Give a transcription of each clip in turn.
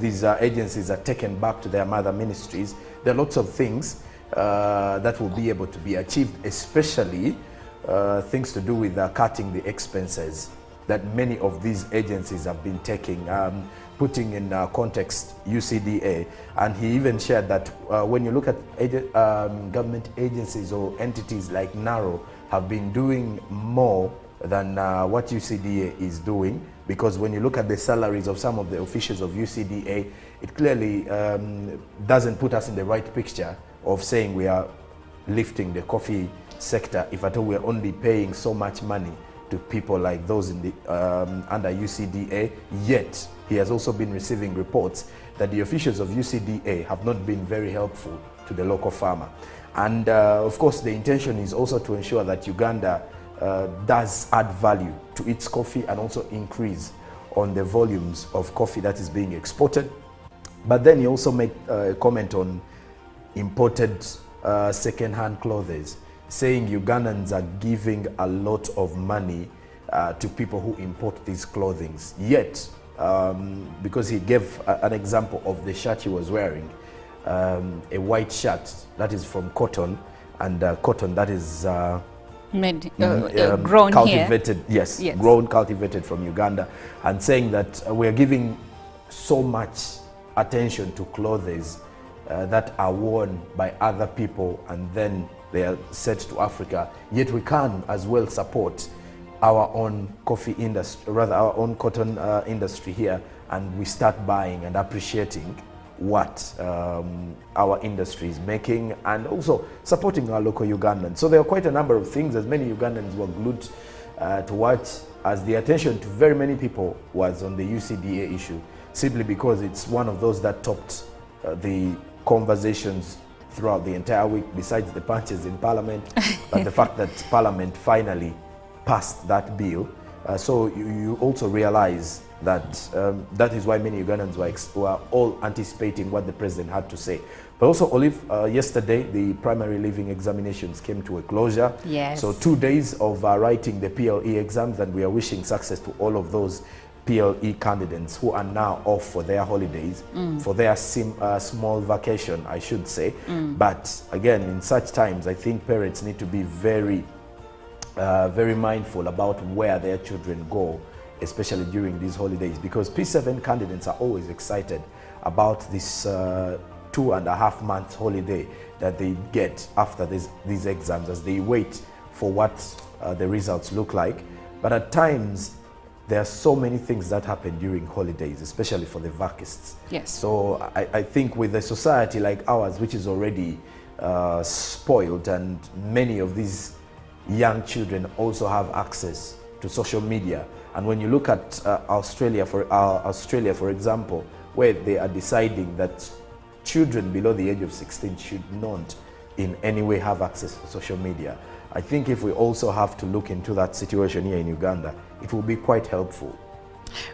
these agencies are taken back to their mother ministries, there are lots of things that will be able to be achieved, especially things to do with cutting the expenses that many of these agencies have been taking, putting in context UCDA. And he even shared that when you look at government agencies or entities like NARO have been doing more than what UCDA is doing, because when you look at the salaries of some of the officials of UCDA, it clearly doesn't put us in the right picture of saying we are lifting the coffee sector, if at all we're only paying so much money to people like those in the under UCDA. Yet he has also been receiving reports that the officials of UCDA have not been very helpful to the local farmer. And of course the intention is also to ensure that Uganda does add value to its coffee and also increase on the volumes of coffee that is being exported. But then he also made a comment on imported second-hand clothes, saying Ugandans are giving a lot of money to people who import these clothing. Yet, because he gave an example of the shirt he was wearing, a white shirt that is from cotton, and cotton that is grown cultivated here. Yes, grown, cultivated from Uganda, and saying that we are giving so much attention to clothes that are worn by other people and then they are sent to Africa, yet we can as well support our own coffee industry, rather our own cotton industry here, and we start buying and appreciating what our industry is making, and also supporting our local Ugandans. So there are quite a number of things, as many Ugandans were glued to watch, as the attention to very many people was on the UCDA issue, simply because it's one of those that topped the conversations throughout the entire week, besides the punches in Parliament, but the fact that Parliament finally passed that bill. So you also realize that that is why many Ugandans were all anticipating what the president had to say. But also, Olive, yesterday the primary leaving examinations came to a closure. Yes. So 2 days of writing the PLE exams, and we are wishing success to all of those PLE candidates who are now off for their holidays, for their small vacation, I should say. But again, in such times, I think parents need to be very mindful about where their children go, especially during these holidays, because P7 candidates are always excited about this 2.5 month holiday that they get after these exams, as they wait for what the results look like. But at times, there are so many things that happen during holidays, especially for the vacists. Yes. So I think with a society like ours, which is already spoiled, and many of these young children also have access to social media. And when you look at Australia, for example, where they are deciding that children below the age of 16 should not in any way have access to social media, I think if we also have to look into that situation here in Uganda, it will be quite helpful.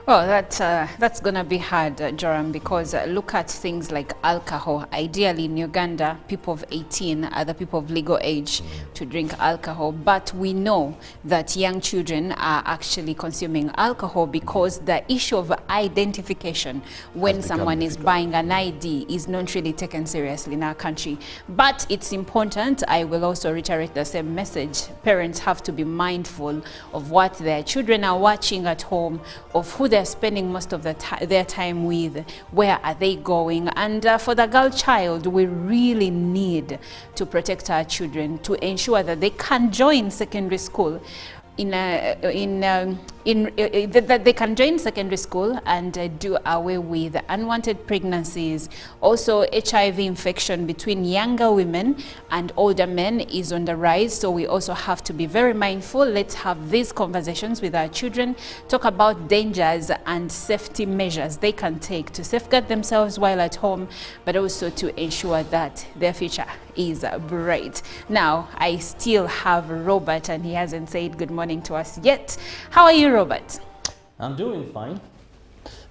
Well, that's going to be hard, Joram, because look at things like alcohol. Ideally, in Uganda, people of 18 are the people of legal age to drink alcohol. But we know that young children are actually consuming alcohol because the issue of identification when someone is buying an ID is not really taken seriously in our country. But it's important. I will also reiterate the same message. Parents have to be mindful of what their children are watching at home, of who they're spending most of their time with, where are they going. And for the girl child, we really need to protect our children, to ensure that they can join secondary school that they can join secondary school and do away with unwanted pregnancies. Also, HIV infection between younger women and older men is on the rise, so we also have to be very mindful. Let's have these conversations with our children, talk about dangers and safety measures they can take to safeguard themselves while at home, but also to ensure that their future is bright. Now, I still have Robert, and he hasn't said good morning to us yet. How are you, Robert? I'm doing fine.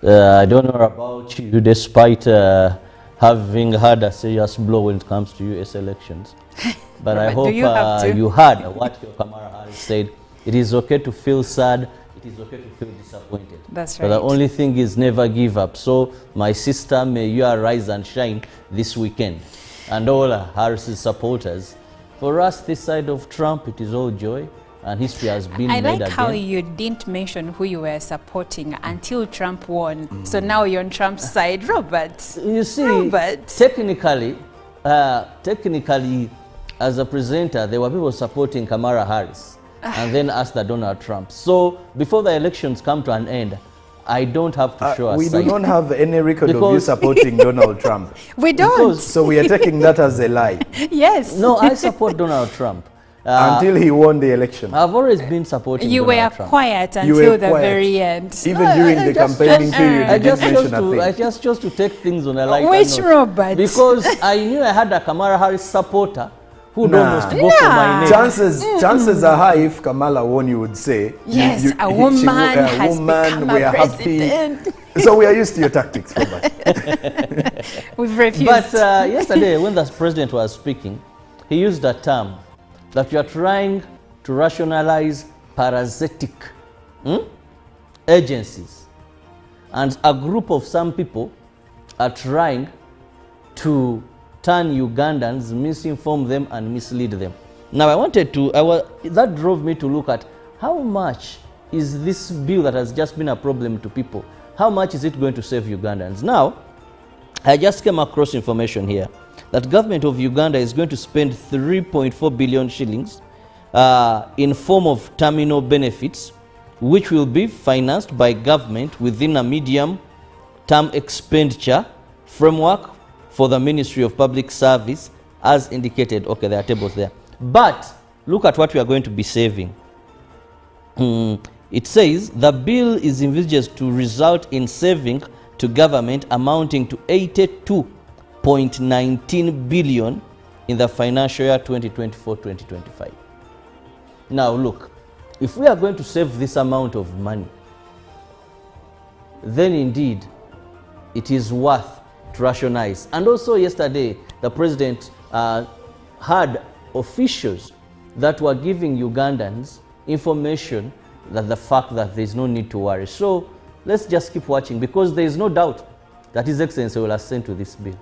I don't know about you, despite having had a serious blow when it comes to US elections. But I hope you heard what your Kamala Harris said. It is okay to feel sad. it is okay to feel disappointed. That's But the right. only thing is never give up. So, my sister, may you arise and shine this weekend. And all Harris's supporters. For us, this side of Trump, it is all joy. And history has been I made like how again. you didn't mention who you were supporting until Trump won. So now you're on Trump's side, Robert. You see, Robert. technically, as a presenter, there were people supporting Kamala Harris and then asked the Donald Trump. So before the elections come to an end, I don't have to show a We do side. not have any record of you Because- supporting Donald Trump. We don't. Because- So we are taking that as a lie Yes. No, I support Donald Trump. until he won the election. I've always been supporting You Donald were Trump. quiet You until were the quiet. very end. Even during the campaigning period, I you just, didn't chose mention a to, thing. I just chose to take things on a lighter Which note. Robert? Because I knew I had a Kamala Harris supporter who would Nah. almost go for my name. Chances are high if Kamala won, you would say, Yes, a she woman a has become we a are president. happy. So we are used to your tactics, Robert. We've refused. But yesterday, when the president was speaking, he used a term that you are trying to rationalize parasitic agencies. And a group of some people are trying to turn Ugandans, misinform them and mislead them. Now that drove me to look at how much is this bill that has just been a problem to people, how much is it going to save Ugandans? Now, I just came across information here that government of Uganda is going to spend 3.4 billion shillings in form of terminal benefits, which will be financed by government within a medium-term expenditure framework for the Ministry of Public Service, as indicated. Okay, there are tables there. But look at what we are going to be saving. It says the bill is envisaged to result in saving to government amounting to 82.19 billion in the financial year 2024-2025. Now look, if we are going to save this amount of money, then indeed it is worth to rationalize. And also yesterday, the president had officials that were giving Ugandans information that the fact that there is no need to worry. So let's just keep watching, because there is no doubt that His Excellency will assent to this bill.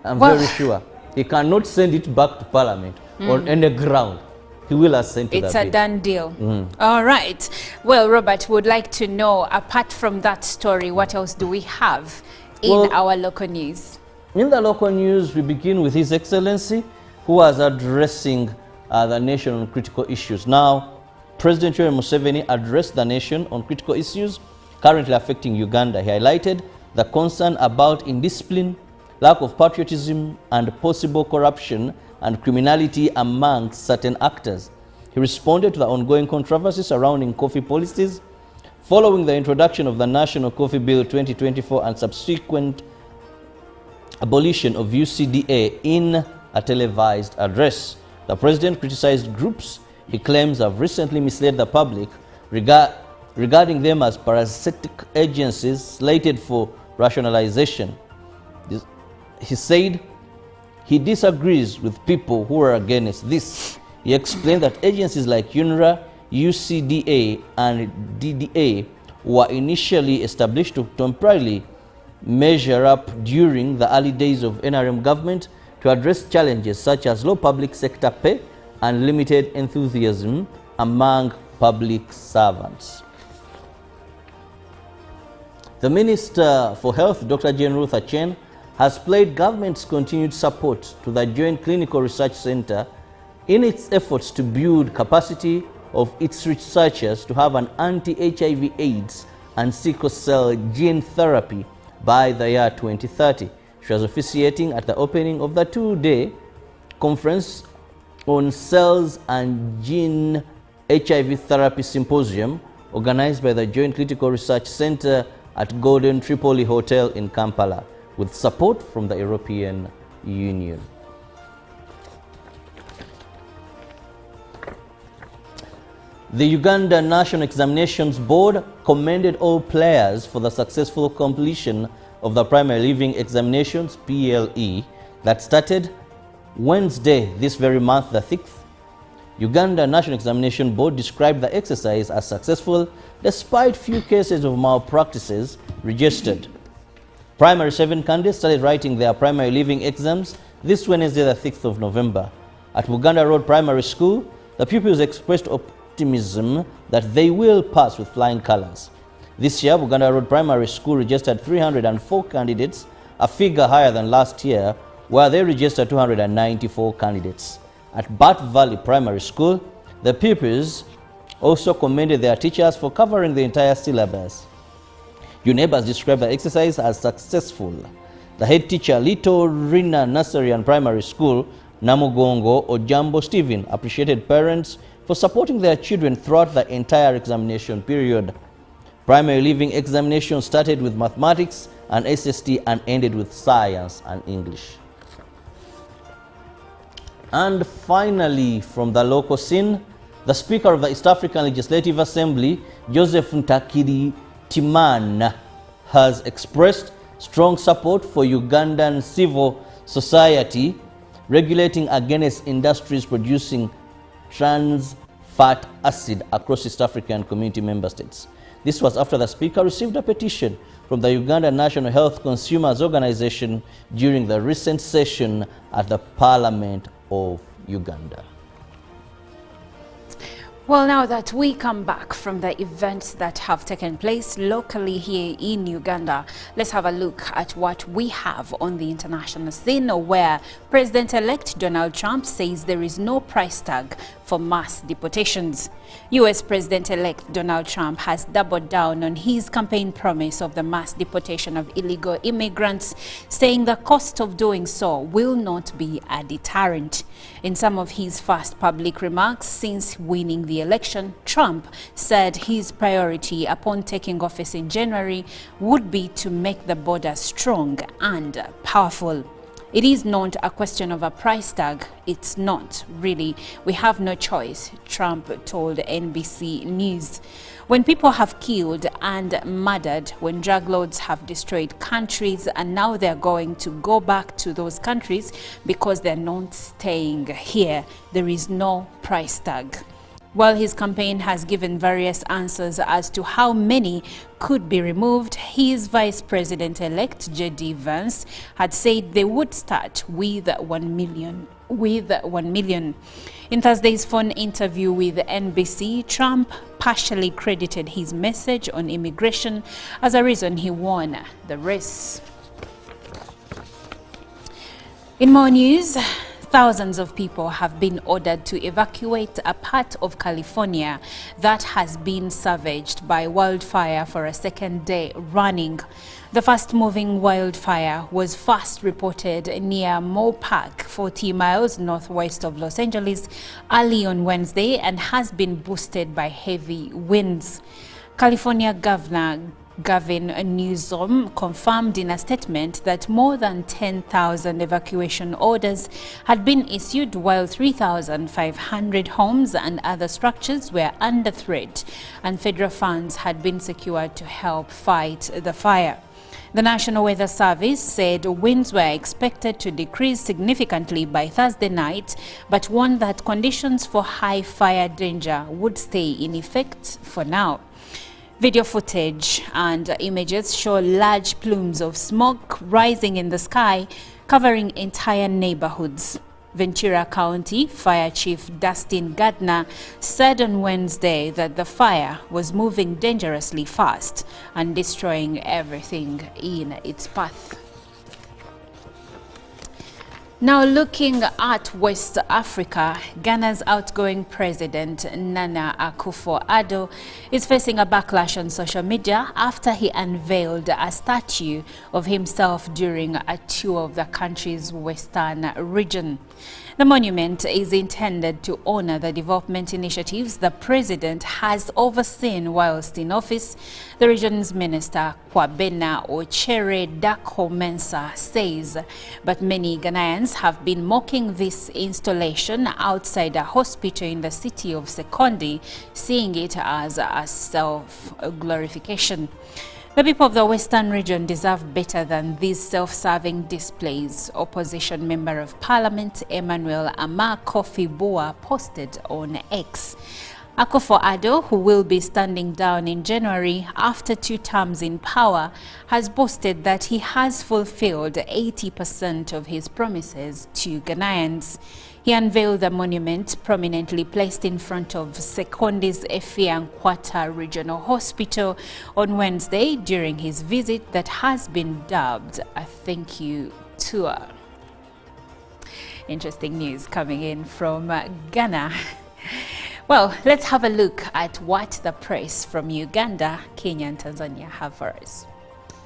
I'm very sure. He cannot send it back to Parliament on any ground. He will assent to It's the a bill. done deal. All right. Well, Robert, would like to know, apart from that story, what else do we have in our local news? In the local news, we begin with His Excellency, who was addressing the nation on critical issues. Now, President Yoweri Museveni addressed the nation on critical issues currently affecting Uganda. He highlighted the concern about indiscipline, lack of patriotism, and possible corruption and criminality among certain actors. He responded to the ongoing controversy surrounding coffee policies following the introduction of the National Coffee Bill 2024 and subsequent abolition of UCDA in a televised address. The president criticized groups he claims have recently misled the public regarding them as parasitic agencies slated for rationalization. He said he disagrees with people who are against this. He explained that agencies like UNRA, UCDA, and DDA were initially established to temporarily measure up during the early days of NRM government to address challenges such as low public sector pay and limited enthusiasm among public servants. The Minister for Health, Dr. Jane Ruth Aceng, has pledged government's continued support to the Joint Clinical Research Center in its efforts to build capacity of its researchers to have an anti-HIV AIDS and sickle cell gene therapy by the year 2030. She was officiating at the opening of the two-day conference on cells and gene HIV therapy symposium organized by the Joint Clinical Research Center at Golden Tripoli Hotel in Kampala with support from the European Union. The Uganda National Examinations Board commended all players for the successful completion of the primary leaving examinations (PLE) that started Wednesday this very month, the 6th. Uganda National Examination Board described the exercise as successful despite few cases of malpractices registered. Primary 7 candidates started writing their primary leaving exams this Wednesday, the 6th of November. At Uganda Road Primary School, the pupils expressed optimism that they will pass with flying colors. This year, Uganda Road Primary School registered 304 candidates, a figure higher than last year, where they registered 294 candidates. At Bat Valley Primary School, the pupils also commended their teachers for covering the entire syllabus. UNEBAS described the exercise as successful. The head teacher, Little Rina Nursery and Primary School, Namugongo Ojambo Stephen, appreciated parents for supporting their children throughout the entire examination period. Primary leaving examination started with mathematics and SST and ended with science and English. And finally, from the local scene, the Speaker of the East African Legislative Assembly, Joseph Ntakiri Timan, has expressed strong support for Ugandan civil society regulating against industries producing trans fat acid across East African community member states. This was after the Speaker received a petition from the Uganda National Health Consumers Organization during the recent session at the Parliament of Uganda. Well, now that we come back from the events that have taken place locally here in Uganda, let's have a look at what we have on the international scene, where President-elect Donald Trump says there is no price tag for mass deportations. U.S. President-elect Donald Trump has doubled down on his campaign promise of the mass deportation of illegal immigrants, saying the cost of doing so will not be a deterrent. In some of his first public remarks since winning the election, Trump said his priority upon taking office in January would be to make the border strong and powerful. It is not a question of a price tag. It's not, really. We have no choice, Trump told NBC News. When people have killed and murdered, when drug lords have destroyed countries, and now they're going to go back to those countries because they're not staying here, there is no price tag. While his campaign has given various answers as to how many could be removed, his Vice President-elect J.D. Vance had said they would start with 1 million. In Thursday's phone interview with NBC, Trump partially credited his message on immigration as a reason he won the race. In more news, thousands of people have been ordered to evacuate a part of California that has been savaged by wildfire for a second day running. The fast-moving wildfire was first reported near Moore Park, 40 miles northwest of Los Angeles, early on Wednesday and has been boosted by heavy winds. California Governor Gavin Newsom confirmed in a statement that more than 10,000 evacuation orders had been issued, while 3,500 homes and other structures were under threat, and federal funds had been secured to help fight the fire. The National Weather Service said winds were expected to decrease significantly by Thursday night, but warned that conditions for high fire danger would stay in effect for now. Video footage and images show large plumes of smoke rising in the sky, covering entire neighborhoods. Ventura County Fire Chief Dustin Gardner said on Wednesday that the fire was moving dangerously fast and destroying everything in its path. Now looking at West Africa, Ghana's outgoing president Nana Akufo-Addo is facing a backlash on social media after he unveiled a statue of himself during a tour of the country's western region. The monument is intended to honor the development initiatives the president has overseen whilst in office, the region's minister Kwabena Ochere Dakho-Mensah says. But many Ghanaians have been mocking this installation outside a hospital in the city of Sekondi, seeing it as a self-glorification. The people of the Western region deserve better than these self-serving displays, Opposition Member of Parliament Emmanuel Ama Kofi Bua posted on X. Akufo-Addo, who will be standing down in January after 2 terms in power, has boasted that he has fulfilled 80% of his promises to Ghanaians. He unveiled the monument prominently placed in front of Sekondi's Efiankwata Regional Hospital on Wednesday during his visit that has been dubbed a thank you tour. Interesting news coming in from Ghana. Well, let's have a look at what the press from Uganda, Kenya and Tanzania have for us.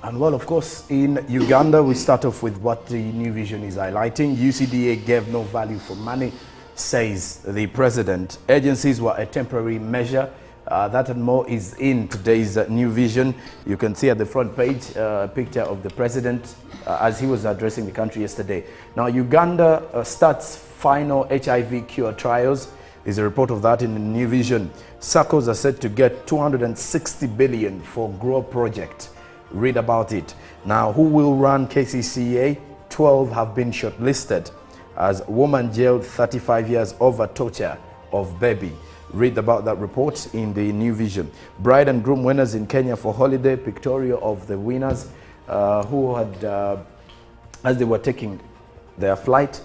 And well, of course, in Uganda, we start off with what the New Vision is highlighting. UCDA gave no value for money, says the president. Agencies were a temporary measure. That and more is in today's New Vision. You can see at the front page a picture of the president as he was addressing the country yesterday. Now, Uganda starts final HIV cure trials. There's a report of that in the New Vision. SACCOs are set to get 260 billion for Grow project. Read about it. Now, who will run KCCA? 12 have been shortlisted as woman jailed 35 years over torture of baby. Read about that report in the New Vision. Bride and groom winners in Kenya for holiday. Pictorial of the winners who had, as they were taking their flight.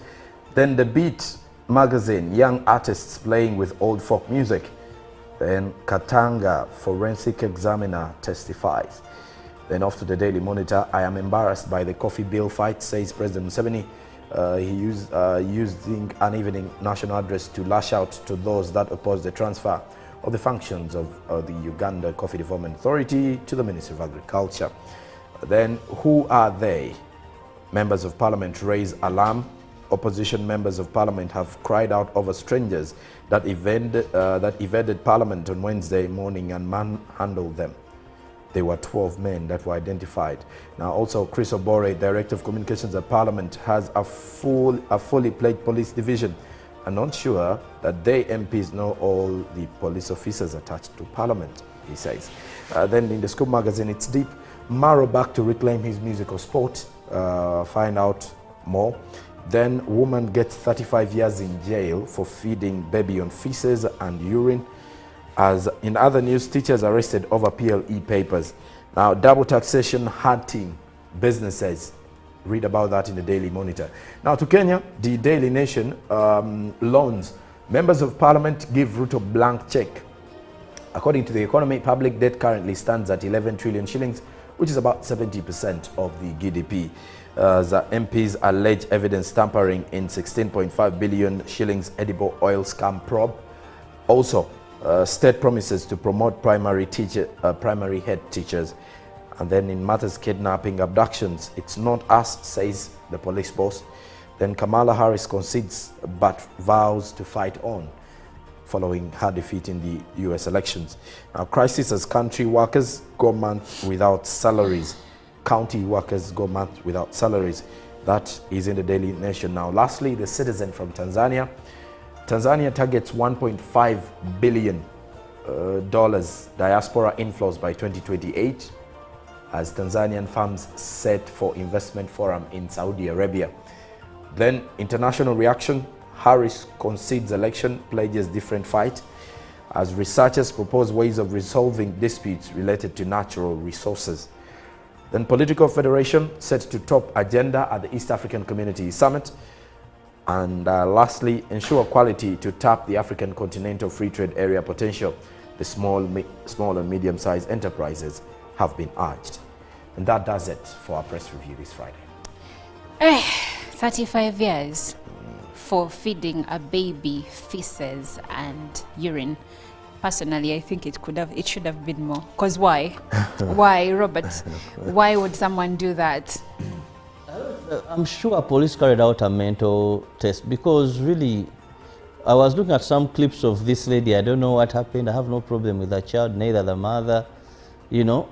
Then the Beat magazine, young artists playing with old folk music. Then Katanga forensic examiner testifies. Then off to the Daily Monitor. I am embarrassed by the coffee bill fight, says President Museveni. He using an evening national address to lash out to those that oppose the transfer of the functions of the Uganda Coffee Development Authority to the Ministry of Agriculture. Then who are they? Members of Parliament raise alarm. Opposition members of Parliament have cried out over strangers that evaded Parliament on Wednesday morning and manhandled them. There were 12 men that were identified. Now also Chris Obore, Director of Communications at Parliament, has a fully pledged police division. I'm not sure that they MPs know all the police officers attached to Parliament, he says. Then in the Scoop magazine, it's deep. Maro back to reclaim his musical sport. Find out more. Then woman gets 35 years in jail for feeding baby on feces and urine. As in other news, teachers arrested over PLE papers. Now, double taxation hurting businesses. Read about that in the Daily Monitor. Now to Kenya, the Daily Nation, loans. Members of Parliament give Ruto blank check. According to the economy, public debt currently stands at 11 trillion shillings, which is about 70% of the GDP. The MPs allege evidence tampering in 16.5 billion shillings edible oil scam probe. Also, state promises to promote primary head teachers. And then in matters kidnapping, abductions, it's not us, says the police boss. Then Kamala Harris concedes but vows to fight on following her defeat in the US elections. Now, crisis as country workers go month without salaries. County workers go month without salaries. That is in the Daily Nation. Now, lastly, the Citizen from Tanzania. Tanzania targets $1.5 billion diaspora inflows by 2028 as Tanzanian firms set for investment forum in Saudi Arabia. Then international reaction. Harris concedes election, pledges different fight as researchers propose ways of resolving disputes related to natural resources. Then political federation set to top agenda at the East African Community Summit. And lastly, ensure quality to tap the African Continental Free Trade Area potential. The small and medium-sized enterprises have been urged. And that does it for our press review this Friday. 35 years for feeding a baby feces and urine. Personally, I think it should have been more. Because why? Why, Robert? Why would someone do that? I'm sure police carried out a mental test because really, I was looking at some clips of this lady. I don't know what happened. I have no problem with the child, neither the mother, you know.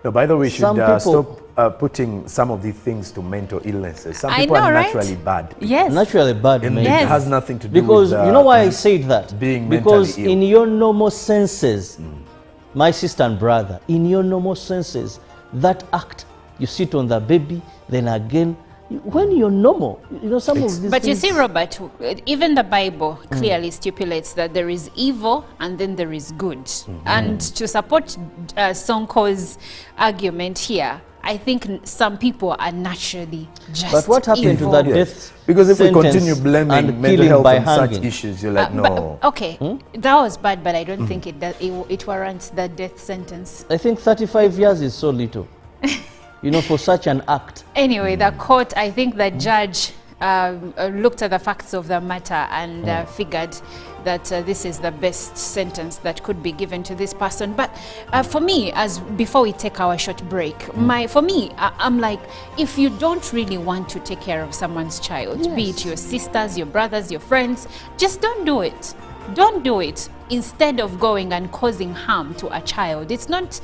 No, by the way, we should stop putting some of these things to mental illnesses. Some people are naturally bad. Yes. Naturally bad. And Yes. it has nothing to do because with... you know why I said that? Being because mentally ill. in your normal senses, my sister and brother, in your normal senses, that act, you sit on the baby, then again, when you're normal, you know, some of these But things. you see, Robert, even the Bible clearly stipulates that there is evil and then there is good. And to support Sonko's argument here, I think some people are naturally just But what happened evil. to that death Because if we sentence continue blaming and mental killing health by and such hanging? issues, you're like, no. But, okay, that was bad, but I don't think it warrants the death sentence. I think 35 years is so little, you know, for such an act. Anyway, the court, I think the judge looked at the facts of the matter and figured that this is the best sentence that could be given to this person. But for me, as before we take our short break, I'm like, if you don't really want to take care of someone's child, be it your sisters, your brothers, your friends, just don't do it. Don't do it instead of going and causing harm to a child. It's not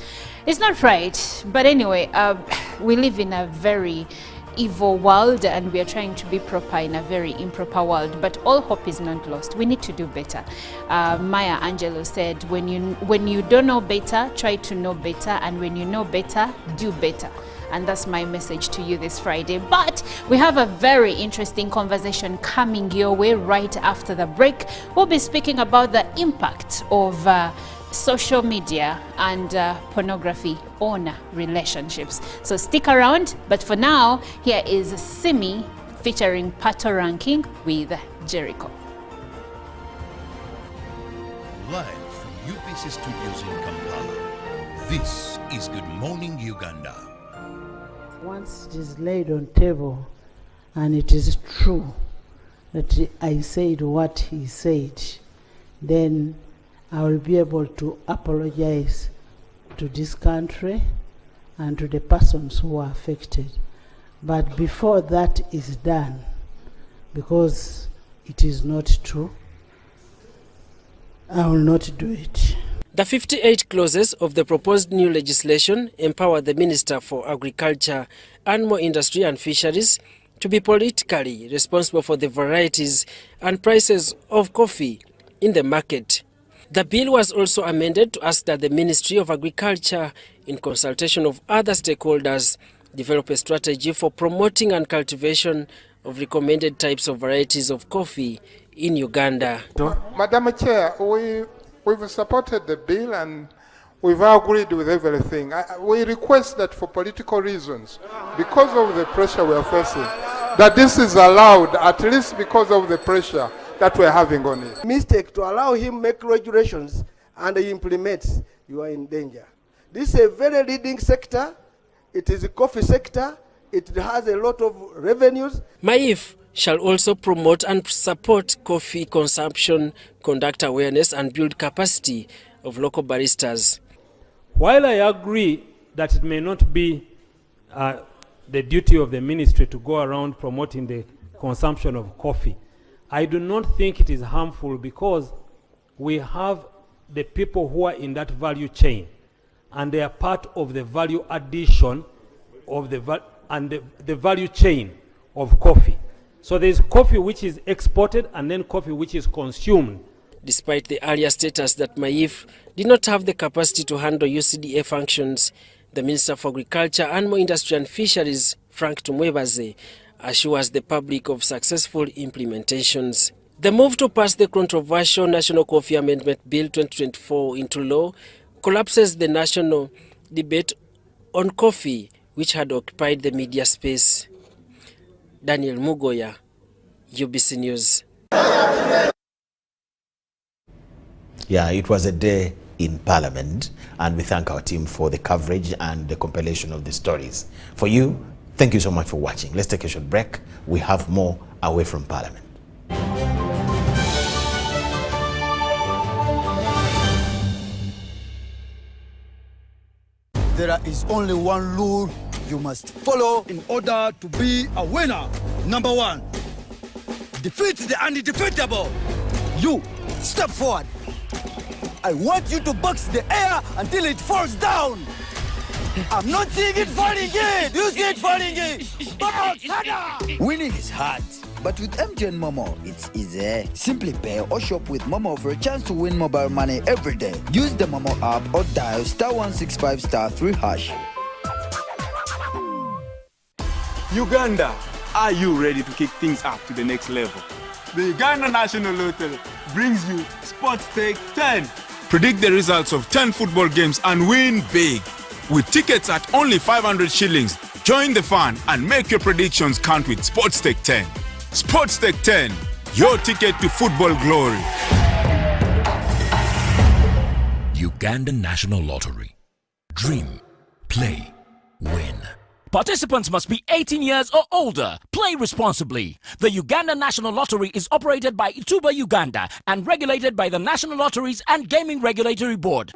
right. But anyway, we live in a very evil world and we are trying to be proper in a very improper world, but all hope is not lost. We need to do better. Maya Angelou said, when you don't know better, try to know better, and when you know better, do better. And that's my message to you this Friday. But we have a very interesting conversation coming your way right after the break. We'll be speaking about the impact of social media and pornography on relationships. So stick around. But for now, here is Simi featuring Pato Ranking with Jericho. Live from UPC Studios in Kampala, this is Good Morning Uganda. Once it is laid on table and it is true that I said what he said, then I will be able to apologize to this country and to the persons who are affected. But before that is done, because it is not true, I will not do it. The 58 clauses of the proposed new legislation empower the Minister for Agriculture, Animal Industry and Fisheries to be politically responsible for the varieties and prices of coffee in the market. The bill was also amended to ask that the Ministry of Agriculture, in consultation of other stakeholders, develop a strategy for promoting and cultivation of recommended types of varieties of coffee in Uganda. Madam Chair, we've supported the bill and we've agreed with everything. We request that for political reasons, because of the pressure we are facing, that this is allowed, at least because of the pressure that we're having on it. Mistake to allow him make regulations and he implements, you are in danger. This is a very leading sector. It is a coffee sector. It has a lot of revenues. MAIF shall also promote and support coffee consumption, conduct awareness and build capacity of local baristas. While I agree that it may not be the duty of the ministry to go around promoting the consumption of coffee, I do not think it is harmful, because we have the people who are in that value chain and they are part of the value addition of the value chain of coffee. So there is coffee which is exported and then coffee which is consumed. Despite the earlier status that MAIF did not have the capacity to handle UCDA functions, the Minister for Agriculture, Animal Industry and Fisheries, Frank Tumwebaze, assures the public of successful implementations. The move to pass the controversial National Coffee Amendment Bill 2024 into law collapses the national debate on coffee, which had occupied the media space. Daniel Mugoya, UBC News. Yeah, it was a day in Parliament, and we thank our team for the coverage and the compilation of the stories. For you, thank you so much for watching. Let's take a short break. We have more away from Parliament. There is only one rule you must follow in order to be a winner. Number one, defeat the undefeatable. You, step forward. I want you to box the air until it falls down. I'm not seeing it falling in. You see it falling in. Box, winning is hard, but with MTN Momo, it's easy. Simply pay or shop with Momo for a chance to win mobile money every day. Use the Momo app or dial *165*3#. Uganda, are you ready to kick things up to the next level? The Uganda National Lottery brings you Sports Stake 10. Predict the results of 10 football games and win big. With tickets at only 500 shillings, join the fun and make your predictions count with Sports Stake 10. Sports Stake 10, your ticket to football glory. Uganda National Lottery. Dream, play, win. Participants must be 18 years or older. Play responsibly. The Uganda National Lottery is operated by Ituba Uganda and regulated by the National Lotteries and Gaming Regulatory Board.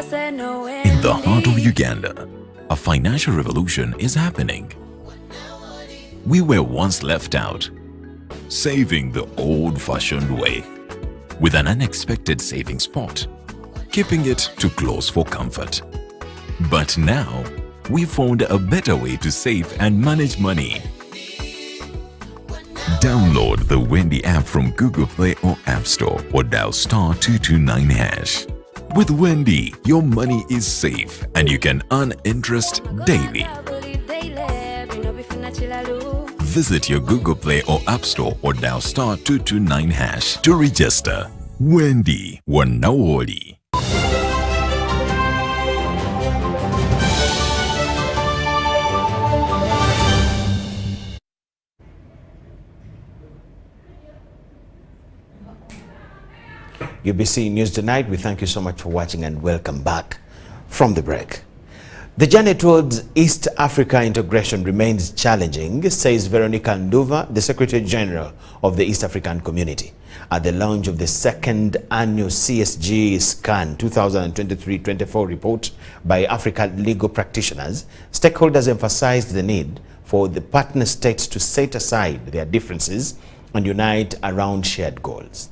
In the heart of Uganda, a financial revolution is happening. We were once left out, saving the old-fashioned way, with an unexpected saving spot, keeping it too close for comfort. But now, we found a better way to save and manage money. Download the Wendy app from Google Play or App Store or dial *229#. With Wendy, your money is safe and you can earn interest daily. Visit your Google Play or App Store or dial *229# to register. Wendy, Wanawoli. UBC News Tonight, we thank you so much for watching and welcome back from the break. The journey towards East Africa integration remains challenging, says Veronica Nduva, the Secretary General of the East African Community. At the launch of the second annual CSG SCAN 2023-24 report by African legal practitioners, stakeholders emphasized the need for the partner states to set aside their differences and unite around shared goals.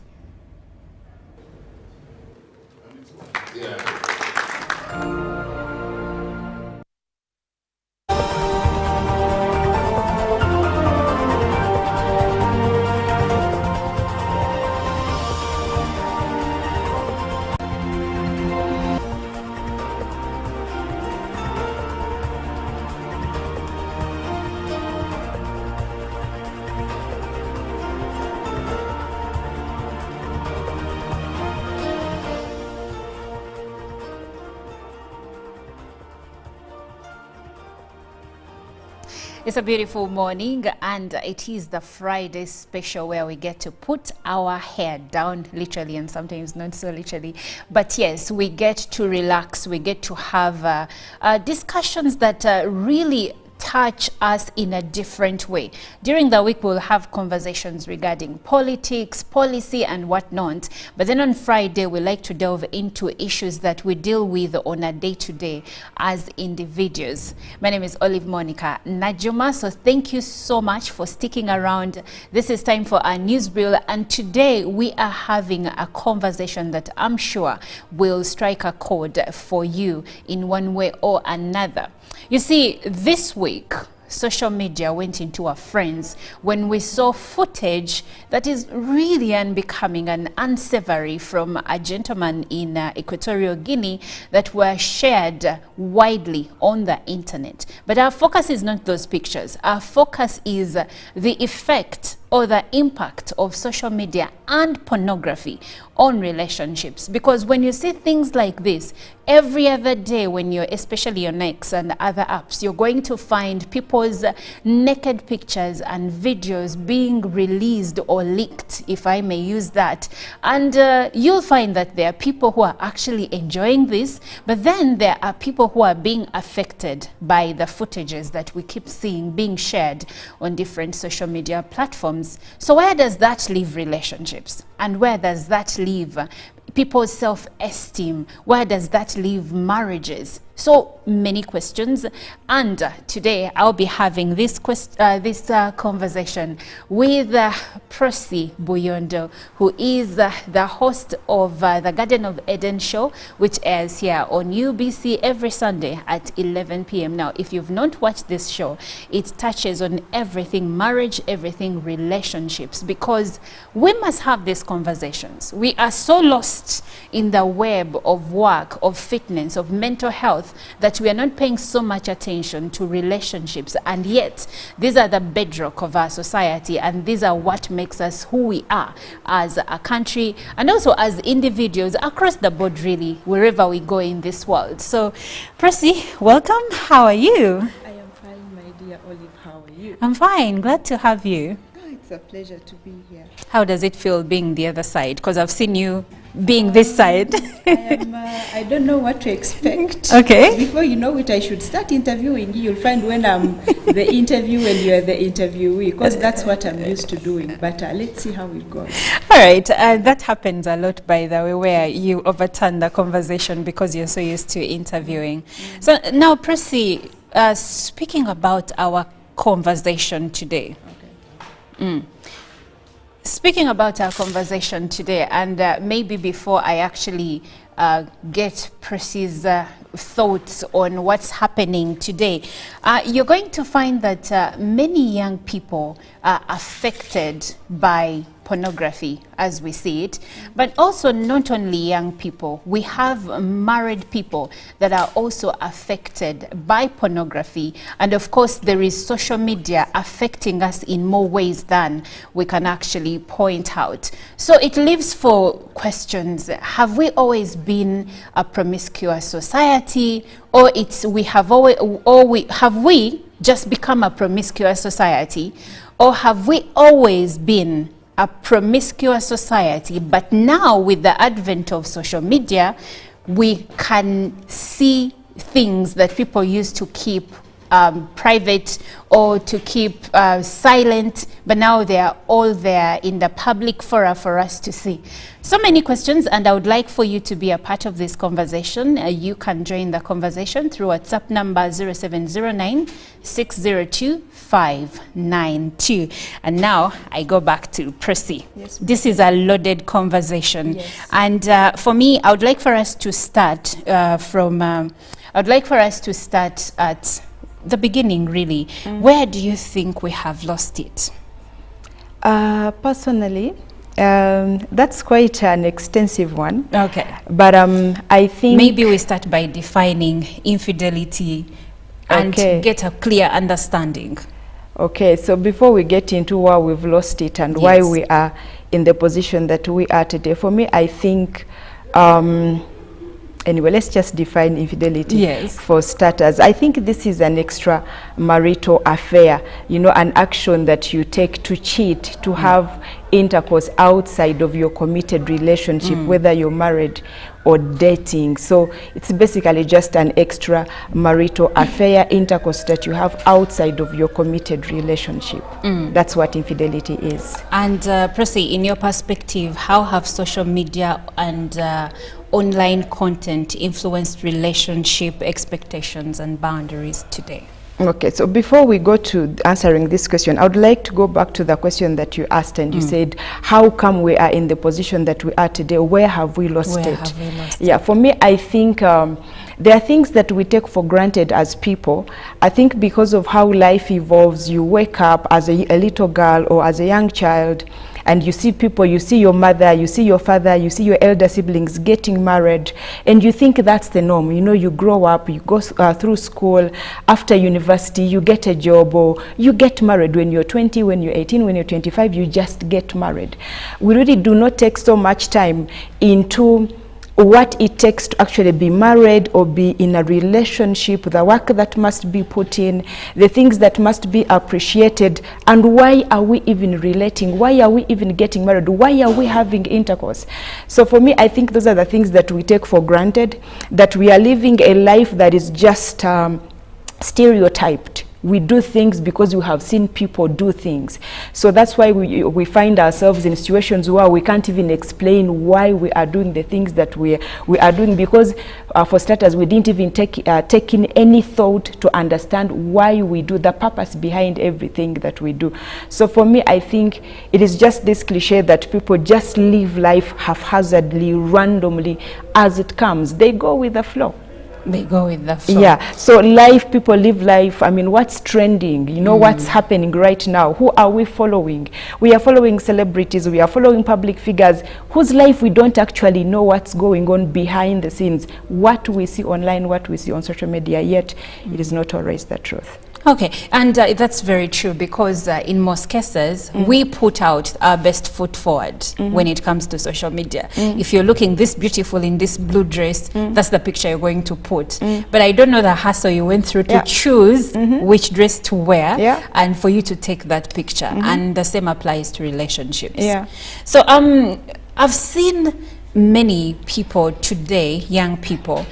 It's a beautiful morning, and it is the Friday special where we get to put our head down, literally, and sometimes not so literally. But yes, we get to relax. We get to have discussions that really touch us in a different way. During the week, we'll have conversations regarding politics, policy, and whatnot. But then on Friday, we like to delve into issues that we deal with on a day-to-day as individuals. My name is Olive Monica Najuma, so thank you so much for sticking around. This is time for our news reel, and today we are having a conversation that I'm sure will strike a chord for you in one way or another. You see, this week, social media went into our friends when we saw footage that is really unbecoming and unsavory from a gentleman in Equatorial Guinea that were shared widely on the internet. But our focus is not those pictures. Our focus is the effect or the impact of social media and pornography on relationships? Because when you see things like this, every other day when you're, especially on X and other apps, you're going to find people's naked pictures and videos being released or leaked, if I may use that. And you'll find that there are people who are actually enjoying this, but then there are people who are being affected by the footages that we keep seeing being shared on different social media platforms. So where does that leave relationships? And where does that leave people's self-esteem? Where does that leave marriages? So many questions, and today I'll be having this conversation with Prosi Buyondo, who is the host of the Garden of Eden show, which airs here on UBC every Sunday at 11 p.m. Now, if you've not watched this show, it touches on everything marriage, everything relationships, because we must have these conversations. We are so lost in the web of work, of fitness, of mental health, that we are not paying so much attention to relationships, and yet these are the bedrock of our society, and these are what makes us who we are as a country and also as individuals across the board, really, wherever we go in this world. So, Prosi, welcome. How are you? I am fine, my dear Olive. How are you? I'm fine. Glad to have you. Oh, it's a pleasure to be here. How does it feel being the other side? Because I've seen you being this side. I don't know what to expect. Okay. Before you know it, I should start interviewing you. You'll find when I'm the interview and you're the interviewee, because that's what I'm used to doing. But let's see how it goes. All right. That happens a lot, by the way, where you overturn the conversation because you're so used to interviewing. So now, Prosi, speaking about our conversation today. Speaking about our conversation today, and maybe before I actually get Prosi's thoughts on what's happening today, you're going to find that many young people are affected by pornography as we see it, but also not only young people. We have married people that are also affected by pornography, and of course there is social media affecting us in more ways than we can actually point out. So it leaves for questions: have we always been a promiscuous society, or have we just become a promiscuous society, or have we always been a promiscuous society, but now with the advent of social media, we can see things that people used to keep private or to keep silent, but now they are all there in the public fora for us to see. So many questions, and I would like for you to be a part of this conversation. You can join the conversation through WhatsApp number 0709 602 592. And now I go back to Prosi. Yes, this is a loaded conversation. Yes. And for me, I would like for us to start at the beginning, really. Where do you think we have lost it? Personally, that's quite an extensive one. Okay. But I think maybe we start by defining infidelity and get a clear understanding. Okay, so before we get into why we've lost it and why we are in the position that we are today, for me, I think anyway, let's just define infidelity for starters. I think this is an extramarital affair, you know, an action that you take to cheat, to have intercourse outside of your committed relationship, whether you're married or dating. So it's basically just an extramarital affair, intercourse that you have outside of your committed relationship. That's what infidelity is. And Prosi, in your perspective, how have social media and online content influenced relationship expectations and boundaries today? Okay, so before we go to answering this question, I would like to go back to the question that you asked, and you said, how come we are in the position that we are today? Where have we lost it? Have we lost it? For me, I think there are things that we take for granted as people. I think because of how life evolves, you wake up as a little girl or as a young child, and you see people, you see your mother, you see your father, you see your elder siblings getting married, and you think that's the norm. You know, you grow up, you go through school, after university, you get a job, or you get married when you're 20, when you're 18, when you're 25, you just get married. We really do not take so much time into what it takes to actually be married or be in a relationship, the work that must be put in, the things that must be appreciated, and why are we even relating? Why are we even getting married? Why are we having intercourse? So for me, I think those are the things that we take for granted, that we are living a life that is just stereotyped. We do things because we have seen people do things. So that's why we find ourselves in situations where we can't even explain why we are doing the things that we are doing, because for starters, we didn't even take in any thought to understand why we do, the purpose behind everything that we do. So for me, I think it is just this cliche that people just live life haphazardly, randomly, as it comes. They go with the flow. They go with the flow. Yeah, so people live life. I mean, what's trending? You know, what's happening right now? Who are we following? We are following celebrities. We are following public figures whose life we don't actually know what's going on behind the scenes. What we see online, what we see on social media, yet it is not always the truth. Okay, and that's very true, because in most cases, we put out our best foot forward when it comes to social media. If you're looking this beautiful in this blue dress, that's the picture you're going to put. But I don't know the hassle you went through to choose which dress to wear and for you to take that picture. And the same applies to relationships. So I've seen many people today, young people,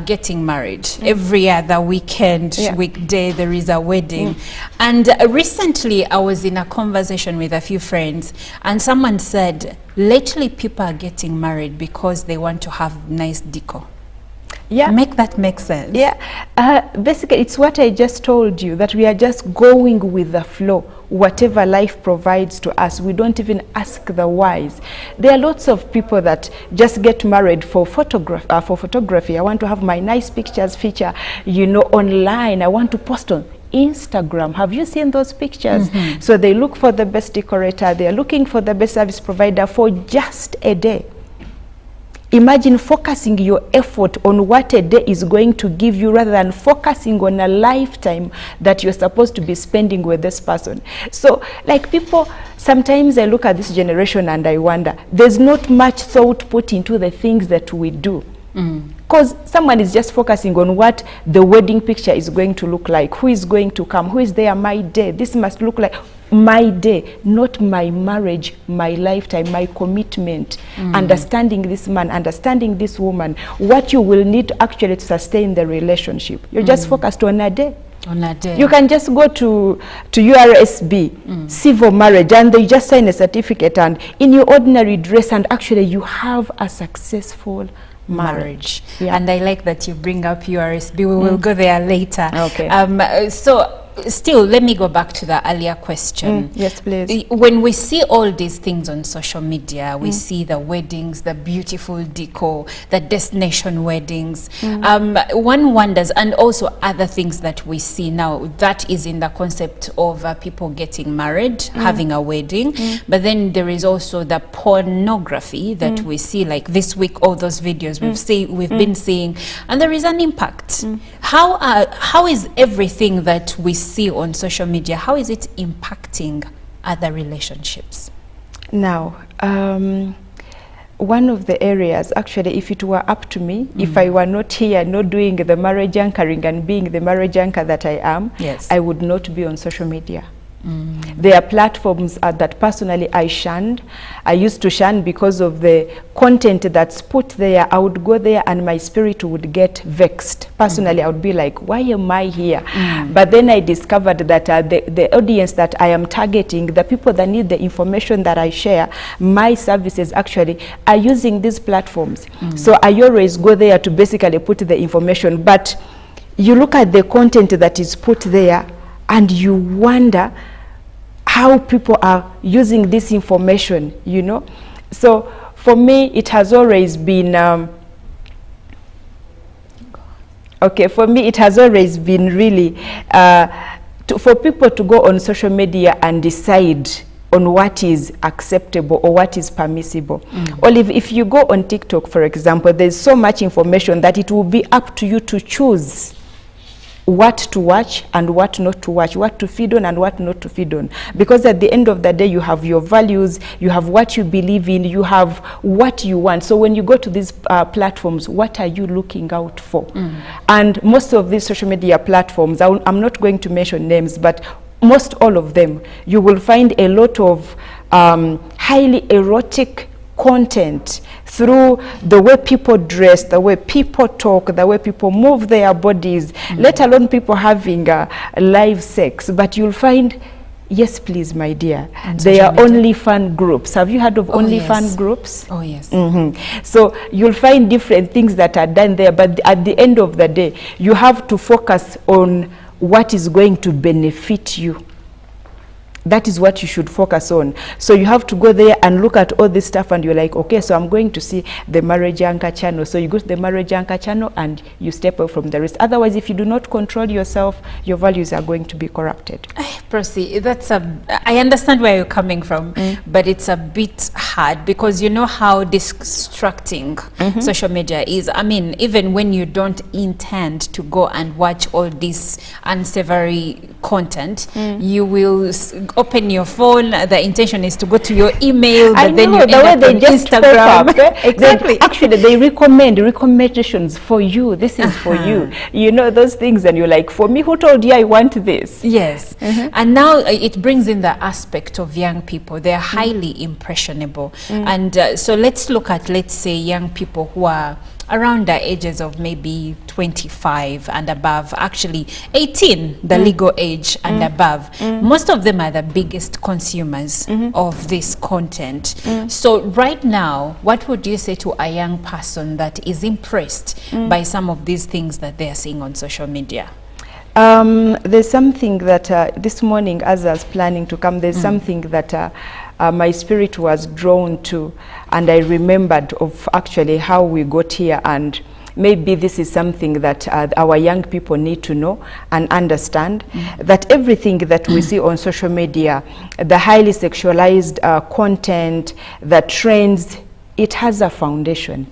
getting married. Every other weekend, weekday, there is a wedding. And recently I was in a conversation with a few friends, and someone said, lately people are getting married because they want to have nice decor. Make that make sense. Basically, it's what I just told you, that we are just going with the flow. Whatever life provides to us, we don't even ask the whys. There are lots of people that just get married for photography. I want to have my nice pictures feature, you know, online. I want to post on Instagram. Have you seen those pictures? So they look for the best decorator. They are looking for the best service provider for just a day. Imagine focusing your effort on what a day is going to give you, rather than focusing on a lifetime that you're supposed to be spending with this person. So, like, people, sometimes I look at this generation and I wonder, there's not much thought put into the things that we do. Because someone is just focusing on what the wedding picture is going to look like, who is going to come, who is there, my day, this must look like my day, not my marriage, my lifetime, my commitment, understanding this man, understanding this woman, what you will need to actually sustain the relationship. You're just focused on a day. On a day. You can just go to URSB, civil marriage, and they just sign a certificate, and in your ordinary dress, and actually you have a successful marriage. And I like that you bring up URSB. We will go there later. Okay. So still, let me go back to the earlier question. Yes, please. When we see all these things on social media, we see the weddings, the beautiful decor, the destination weddings. One wonders, and also other things that we see now, that is in the concept of people getting married, having a wedding. But then there is also the pornography that we see, like this week, all those videos we've been seeing, and there is an impact. How is everything that we see on social media, how is it impacting other relationships? Now, one of the areas, actually, if it were up to me, if I were not here, not doing the marriage anchoring and being the marriage anchor that I am, I would not be on social media. There are platforms that personally I shunned. I used to shun because of the content that's put there. I would go there and my spirit would get vexed. Personally, I would be like, why am I here? But then I discovered that the audience that I am targeting, the people that need the information that I share, my services actually, are using these platforms. So I always go there to basically put the information. But you look at the content that is put there and you wonder how people are using this information, you know. So for me, it has always been for me it has always been really for people to go on social media and decide on what is acceptable or what is permissible. Olive, if you go on TikTok, for example, there's so much information that it will be up to you to choose what to watch and what not to watch, what to feed on and what not to feed on. Because at the end of the day, you have your values, you have what you believe in, you have what you want. So when you go to these platforms, what are you looking out for? And most of these social media platforms, I'm not going to mention names, but most all of them, you will find a lot of highly erotic content through the way people dress, the way people talk, the way people move their bodies, let alone people having live sex. But you'll find, yes, please, my dear, they are only fan groups. Have you heard of only fan groups? Oh, yes. So you'll find different things that are done there, but at the end of the day, you have to focus on what is going to benefit you. That is what you should focus on. So you have to go there and look at all this stuff and you're like, okay, so I'm going to see the Marriage Anchor channel. So you go to the Marriage Anchor channel and you step away from the rest. Otherwise, if you do not control yourself, your values are going to be corrupted. Percy, I understand where you're coming from, but it's a bit hard because you know how distracting social media is. I mean, even when you don't intend to go and watch all this unsavory content, you will open your phone. The intention is to go to your email, but then you end up on Instagram. Exactly. Actually, they recommend recommendations for you. This is for you. You know those things, and you're like, for me, who told you I want this? Yes. And now it brings in the aspect of young people. They're highly impressionable. And so let's look at, let's say, young people who are around the ages of maybe 25 and above, actually 18, the legal age and above. Most of them are the biggest consumers of this content. So right now, what would you say to a young person that is impressed by some of these things that they are seeing on social media? There's something that this morning, as I was planning to come, there's something that my spirit was drawn to, and I remembered of actually how we got here, and maybe this is something that our young people need to know and understand, that everything that we see on social media, the highly sexualized content, the trends, it has a foundation.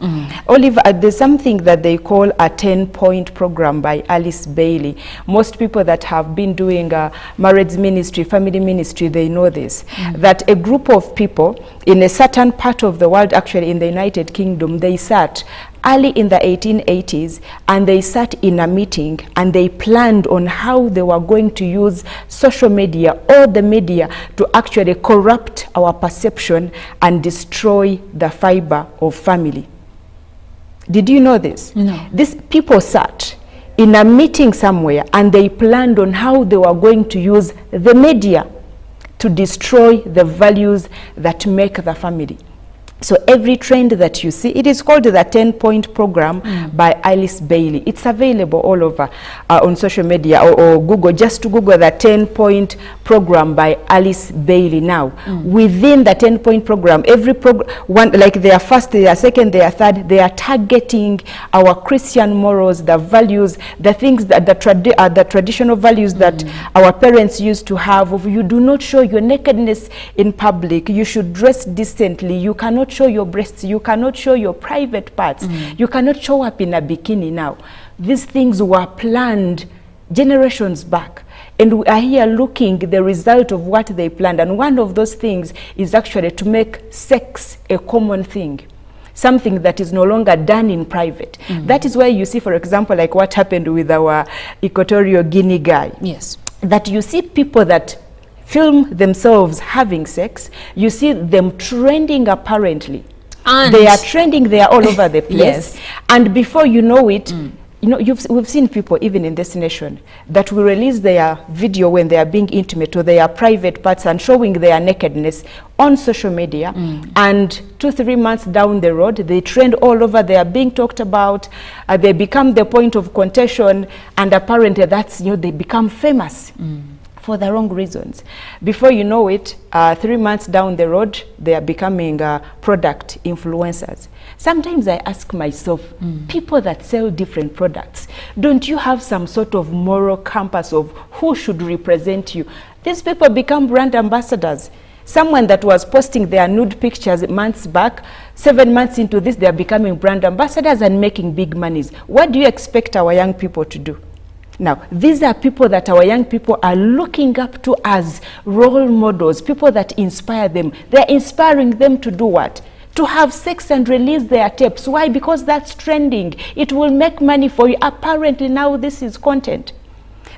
Oliver, there's something that they call a 10-point program by Alice Bailey. Most people that have been doing marriage ministry, family ministry, they know this, that a group of people in a certain part of the world, actually in the United Kingdom, they sat early in the 1880s and they sat in a meeting and they planned on how they were going to use social media or the media to actually corrupt our perception and destroy the fiber of family. Did you know this? No. These people sat in a meeting somewhere and they planned on how they were going to use the media to destroy the values that make the family. So every trend that you see, it is called the 10-point program by Alice Bailey. It's available all over on social media or Google. Just to Google the 10-point program by Alice Bailey now. Within the 10-point program, every one, like their first, their second, their third, they are targeting our Christian morals, the values, the things that the traditional values that our parents used to have. Of you do not show your nakedness in public. You should dress decently. You cannot show your breasts, you cannot show your private parts, you cannot show up in a bikini now. These things were planned generations back, and we are here looking the result of what they planned, and one of those things is actually to make sex a common thing, something that is no longer done in private. That is why you see, for example, like what happened with our Equatorial Guinea guy. Yes. That you see people that film themselves having sex, you see them trending apparently. And they are trending there all over the place. And before you know it, you know, we've seen people even in this nation that will release their video when they are being intimate or their private parts and showing their nakedness on social media. And 2-3 months down the road, they trend all over, they are being talked about, they become the point of contention, and apparently that's, you know, they become famous. For the wrong reasons. Before you know it, 3 months down the road, they are becoming product influencers. Sometimes I ask myself, people that sell different products, don't you have some sort of moral compass of who should represent you? These people become brand ambassadors. Someone that was posting their nude pictures months back, 7 months into this, they are becoming brand ambassadors and making big monies. What do you expect our young people to do? Now, these are people that our young people are looking up to as role models, people that inspire them. They're inspiring them to do what? To have sex and release their tapes. Why? Because that's trending. It will make money for you. Apparently now this is content.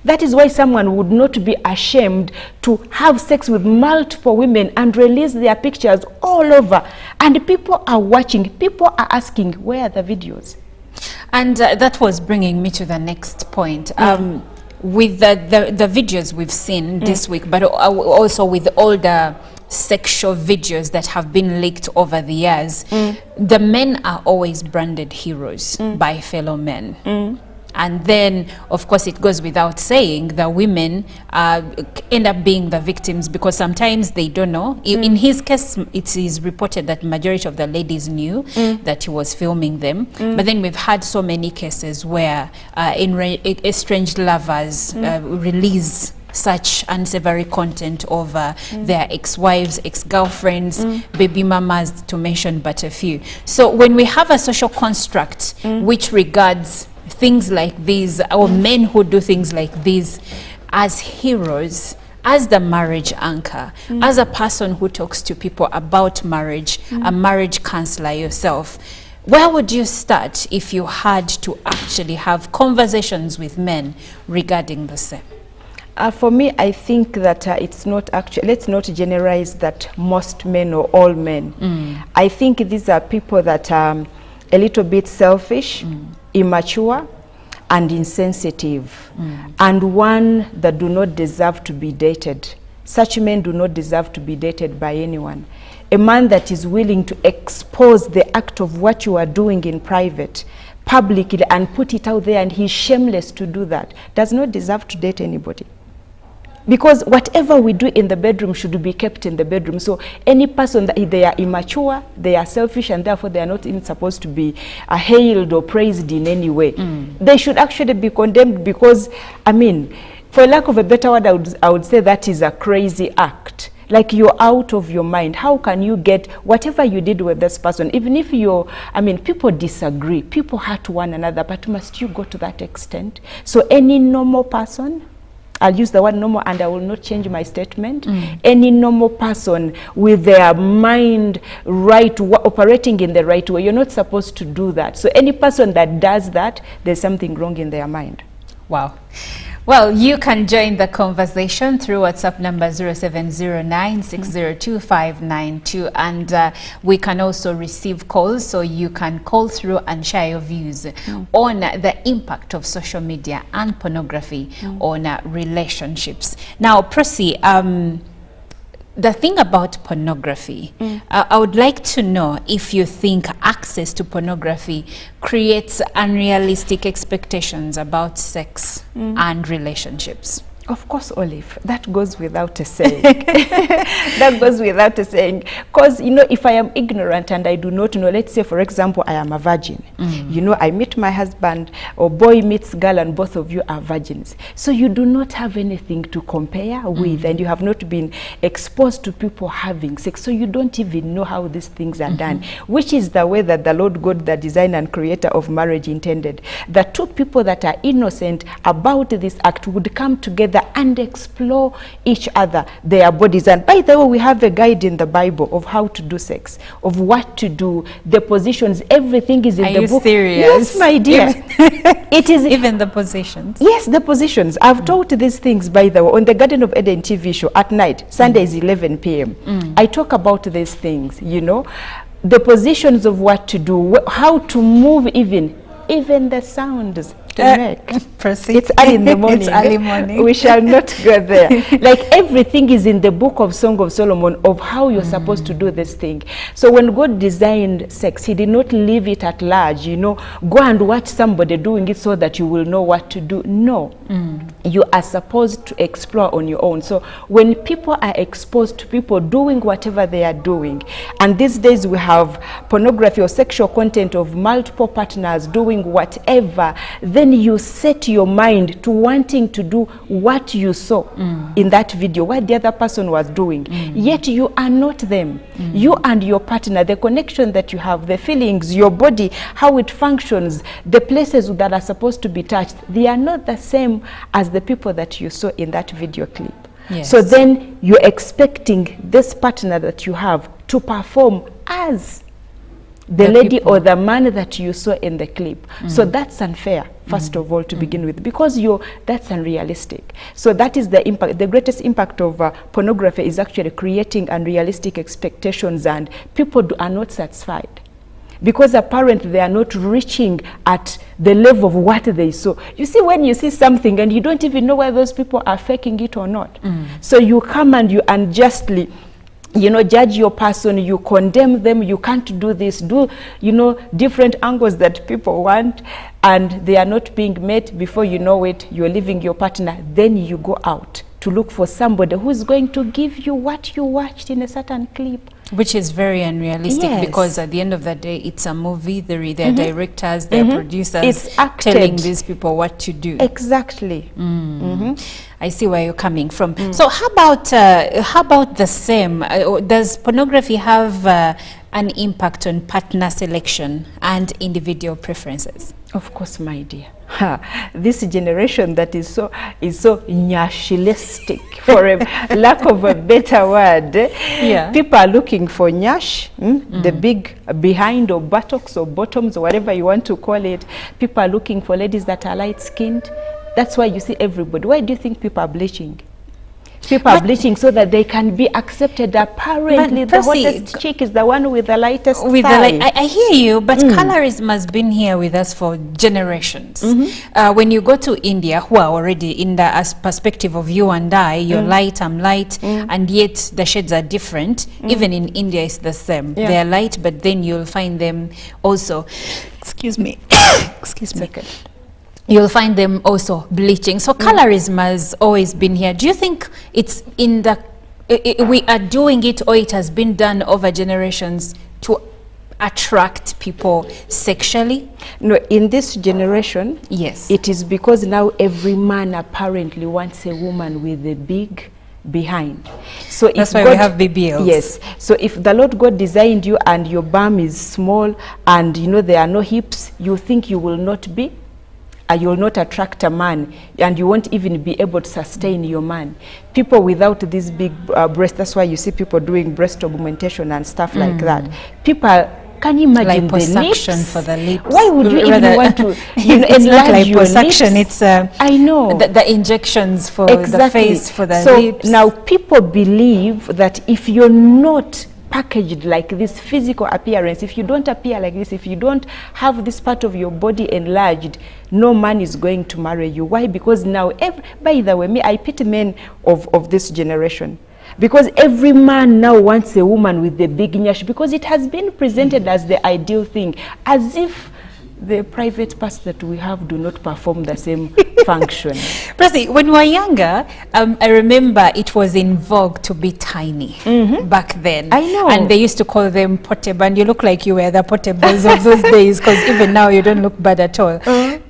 That is why someone would not be ashamed to have sex with multiple women and release their pictures all over. And people are watching. People are asking, where are the videos? And that was bringing me to the next point. With the videos we've seen this week, but also with all the sexual videos that have been leaked over the years, the men are always branded heroes by fellow men. And then, of course, it goes without saying the women end up being the victims because sometimes they don't know. In his case, it is reported that majority of the ladies knew that he was filming them. But then we've had so many cases where estranged lovers release such unsavory content over their ex-wives, ex-girlfriends, baby mamas, to mention but a few. So when we have a social construct which regards things like these, or men who do things like these as heroes, as the marriage anchor, as a person who talks to people about marriage, a marriage counselor yourself, where would you start if you had to actually have conversations with men regarding the same? For me, I think that it's not actually, let's not generalize that most men or all men. I think these are people that are a little bit selfish, immature, and insensitive, and one that do not deserve to be dated. Such men do not deserve to be dated by anyone. A man that is willing to expose the act of what you are doing in private, publicly, and put it out there, and he's shameless to do that, does not deserve to date anybody. Because whatever we do in the bedroom should be kept in the bedroom. So any person that they are immature, they are selfish, and therefore they are not even supposed to be hailed or praised in any way. They should actually be condemned because, I mean, for lack of a better word, I would say that is a crazy act. Like, you're out of your mind. How can you get whatever you did with this person, even if you're, I mean, people disagree, people hurt one another, but must you go to that extent? So any normal person, I'll use the word normal and I will not change my statement. Any normal person with their mind right, operating in the right way, you're not supposed to do that. So any person that does that, there's something wrong in their mind. Wow. Well, you can join the conversation through WhatsApp number 0709602592, and we can also receive calls, so you can call through and share your views on the impact of social media and pornography on relationships. Now, Prosi, the thing about pornography, I would like to know if you think access to pornography creates unrealistic expectations about sex and relationships. Of course, Olive, that goes without a saying. That goes without a saying. Because, you know, if I am ignorant and I do not know, let's say, for example, I am a virgin. You know, I meet my husband, or boy meets girl, and both of you are virgins. So you do not have anything to compare with, and you have not been exposed to people having sex. So you don't even know how these things are done, which is the way that the Lord God, the designer and creator of marriage, intended. The two people that are innocent about this act would come together and explore each other, their bodies. And by the way, we have a guide in the Bible of how to do sex, of what to do, the positions, everything is in the book. Are you serious? Yes, my dear. It is even the positions. Yes, the positions. I've taught these things, by the way, on the Garden of Eden TV show at night. Sundays 11 p.m. I talk about these things, you know, the positions of what to do, how to move, even the sounds to make. Proceed. It's early in the morning. It's early morning. We shall not go there. Like, everything is in the book of Song of Solomon of how you're supposed to do this thing. So when God designed sex, he did not leave it at large, you know, go and watch somebody doing it so that you will know what to do. No. You are supposed to explore on your own. So when people are exposed to people doing whatever they are doing, and these days we have pornography or sexual content of multiple partners doing whatever, then then you set your mind to wanting to do what you saw in that video, what the other person was doing. Yet you are not them. You and your partner, the connection that you have, the feelings, your body, how it functions, the places that are supposed to be touched, they are not the same as the people that you saw in that video clip. Yes. So then you're expecting this partner that you have to perform as the lady or the man that you saw in the clip. So that's unfair, first of all, to begin with, because that's unrealistic. So that is the impact. The greatest impact of pornography is actually creating unrealistic expectations, and people are not satisfied, because apparently they are not reaching at the level of what they saw. You see, when you see something and you don't even know whether those people are faking it or not. So you come and you unjustly, you know, judge your person, you condemn them, you can't do this, do, you know, different angles that people want, and they are not being met. Before you know it, you're leaving your partner. Then you go out to look for somebody who's going to give you what you watched in a certain clip. Which is very unrealistic, Yes. because at the end of the day, it's a movie. There are directors, there are producers It's acted. telling these people what to do. Exactly. I see where you're coming from. So how about the same? Does pornography have an impact on partner selection and individual preferences? Of course, my dear. This generation that is so nyashilistic, for a lack of a better word. People are looking for nyash, the big behind or buttocks or bottoms or whatever you want to call it. People are looking for ladies that are light-skinned. That's why you see everybody. Why do you think people are bleaching? People are bleaching so that they can be accepted. Apparently, the hottest chick is the one with the lightest thigh. I hear you, but colorism has been here with us for generations. When you go to India, who are already in the perspective of you and I, you're light, I'm light, and yet the shades are different. Even in India, it's the same. They're light, but then you'll find them also, excuse me, you'll find them also bleaching. So colorism has always been here. Do you think it's in the we are doing it, or it has been done over generations to attract people sexually? No, in this generation, yes, it is because now every man apparently wants a woman with a big behind. So that's why we have BBLs. Yes. So if the Lord God designed you and your bum is small and you know there are no hips, you think you will not be, you will not attract a man, and you won't even be able to sustain your man. People without this big breast, that's why you see people doing breast augmentation and stuff like that. People, can you imagine liposuction the lips? for the lips? Why would you even want to it's not enlarge your liposuction, lips? it's I know the injections for the face, for the lips. Now people believe that if you're not packaged like this, physical appearance, if you don't appear like this, if you don't have this part of your body enlarged, no man is going to marry you. Why? Because now, by the way, I pity men of this generation, because every man now wants a woman with the big nyash, because it has been presented as the ideal thing, as if the private parts that we have do not perform the same function. Pressy, when we were younger, I remember it was in vogue to be tiny back then. I know. And they used to call them portable, and you look like you were the portables of those days, because even now you don't look bad at all.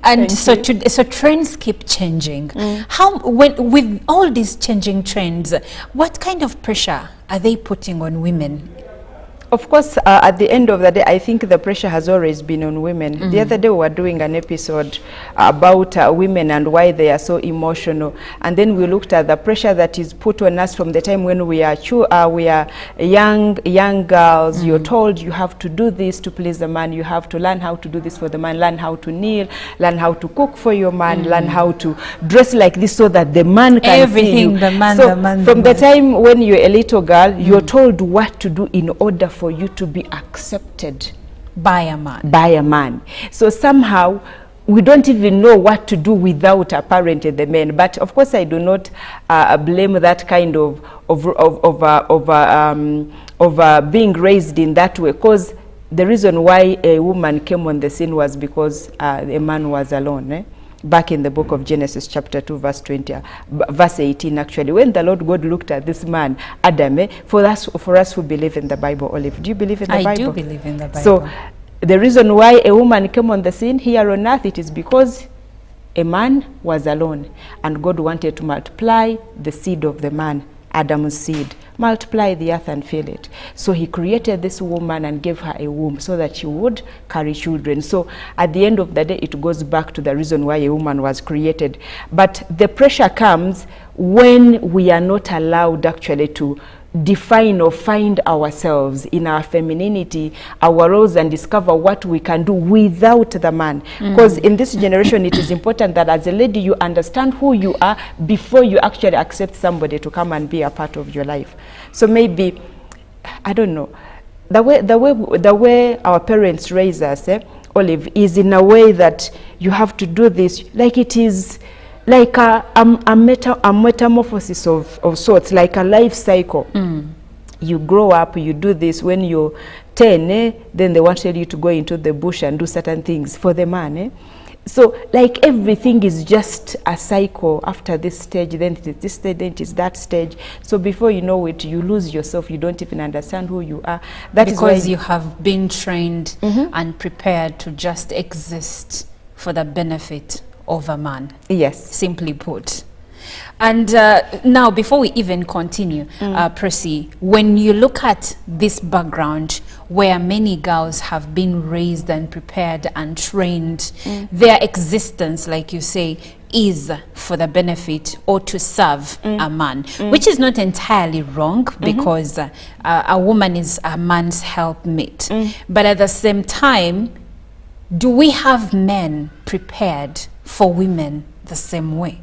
And so trends keep changing. With all these changing trends, what kind of pressure are they putting on women? Of course, at the end of the day, I think the pressure has always been on women. The other day we were doing an episode about women and why they are so emotional. And then we looked at the pressure that is put on us from the time when we are young girls. You're told you have to do this to please the man. You have to learn how to do this for the man, learn how to kneel, learn how to cook for your man, learn how to dress like this so that the man can see you. The man, so the man. From the time when you're a little girl, you're told what to do in order for you to be accepted by a man. So somehow we don't even know what to do without apparently the men. But of course I do not blame that kind of being raised in that way, because the reason why a woman came on the scene was because a man was alone. Back in the book of Genesis chapter 2 verse 18 actually, when the Lord God looked at this man Adam, for us who believe in the Bible. Olive, do you believe in the Bible? I do believe in the Bible. So the reason why a woman came on the scene here on earth, it is because a man was alone, and God wanted to multiply the seed of the man, Adam's seed, multiply the earth and fill it. So he created this woman and gave her a womb so that she would carry children. So at the end of the day, it goes back to the reason why a woman was created. But the pressure comes when we are not allowed actually to define or find ourselves in our femininity, our roles, and discover what we can do without the man. Because in this generation, it is important that as a lady, you understand who you are before you actually accept somebody to come and be a part of your life. So maybe, I don't know, the way our parents raise us, Olive, is in a way that you have to do this, like it is like a metamorphosis of sorts, like a life cycle. You grow up, you do this. When you're 10, then they wanted you to go into the bush and do certain things for the man. So like everything is just a cycle. After this stage, then it is this stage, then it is that stage. So before you know it, you lose yourself. You don't even understand who you are. That is because why you have been trained and prepared to just exist for the benefit of a man. Yes. Simply put. And now, before we even continue, Percy, when you look at this background where many girls have been raised and prepared and trained, their existence, like you say, is for the benefit or to serve a man, which is not entirely wrong, because a woman is a man's helpmate. But at the same time, do we have men prepared for women the same way?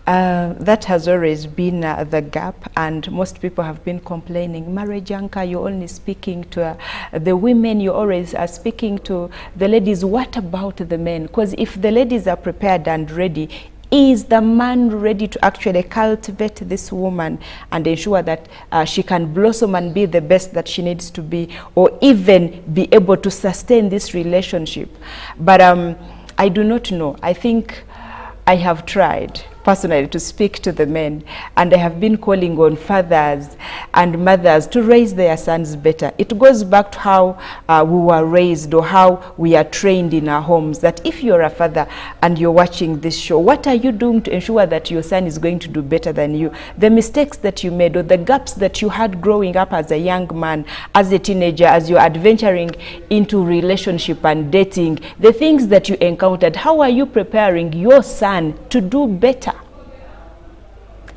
That has always been the gap, and most people have been complaining, marriage anchor, you're only speaking to the women, you always are speaking to the ladies. What about the men? Because if the ladies are prepared and ready, is the man ready to actually cultivate this woman and ensure that she can blossom and be the best that she needs to be, or even be able to sustain this relationship? But I do not know. I think I have tried personally to speak to the men, and I have been calling on fathers and mothers to raise their sons better. It goes back to how we were raised, or how we are trained in our homes, that if you're a father and you're watching this show, what are you doing to ensure that your son is going to do better than you? The mistakes that you made, or the gaps that you had growing up as a young man, as a teenager, as you're adventuring into relationship and dating, the things that you encountered, how are you preparing your son to do better?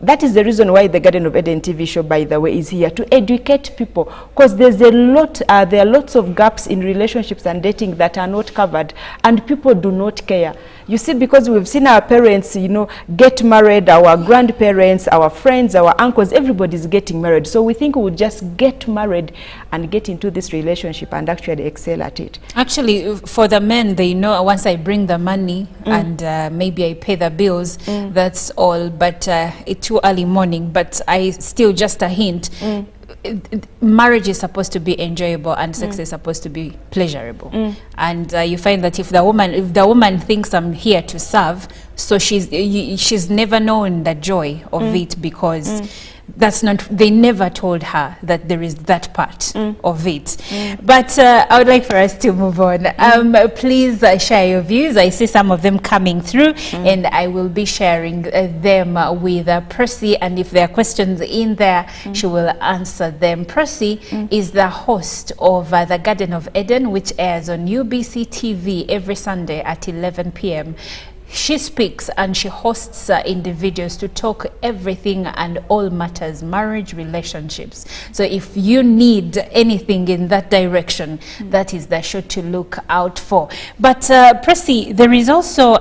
That is the reason why the Garden of Eden TV show, by the way, is here to educate people, because there's a lot, there are lots of gaps in relationships and dating that are not covered, and people do not care. You see, because we've seen our parents, you know, get married, our grandparents, our friends, our uncles, everybody's getting married. So we think we would just get married and get into this relationship and actually excel at it. Actually, for the men, they know once I bring the money and maybe I pay the bills, that's all. But it's too early morning, but I still, just a hint, marriage is supposed to be enjoyable, and sex is supposed to be pleasurable. And you find that if the woman thinks I'm here to serve, so she's never known the joy of it, because that's not, they never told her that there is that part of it. But I would like for us to move on. Please share your views. I see some of them coming through, and I will be sharing them with Percy, and if there are questions in there, she will answer them. Percy is the host of the Garden of Eden, which airs on UBC TV every Sunday at 11 p.m. She speaks and she hosts individuals to talk everything and all matters, marriage, relationships. So if you need anything in that direction, that is the show to look out for. But Percy, there is also,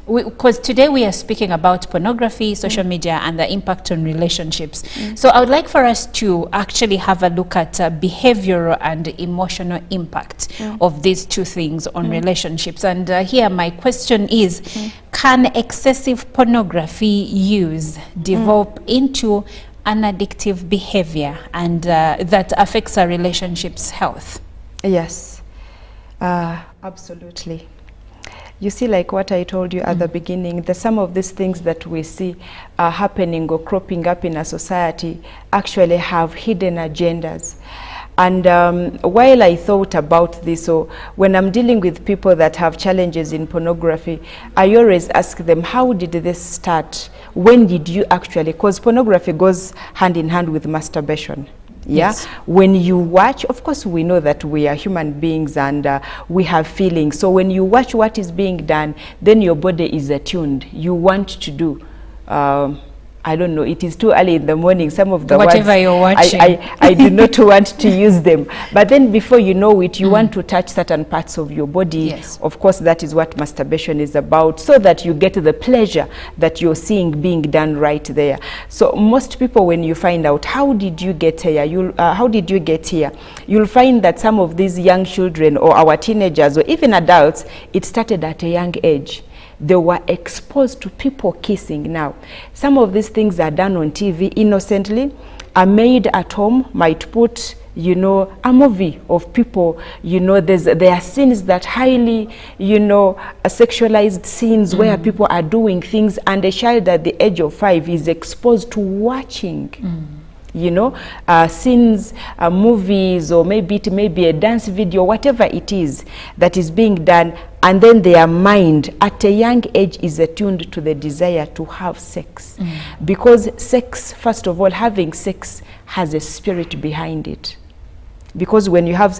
because today we are speaking about pornography, social media, and the impact on relationships. So I would like for us to actually have a look at behavioral and emotional impact of these two things on relationships. And here my question is, can excessive pornography use develop into an addictive behavior, and that affects our relationships' health? Yes, absolutely. You see, like what I told you at the beginning, some of these things that we see happening or cropping up in a society actually have hidden agendas. And while I thought about this, so when I'm dealing with people that have challenges in pornography, I always ask them, how did this start? When did you actually, because pornography goes hand in hand with masturbation. Yeah. Yes. When you watch, of course, we know that we are human beings and we have feelings. So when you watch what is being done, then your body is attuned. You want to do. I don't know, it is too early in the morning. Some of the whatever words, you're watching, I do not want to use them. But then before you know it, you want to touch certain parts of your body. Yes. Of course, that is what masturbation is about, so that you get the pleasure that you're seeing being done right there. So most people, when you find out, how did you get here? You'll find that some of these young children or our teenagers or even adults, it started at a young age. They were exposed to people kissing. Now, some of these things are done on TV innocently. A maid at home might put, you know, a movie of people, you know, there are scenes that highly, you know, sexualized scenes where people are doing things, and a child at the age of 5 is exposed to watching. You know, scenes, movies, or maybe it may be a dance video, whatever it is that is being done, and then their mind at a young age is attuned to the desire to have sex. Because sex, first of all, having sex has a spirit behind it. Because when you have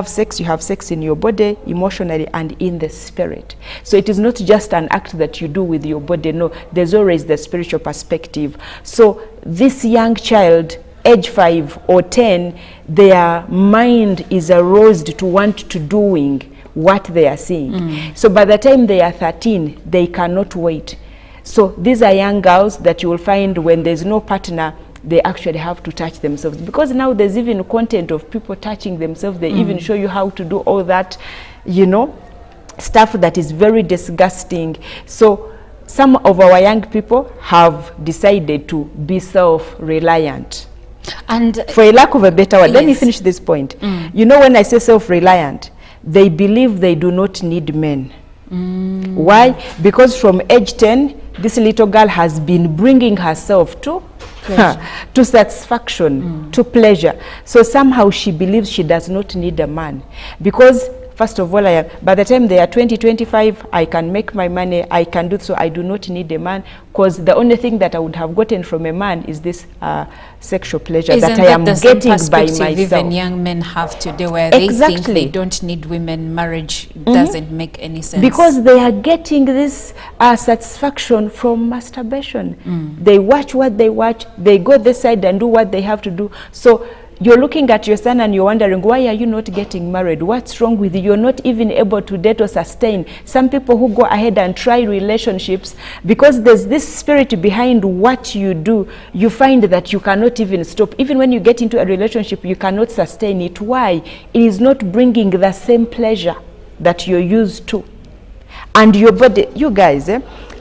sex, you have sex in your body, emotionally, and in the spirit. So it is not just an act that you do with your body. No, there's always the spiritual perspective. So this young child, age 5 or 10, their mind is aroused to want to doing what they are seeing. So by the time they are 13, they cannot wait. So these are young girls that you will find when there's no partner, they actually have to touch themselves, because now there's even content of people touching themselves. They even show you how to do all that, you know, stuff that is very disgusting. So some of our young people have decided to be self-reliant. And for a lack of a better word, let me finish this point. You know, when I say self-reliant, they believe they do not need men. Why? Because from age 10, this little girl has been bringing herself to satisfaction, to pleasure. So somehow she believes she does not need a man, because first of all, by the time they are 20, 25, I can make my money, I can do so, I do not need a man, because the only thing that I would have gotten from a man is this sexual pleasure that I am getting by myself. Even young men have today, where they think they don't need women, marriage doesn't make any sense. Because they are getting this satisfaction from masturbation. They watch what they watch, they go this side and do what they have to do. So you're looking at your son and you're wondering, why are you not getting married? What's wrong with you? You're not even able to date or sustain. Some people who go ahead and try relationships, because there's this spirit behind what you do, you find that you cannot even stop. Even when you get into a relationship, you cannot sustain it. Why? It is not bringing the same pleasure that you're used to. And your body, you guys,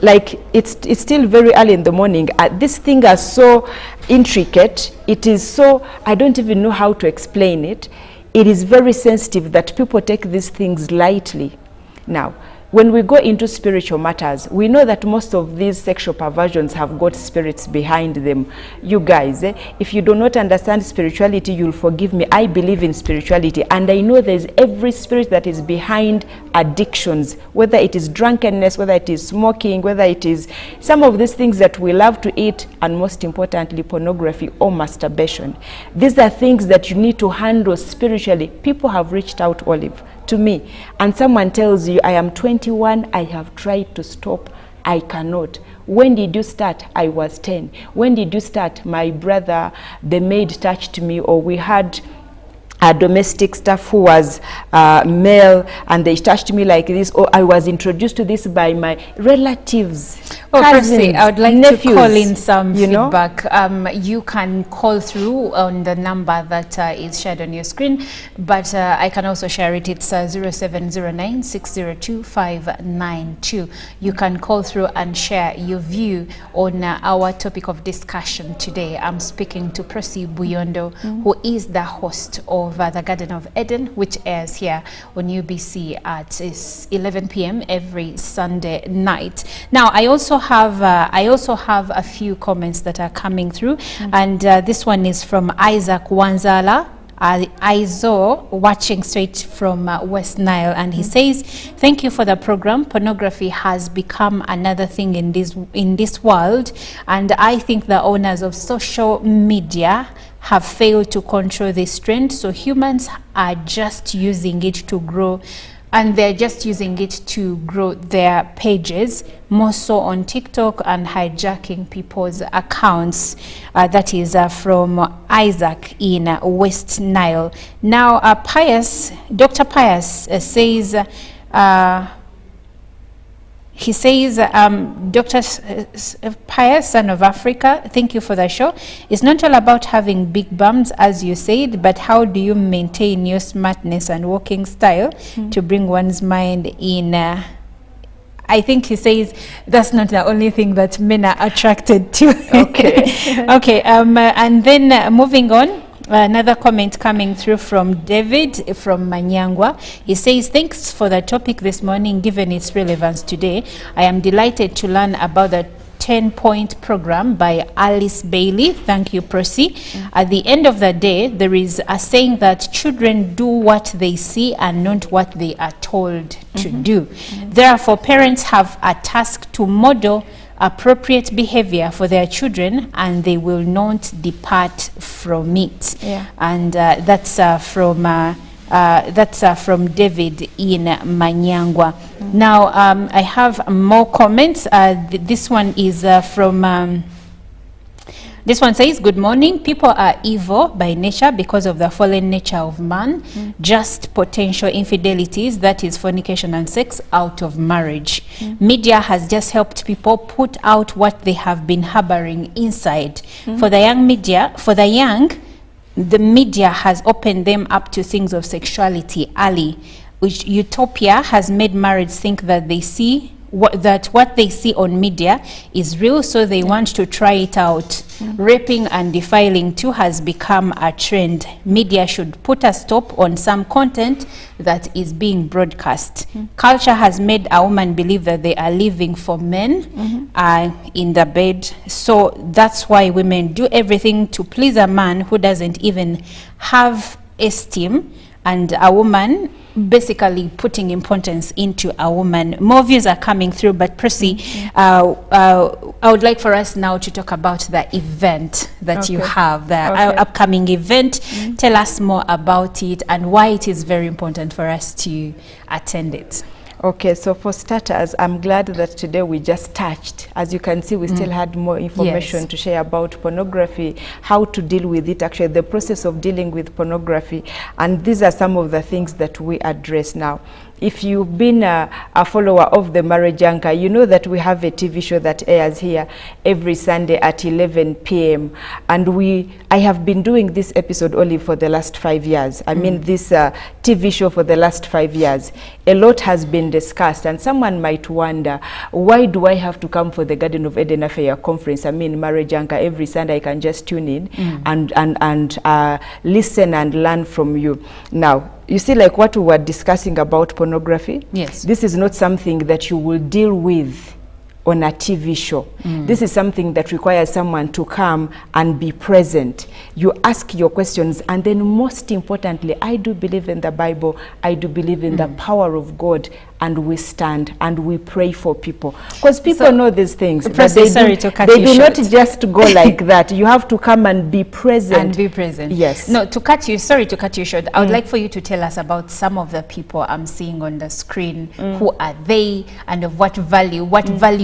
like it's still very early in the morning. This thing is so intricate. It is so, I don't even know how to explain it. It is very sensitive that people take these things lightly. Now, when we go into spiritual matters, we know that most of these sexual perversions have got spirits behind them. You guys, if you do not understand spirituality, you'll forgive me. I believe in spirituality, and I know there's every spirit that is behind addictions, whether it is drunkenness, whether it is smoking, whether it is some of these things that we love to eat, and most importantly, pornography or masturbation. These are things that you need to handle spiritually. People have reached out, Olive, to me, and someone tells you, I am 21, I have tried to stop, I cannot. When did you start? I was 10. When did you start? My brother, the maid touched me, or we had a domestic staff who was male, and they touched me like this, or I was introduced to this by my relatives. Cousins, I would like nephews, to call in some feedback. You can call through on the number that is shared on your screen, but I can also share it. It's 0709-602-592. You can call through and share your view on our topic of discussion today. I'm speaking to Prosi Buyondo, who is the host of the Garden of Eden, which airs here on UBC at 11 p.m. every Sunday night. Now, I also have a few comments that are coming through, and this one is from Isaac Wanzala. Aizo, watching straight from West Nile, and he says, "Thank you for the program. Pornography has become another thing in this world, and I think the owners of social media have failed to control this trend. So humans are just using it to grow." And they're just using it to grow their pages, more so on TikTok, and hijacking people's accounts. That is from Isaac in West Nile. Now, Dr. Pius says, he says, Dr. Pius, son of Africa, thank you for the show. It's not all about having big bums, as you said, but how do you maintain your smartness and walking style to bring one's mind in? I think he says that's not the only thing that men are attracted to. Okay. Okay. And then moving on. Another comment coming through from David from Manyangwa. He says, "Thanks for the topic this morning, given its relevance today. I am delighted to learn about the 10-point program by Alice Bailey." Thank you, Prosi. At the end of the day, there is a saying that children do what they see and not what they are told to do. Therefore, parents have a task to model appropriate behavior for their children, and they will not depart from it. And that's from David in Manyangwa. Now, I have more comments. This one is from this one says, "Good morning. People are evil by nature because of the fallen nature of man. Just potential infidelities, that is fornication and sex, out of marriage. Media has just helped people put out what they have been harboring inside. For the media has opened them up to things of sexuality early, which utopia has made marriage think that they see what they see on media is real, so they want to try it out. Raping and defiling too has become a trend. Media should put a stop on some content that is being broadcast. Culture has made a woman believe that they are living for men in the bed, so that's why women do everything to please a man who doesn't even have esteem, and a woman basically putting importance into a woman." More views are coming through, but Percy, I would like for us now to talk about the event that you have, the upcoming event. Tell us more about it and why it is very important for us to attend it. Okay, so for starters, I'm glad that today we just touched. As you can see, we still had more information to share about pornography, how to deal with it, actually the process of dealing with pornography. And these are some of the things that we address now. If you've been a follower of the Marriage Anchor, you know that we have a TV show that airs here every Sunday at 11 p.m. And I have been doing this episode only for the last 5 years. I mean this TV show for the last 5 years. A lot has been discussed, and someone might wonder, why do I have to come for the Garden of Eden Affair conference? I mean, Marriage Anchor, every Sunday I can just tune in and listen and learn from you. Now, you see, like what we were discussing about pornography, this is not something that you will deal with on a TV show. This is something that requires someone to come and be present. You ask your questions, and then most importantly, I do believe in the Bible. I do believe in the power of God, and we stand and we pray for people, because people know these things, but they do not just go like that. You have to come and be present. Yes. No, sorry to cut you short. I would like for you to tell us about some of the people I'm seeing on the screen. Who are they, and of what value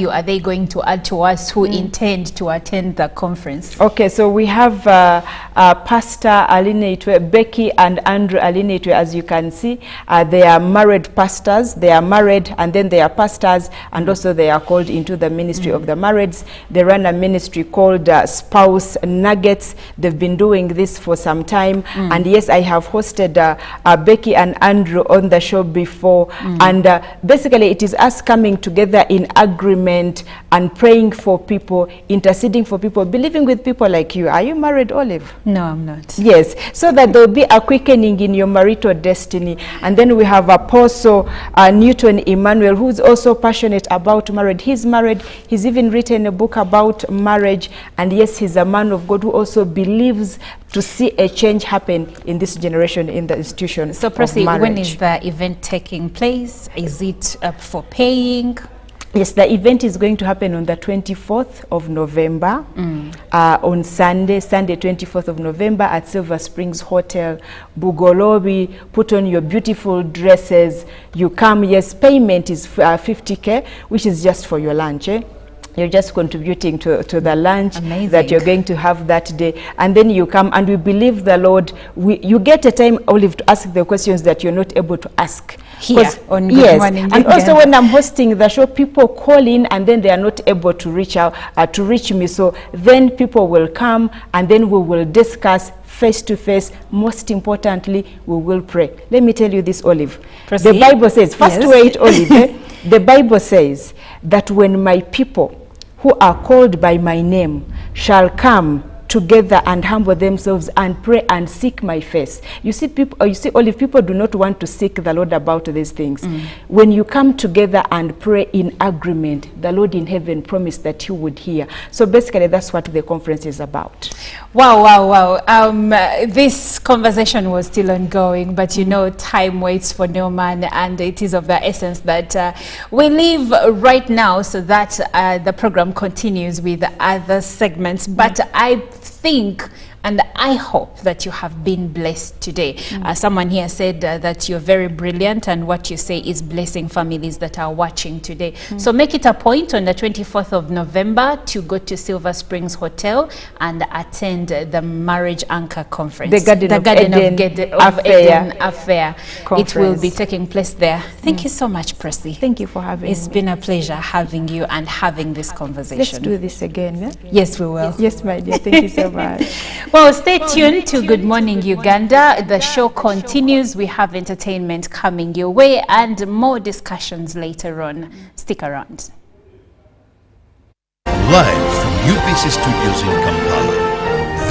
are they going to add to us who intend to attend the conference? Okay, so we have Pastor Aline Itwe, Becky and Andrew Aline Itwe. As you can see, they are married pastors. They are married, and then they are pastors, and also they are called into the ministry of the marrieds. They run a ministry called Spouse Nuggets. They've been doing this for some time, and yes, I have hosted Becky and Andrew on the show before, and basically it is us coming together in agreement encouragement and praying for people, interceding for people, believing with people like you. Are you married, Olive? No, I'm not. Yes, so that there will be a quickening in your marital destiny. And then we have Apostle Newton Emmanuel, who's also passionate about marriage. He's married. He's even written a book about marriage. And yes, he's a man of God who also believes to see a change happen in this generation in the institution. So, Percy, when is the event taking place? Is it up for paying? Yes, the event is going to happen on the 24th of November, on Sunday 24th of November at Silver Springs Hotel, Bugolobi. Put on your beautiful dresses. You come, yes, payment is 50K, which is just for your lunch, You're just contributing to the lunch that you're going to have that day. And then you come, and we believe the Lord. You get a time, Olive, to ask the questions that you're not able to ask. Here on Good Morning. And also when I'm hosting the show, people call in and then they are not able to reach out, to reach me. So then people will come and then we will discuss face to face. Most importantly, we will pray. Let me tell you this, Olive. Proceed. The Bible says, first wait, Olive. The Bible says that when my people who are called by my name shall come together and humble themselves and pray and seek my face. You see, people, Olive, people do not want to seek the Lord about these things. When you come together and pray in agreement, the Lord in heaven promised that He would hear. So basically, that's what the conference is about. Wow, wow, wow. This conversation was still ongoing, but you know, time waits for no man, and it is of the essence that we leave right now so that the program continues with other segments. But I think and I hope that you have been blessed today. Someone here said that you're very brilliant, and what you say is blessing families that are watching today. So make it a point on the 24th of November to go to Silver Springs Hotel and attend the Marriage Anchor Conference. The Garden of Eden Affair. It will be taking place there. Thank you so much, Percy. Thank you for having me. It's been a pleasure having you and having this conversation. Let's do this again. Yeah? Yes, we will. Yes, my dear. Thank you so much. Well, stay tuned to Good Morning Uganda. The show continues. We have entertainment coming your way and more discussions later on. Stick around. Live from UBC Studios in Kampala,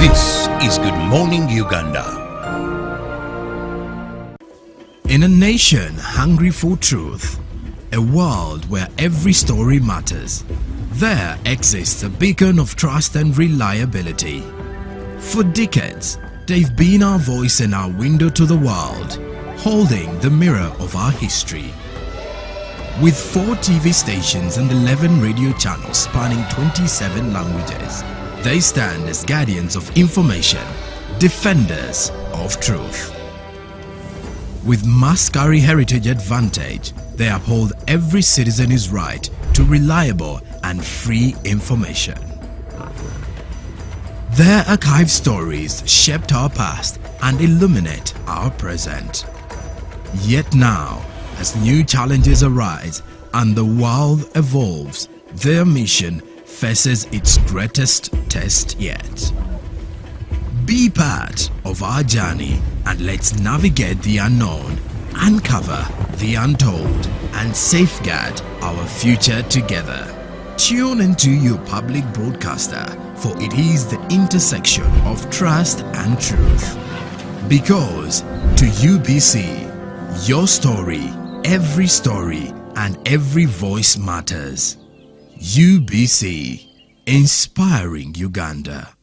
this is Good Morning Uganda. In a nation hungry for truth, a world where every story matters, there exists a beacon of trust and reliability. For decades, they've been our voice and our window to the world, holding the mirror of our history. With 4 TV stations and 11 radio channels spanning 27 languages, they stand as guardians of information, defenders of truth. With Maskari Heritage Advantage, they uphold every citizen's right to reliable and free information. Their archived stories shaped our past and illuminate our present. Yet now, as new challenges arise and the world evolves, their mission faces its greatest test yet. Be part of our journey and let's navigate the unknown, uncover the untold, and safeguard our future together. Tune into your public broadcaster, for it is the intersection of trust and truth. Because to UBC, your story, and every voice matters. UBC, inspiring Uganda.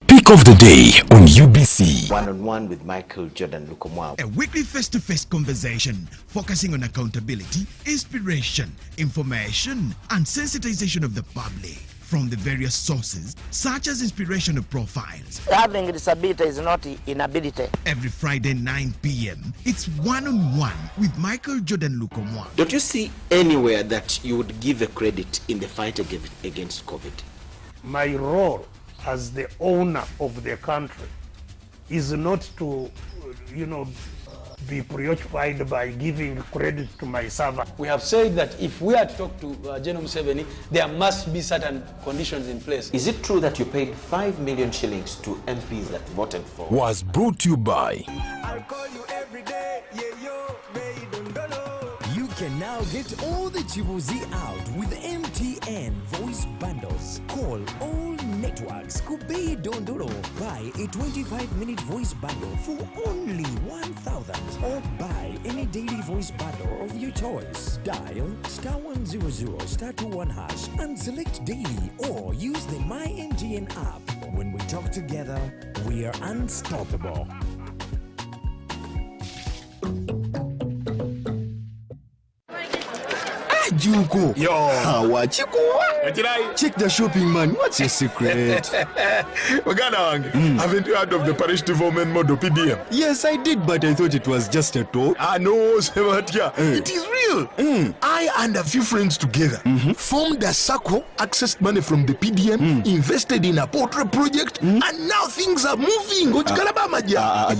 Pick of the day on UBC. One-on-one with Michael Jordan Lukomwa. A weekly face-to-face conversation focusing on accountability, inspiration, information, and sensitization of the public from the various sources, such as inspirational profiles. Having a disability is not inability. Every Friday 9 p.m., it's one-on-one with Michael Jordan Lukomwa. Don't you see anywhere that you would give a credit in the fight against COVID? My role as the owner of the country is not to, be preoccupied by giving credit to my servant. We have said that if we are to talk to General Museveni, there must be certain conditions in place. Is it true that you paid 5 million shillings to MPs that voted for? Was brought to you by I'll call you every day, yeah, yo, can now get all the Chibuzi out with MTN voice bundles. Call all networks. Kubei Dondoro. Buy a 25-minute voice bundle for only 1,000 or buy any daily voice bundle of your choice. Dial *100 *21 hash and select daily or use the My MTN app. When we talk together, we are unstoppable. Juko. Yo. Wachiko. Check the shopping, man. What's your secret? Uganda, haven't you heard of the parish development model PDM? Yes, I did, but I thought it was just a talk. No, Sebatia. It is real. I and a few friends together formed a circle, accessed money from the PDM, invested in a portrait project, and now things are moving.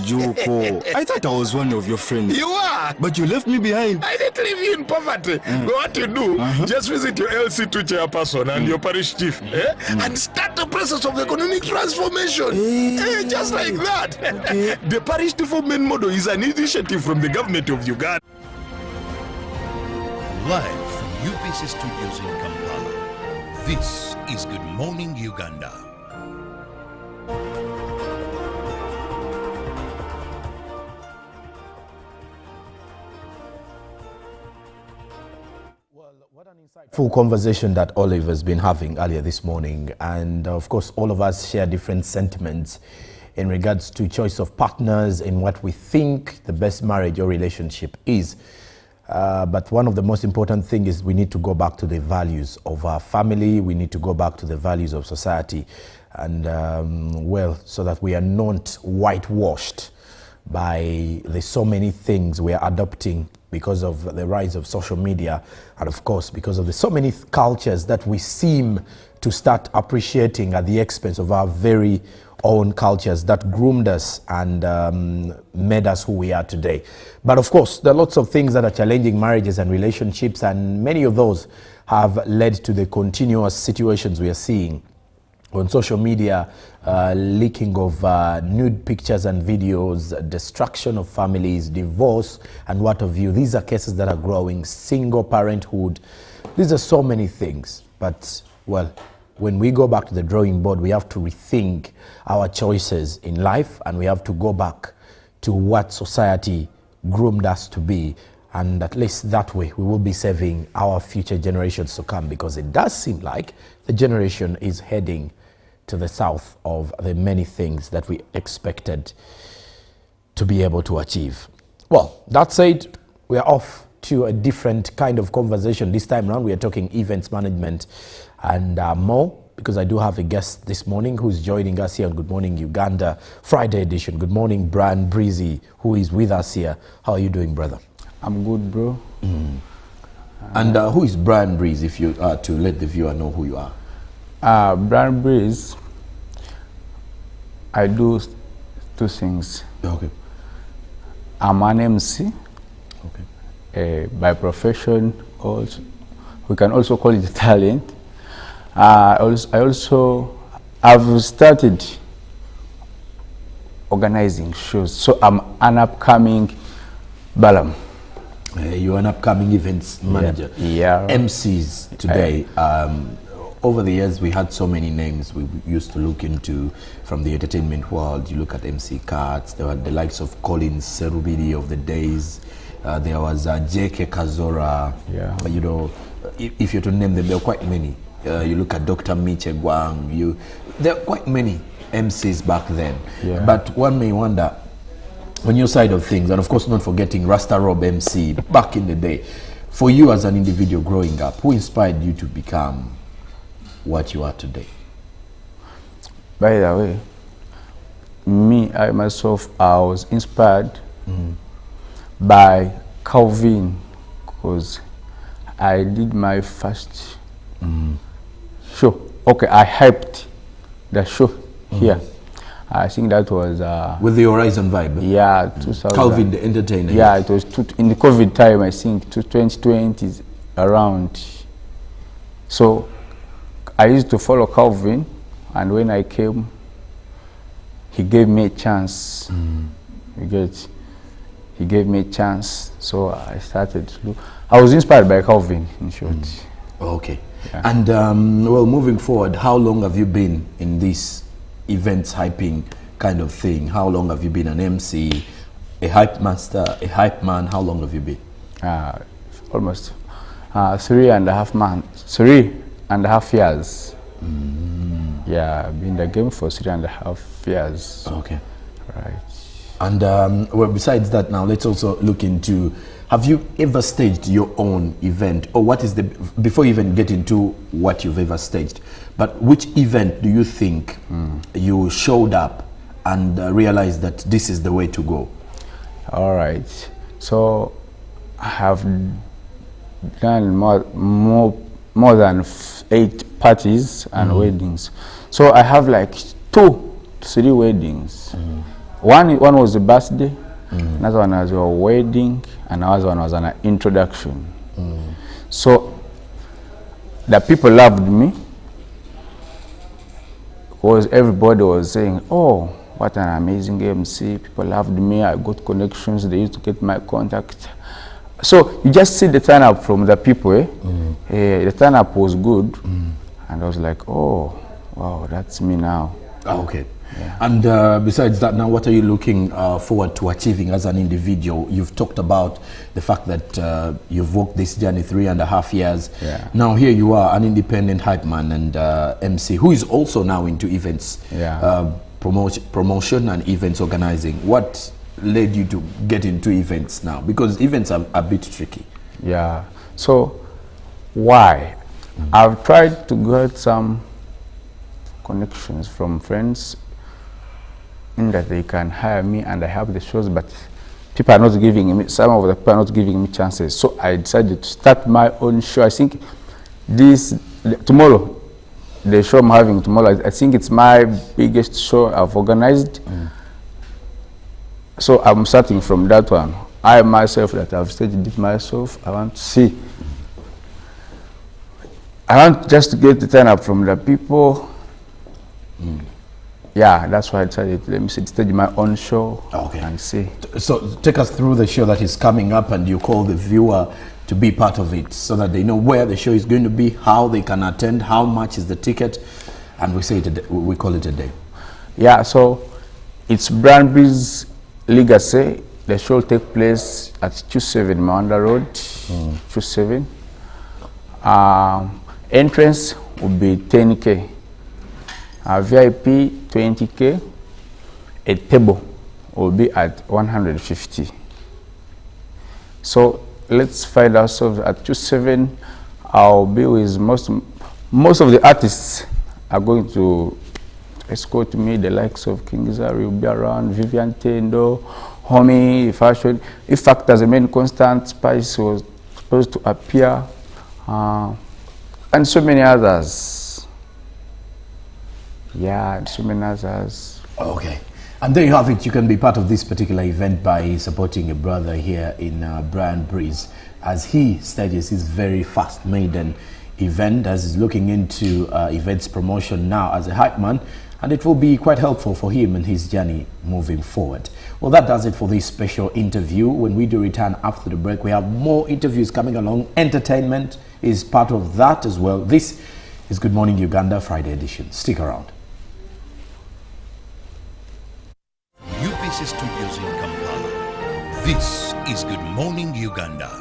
Juko. I thought I was one of your friends. You are. But you left me behind. I didn't leave you in poverty. What you do, just visit your LC2 chairperson and your parish chief and start the process of economic transformation. Just like that. The parish development model is an initiative from the government of Uganda. Live from UBC Studios in Kampala, this is Good Morning Uganda. Full conversation that Olive has been having earlier this morning, and of course all of us share different sentiments in regards to choice of partners and what we think the best marriage or relationship is. But one of the most important things is we need to go back to the values of our family. We need to go back to the values of society, and so that we are not whitewashed by the so many things we are adopting because of the rise of social media, and of course because of the so many cultures that we seem to start appreciating at the expense of our very own cultures that groomed us and made us who we are today. But of course, there are lots of things that are challenging marriages and relationships, and many of those have led to the continuous situations we are seeing on social media, leaking of nude pictures and videos, destruction of families, divorce, and what have you. These are cases that are growing, single parenthood. These are so many things. But, well, when we go back to the drawing board, we have to rethink our choices in life, and we have to go back to what society groomed us to be. And at least that way, we will be saving our future generations to come, because it does seem like the generation is heading to the south of the many things that we expected to be able to achieve. Well, that said, we are off to a different kind of conversation. This time around, we are talking events management and more, because I do have a guest this morning who's joining us here on Good Morning Uganda Friday edition. Good morning, Brian Breezy, who is with us here. How are you doing, brother? I'm good, bro. And who is Brian Breeze, if you are to let the viewer know who you are? Brian Breeze, I do two things. Okay. I'm an MC. Okay. By profession, also, we can also call it talent. I've started organizing shows, so I'm an upcoming Balam. You're an upcoming events manager. Yeah. MCs today. Over the years, we had so many names we used to look into from the entertainment world. You look at MC Katz, there were the likes of Collins Serubidi of the days. There was J.K. Kazora. Yeah. You know, if you're to name them, there are quite many. You look at Dr. Miche Guang. There are quite many MCs back then. Yeah. But one may wonder, on your side of things, and of course not forgetting Rasta Rob MC back in the day, for you as an individual growing up, who inspired you to become what you are today? By the way, I myself was inspired by Calvin, because I did my first show. Okay, I hyped the show here. I think that was with the Horizon Vibe. Yeah, 2000. Calvin the Entertainer. Yeah, it was in the COVID time. I think 2020 around. So I used to follow Calvin, and when I came, he gave me a chance. He gave me a chance. So I started to look. I was inspired by Calvin, in short. Okay. Yeah. And well, moving forward, how long have you been in this events hyping kind of thing? How long have you been an MC, a hype master, a hype man? How long have you been? Almost 3.5 years. Yeah, I've been in the game for 3.5 years. Okay. Right. And well, besides that, now let's also look into, have you ever staged your own event? Or what is the, before you even get into what you've ever staged, but which event do you think you showed up and realized that this is the way to go? All right. So I have done more than 8 parties and weddings. So I have like 2-3 weddings. One was a birthday, another one was a wedding, and another one was an introduction. So the people loved me because everybody was saying, "Oh, what an amazing MC." People loved me. I got connections. They used to get my contact. So you just see the turn up from the people. The turn up was good, and I was like, "Oh, wow, that's me now." Okay. Yeah. And besides that, now what are you looking forward to achieving as an individual? You've talked about the fact that you've walked this journey 3.5 years. Yeah. Now here you are, an independent hype man and MC who is also now into events, promotion and events organizing. What led you to get into events now? Because events are a bit tricky. Yeah. So why? I've tried to get some connections from friends in that they can hire me and I have the shows, but people are not giving me, some of the people are not giving me chances. So I decided to start my own show. I think tomorrow, the show I'm having tomorrow, I think it's my biggest show I've organized. So I'm starting from that one. I myself, that I've staged it myself, I want to see. I want just to get the turn up from the people. Yeah, that's why I decided, let me stage my own show and see. So take us through the show that is coming up, and you call the viewer to be part of it so that they know where the show is going to be, how they can attend, how much is the ticket, and we call it a day. Yeah, so it's Brandby's Legacy. The show will take place at 27 Manda Road, 27. Entrance will be 10K. VIP 20K. A table will be at 150. So let's find ourselves at 27. I'll be with most of the artists are going to escort me. The likes of King Zari will be around, Vivian Tendo, Homie, Fashion. In fact, as a main constant, Spice was supposed to appear, and so many others. Yeah, and so many others. Okay. And there you have it. You can be part of this particular event by supporting a brother here in Brian Breeze as he stages his very first maiden event, as he's looking into events promotion now as a hype man, and it will be quite helpful for him in his journey moving forward. Well, that does it for this special interview. When we do return after the break, we have more interviews coming along. Entertainment is part of that as well. This is Good Morning Uganda Friday edition. Stick around. UBC Studios in Kampala. This is Good Morning Uganda.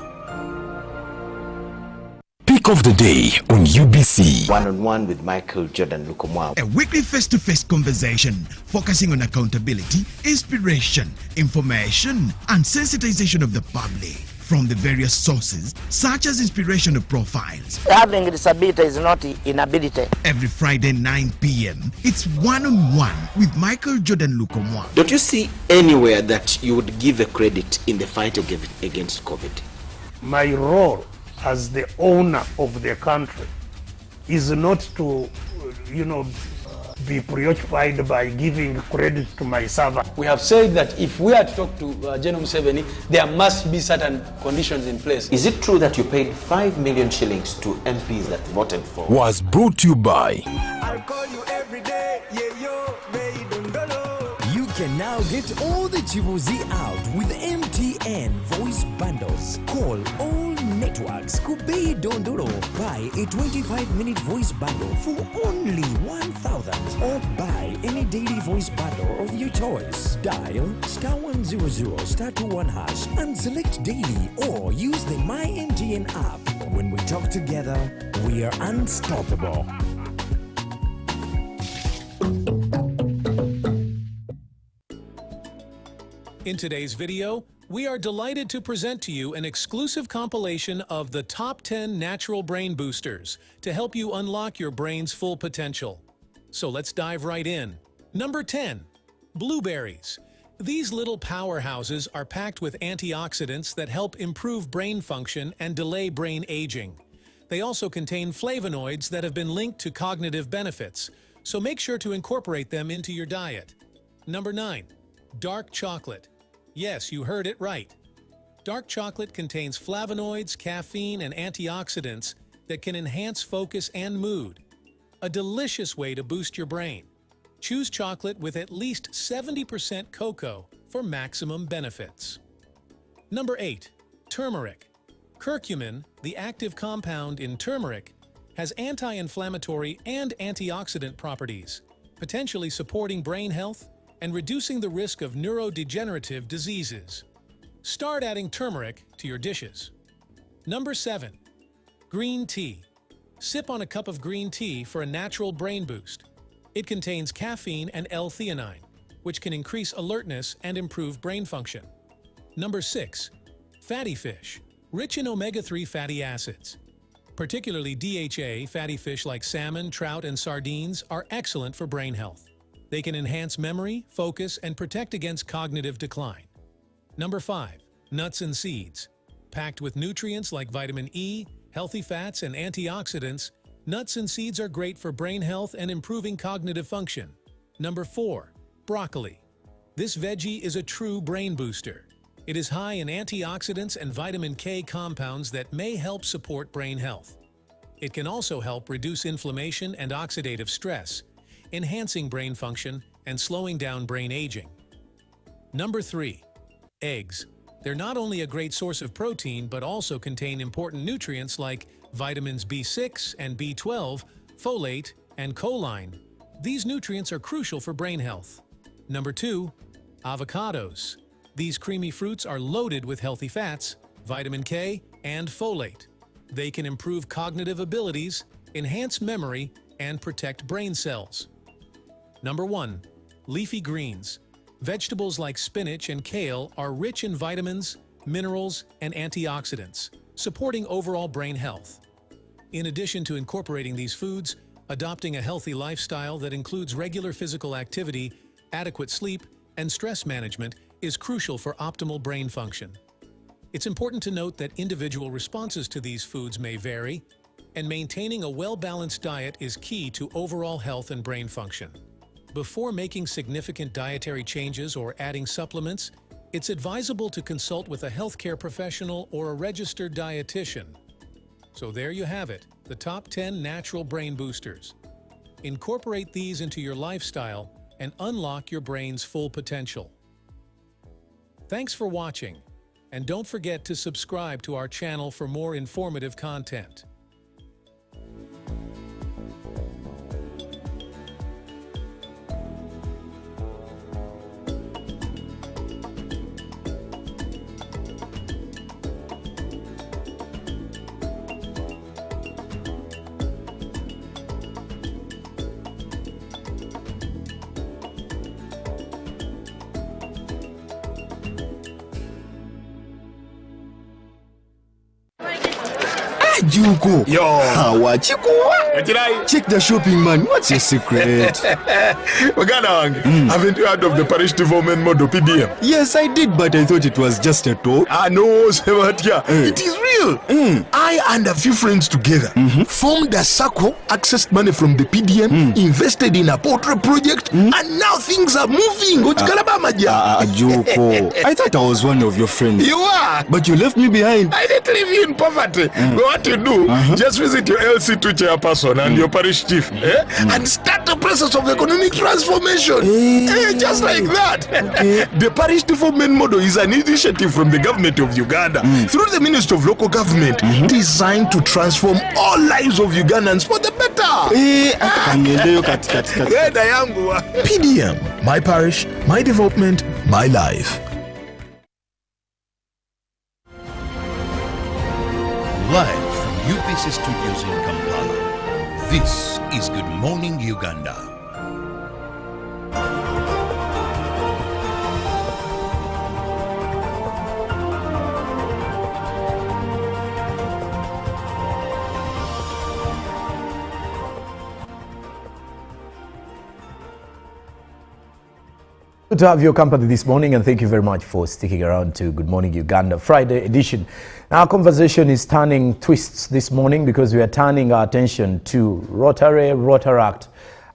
Pick of the day on UBC. One-on-one with Michael Jordan Lukomwa. A weekly face-to-face conversation focusing on accountability, inspiration, information, and sensitization of the public from the various sources, such as inspirational profiles. Having disability is not inability. Every Friday 9 p.m. it's one-on-one with Michael Jordan Lukomwa. Don't you see anywhere that you would give a credit in the fight against COVID? My role as the owner of the country is not to, be preoccupied by giving credit to my servant. We have said that if we are to talk to General Museveni, there must be certain conditions in place. Is it true that you paid 5 million shillings to MPs that voted for? Was brought to you by I'll call you every day, yeah, yo, baby, don't go. You can now get all the Chibuzi out with MTN. MTN voice bundles. Call all networks. Kubei Dondoro. Buy a 25-minute voice bundle for only 1,000. Or buy any daily voice bundle of your choice. Dial *100 *21 hash and select daily or use the My MTN app. When we talk together, we are unstoppable. In today's video, we are delighted to present to you an exclusive compilation of the top 10 natural brain boosters to help you unlock your brain's full potential. So let's dive right in. Number 10. Blueberries. These little powerhouses are packed with antioxidants that help improve brain function and delay brain aging. They also contain flavonoids that have been linked to cognitive benefits, so make sure to incorporate them into your diet. Number 9. Dark chocolate. Yes, you heard it right. Dark chocolate contains flavonoids, caffeine, and antioxidants that can enhance focus and mood. A delicious way to boost your brain. Choose chocolate with at least 70% cocoa for maximum benefits. Number 8. Turmeric. Curcumin, the active compound in turmeric, has anti-inflammatory and antioxidant properties, potentially supporting brain health and reducing the risk of neurodegenerative diseases. Start adding turmeric to your dishes. Number 7. Green tea. Sip on a cup of green tea for a natural brain boost. It contains caffeine and L-theanine, which can increase alertness and improve brain function. Number 6. Fatty fish. Rich in omega-3 fatty acids. Particularly DHA, fatty fish like salmon, trout, and sardines are excellent for brain health. They can enhance memory, focus, and protect against cognitive decline. Number 5. Nuts and seeds. Packed with nutrients like vitamin E, healthy fats, and antioxidants, nuts and seeds are great for brain health and improving cognitive function. Number 4. Broccoli. This veggie is a true brain booster. It is high in antioxidants and vitamin K compounds that may help support brain health. It can also help reduce inflammation and oxidative stress, enhancing brain function and slowing down brain aging. Number 3. Eggs. They're not only a great source of protein, but also contain important nutrients like vitamins B6 and B12, folate, and choline. These nutrients are crucial for brain health. Number 2. Avocados. These creamy fruits are loaded with healthy fats, vitamin K, and folate. They can improve cognitive abilities, enhance memory, and protect brain cells. Number 1. Leafy greens. Vegetables like spinach and kale are rich in vitamins, minerals, and antioxidants, supporting overall brain health. In addition to incorporating these foods, adopting a healthy lifestyle that includes regular physical activity, adequate sleep, and stress management is crucial for optimal brain function. It's important to note that individual responses to these foods may vary, and maintaining a well-balanced diet is key to overall health and brain function. Before making significant dietary changes or adding supplements, it's advisable to consult with a healthcare professional or a registered dietitian. So there you have it, the top 10 natural brain boosters. Incorporate these into your lifestyle and unlock your brain's full potential. Thanks for watching, and don't forget to subscribe to our channel for more informative content. Juko. Yo. Wachiko. Check the shopping, man. What's your secret? Uganda, haven't you heard of the parish development model PDM? Yes, I did, but I thought it was just a talk. No, Sebatia. It is real. Still, I and a few friends together formed a circle, accessed money from the PDM, invested in a poultry project, and now things are moving. Joko, I thought I was one of your friends. You are. But you left me behind. I didn't leave you in poverty. What you do, just visit your LC2 chairperson and your parish chief and start the process of economic transformation. Just like that. The parish development model is an initiative from the government of Uganda through the Ministry of Local Government designed to transform all lives of Ugandans for the better. PDM, my parish, my development, my life. Live from UPC Studios in Kampala, this is Good Morning Uganda. Good to have your company this morning, and thank you very much for sticking around to Good Morning Uganda Friday edition. Now, our conversation is turning twists this morning because we are turning our attention to Rotary, Rotaract,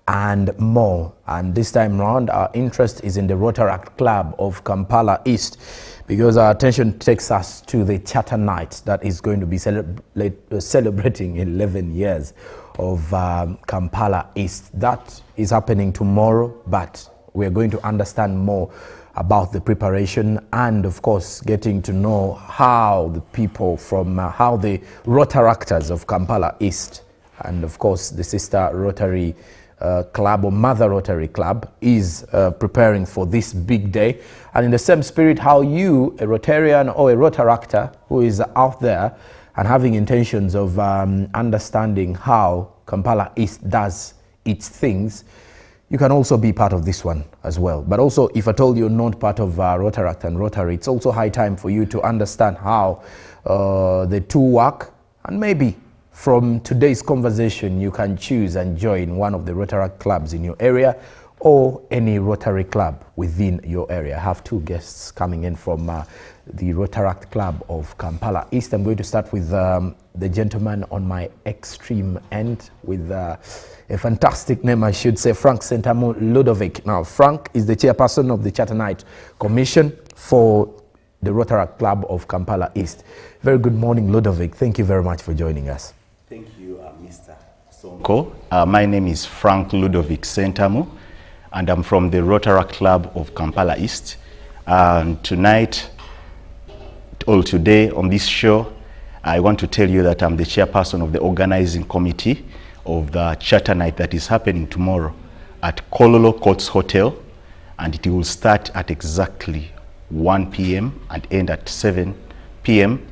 and more. And this time round, our interest is in the Rotaract Club of Kampala East, because our attention takes us to the Charter Night that is going to be celebrating 11 years of Kampala East. That is happening tomorrow, but we're going to understand more about the preparation and, of course, getting to know how the people from, how the Rotaractors of Kampala East and, of course, the sister Rotary Club or Mother Rotary Club is preparing for this big day. And in the same spirit, how you, a Rotarian or a Rotaractor who is out there and having intentions of understanding how Kampala East does its things, you can also be part of this one as well. But also, if at all you're not part of Rotaract and Rotary, it's also high time for you to understand how the two work. And maybe from today's conversation, you can choose and join one of the Rotaract clubs in your area or any Rotary club within your area. I have two guests coming in from the Rotaract Club of Kampala East. I'm going to start with the gentleman on my extreme end with a fantastic name, I should say, Frank Sentamu Ludovic. Now, Frank is the chairperson of the Charter Night Commission for the Rotaract Club of Kampala East. Very good morning, Ludovic. Thank you very much for joining us. Thank you, Mr. Sonko. My name is Frank Ludovic Sentamu, and I'm from the Rotaract Club of Kampala East. Tonight, or today on this show, I want to tell you that I'm the chairperson of the organizing committee of the Charter Night that is happening tomorrow at Kololo Courts Hotel, and it will start at exactly 1 p.m. and end at 7 p.m.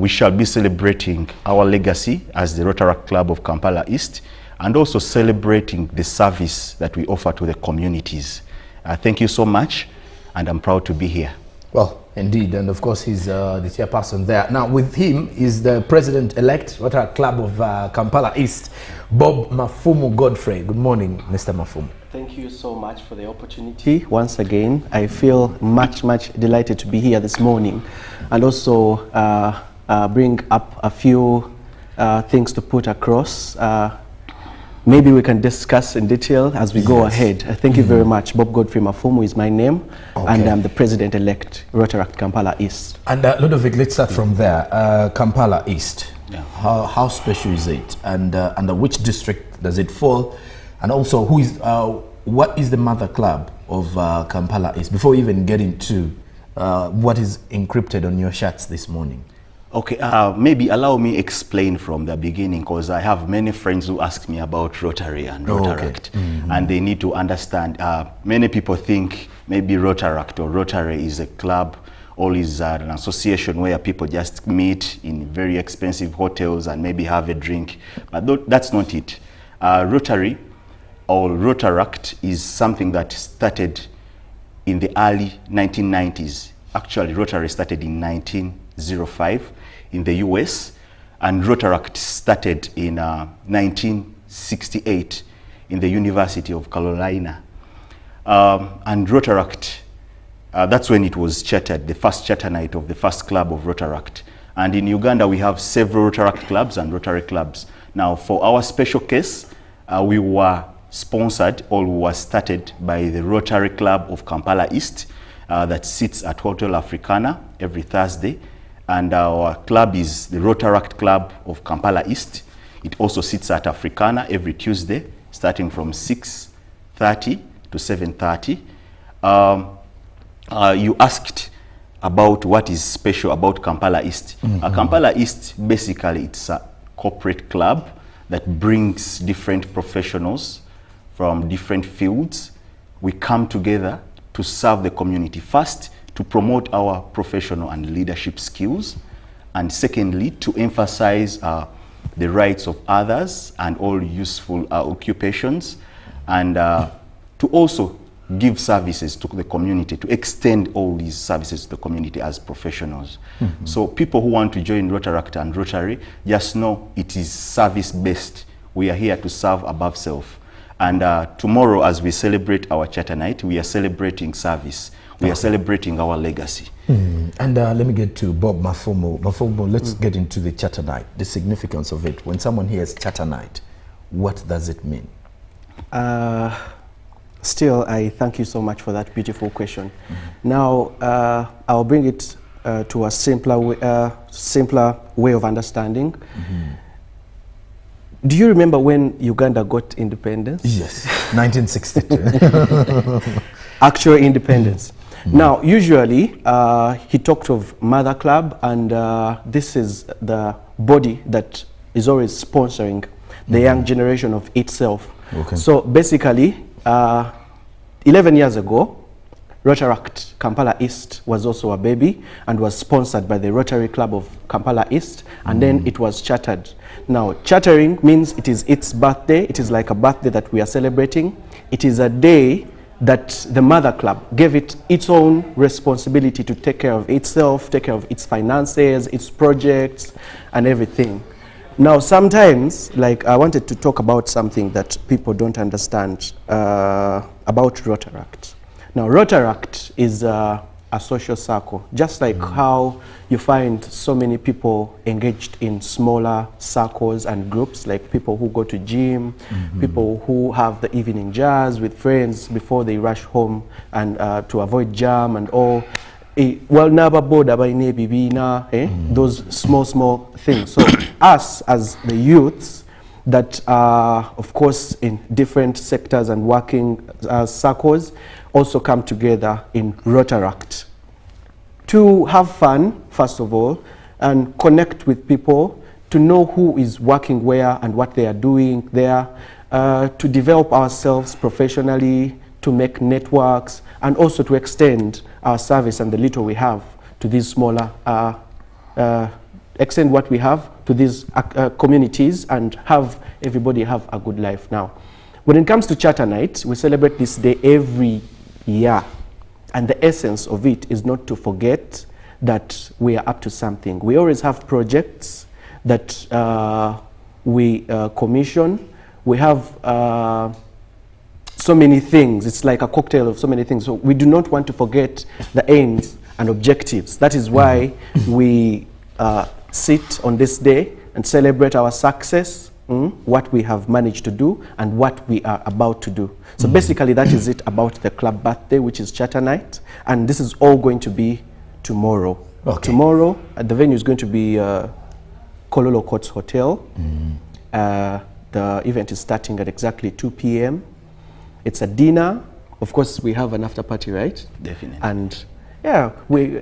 We shall be celebrating our legacy as the Rotaract Club of Kampala East and also celebrating the service that we offer to the communities. Thank you so much, and I'm proud to be here. Well, indeed, and of course he's the chairperson there. Now with him is the president-elect Rotaract Club of Kampala East, Bob Mafumu Godfrey. Good morning, Mr. Mafumu. Thank you so much for the opportunity. Once again, I feel much delighted to be here this morning and also bring up a few things to put across. Maybe we can discuss in detail as we go ahead. Thank you very much. Bob Godfrey Mafumu is my name, and I'm the president-elect Rotaract Kampala East. And Ludovic, let's start from there. Kampala East, how special is it? And under which district does it fall? And also, who is, what is the mother club of Kampala East? Before we even get into what is encrypted on your shirts this morning. Okay, maybe allow me explain from the beginning, because I have many friends who ask me about Rotary and Rotaract, and they need to understand. Many people think maybe Rotaract or Rotary is a club or is an association where people just meet in very expensive hotels and maybe have a drink, but that's not it. Rotary or Rotaract is something that started in the early 1990s. Actually, Rotary started in 1905 in the US, and Rotaract started in 1968 in the University of Carolina. And Rotaract, that's when it was chartered, the first charter night of the first club of Rotaract. And in Uganda, we have several Rotaract clubs and Rotary clubs. Now, for our special case, we were sponsored or we were started by the Rotary Club of Kampala East that sits at Hotel Africana every Thursday. And our club is the Rotaract Club of Kampala East. It also sits at Africana every Tuesday, starting from 6:30 to 7:30. You asked about what is special about Kampala East. Kampala East, basically, it's a corporate club that brings different professionals from different fields. We come together to serve the community. First, to promote our professional and leadership skills. And secondly, to emphasize the rights of others and all useful occupations. And to also give services to the community, to extend all these services to the community as professionals. So people who want to join Rotaract and Rotary, just know it is service-based. We are here to serve above self. And tomorrow, as we celebrate our Charter Night, we are celebrating service. We are celebrating our legacy. And let me get to Bob Mafumo. Mafumo, let's get into the Charter Night, the significance of it. When someone hears Charter Night, what does it mean? Still, I thank you so much for that beautiful question. Now, I'll bring it to a simpler way of understanding. Do you remember when Uganda got independence? Yes, 1962. Actual independence. Now, usually, he talked of Mother Club, and this is the body that is always sponsoring the young generation of itself. So basically, 11 years ago, Rotaract Kampala East was also a baby and was sponsored by the Rotary Club of Kampala East, and then it was chartered. Now, chartering means it is its birthday. It is like a birthday that we are celebrating. It is a day that the Mother Club gave it its own responsibility to take care of itself, take care of its finances, its projects, and everything. Now, sometimes, like, I wanted to talk about something that people don't understand about Rotaract. Now, Rotaract is a social circle, just like how you find so many people engaged in smaller circles and groups, like people who go to gym, people who have the evening jazz with friends before they rush home and to avoid jam and all. Those small things. So us as the youths that are, of course, in different sectors and working circles, also come together in Rotaract to have fun, first of all, and connect with people, to know who is working where and what they are doing there, to develop ourselves professionally, to make networks, and also to extend our service and the little we have to these smaller, extend what we have to these communities and have everybody have a good life. Now, when it comes to Charter Night, we celebrate this day every year. And the essence of it is not to forget that we are up to something. We always have projects that we commission. We have so many things. It's like a cocktail of so many things. So we do not want to forget the aims and objectives. That is why we sit on this day and celebrate our success, what we have managed to do, and what we are about to do. So basically, that is it about the club birthday, which is Charter Night. And this is all going to be tomorrow. Tomorrow, the venue is going to be Kololo Courts Hotel. The event is starting at exactly 2 p.m. It's a dinner. Of course, we have an after party, right? Definitely. And yeah,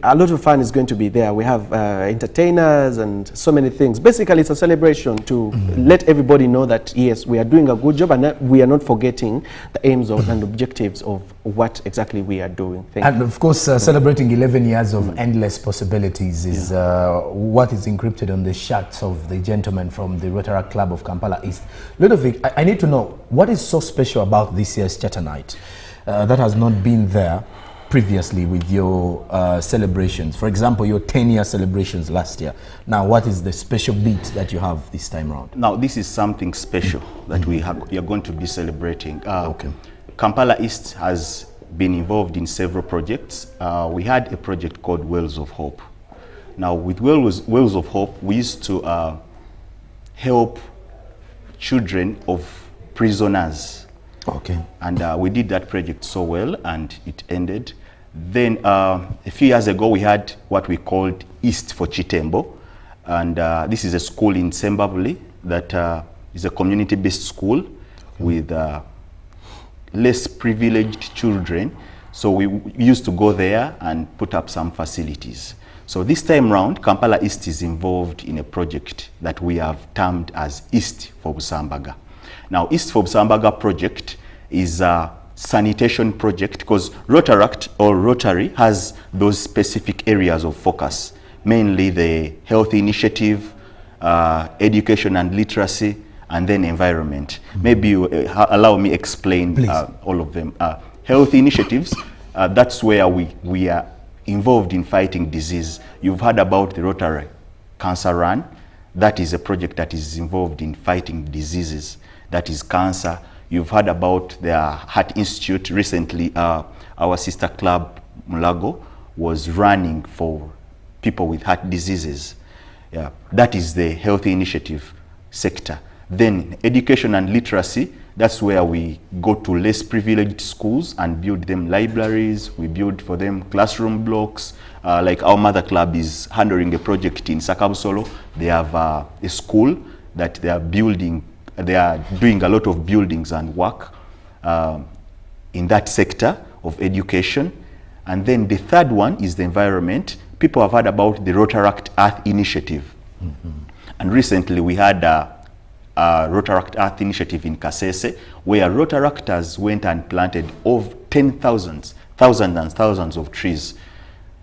a lot of fun is going to be there. We have entertainers and so many things. Basically, it's a celebration to let everybody know that, yes, we are doing a good job and that we are not forgetting the aims and objectives of what exactly we are doing. And of course, celebrating 11 years of endless possibilities is what is encrypted on the shirts of the gentlemen from the Rotaract Club of Kampala East. Ludovic, I need to know, what is so special about this year's Charter Night that has not been there previously with your celebrations? For example, your 10-year celebrations last year. Now, what is the special beat that you have this time around? Now, this is something special that we are going to be celebrating. Kampala East has been involved in several projects. We had a project called Wells of Hope. Now with Wells of Hope, we used to help children of prisoners. Okay. And we did that project so well, and it ended. Then a few years ago, we had what we called East for Chitembo. And this is a school in Sembabuli that is a community-based school with less privileged children. So we used to go there and put up some facilities. So this time round, Kampala East is involved in a project that we have termed as East for Busambaga. Now, East for Busambaga project is a sanitation project because Rotaract or Rotary has those specific areas of focus, mainly the health initiative, education and literacy, and then environment. Maybe you allow me explain all of them. Health initiatives, that's where we are involved in fighting disease. You've heard about the Rotary Cancer Run. That is a project that is involved in fighting diseases. That is cancer. You've heard about the Heart Institute. Recently, our sister club, Mulago, was running for people with heart diseases. Yeah, that is the health initiative sector. Then education and literacy, that's where we go to less privileged schools and build them libraries. We build for them classroom blocks. Like our mother club is handling a project in Sakabusolo. They have a school that they are building. They are doing a lot of buildings and work in that sector of education. And then the third one is the environment. People have heard about the Rotaract Earth Initiative. And recently we had a Rotaract Earth Initiative in Kasese, where Rotaractors went and planted over thousands and thousands of trees.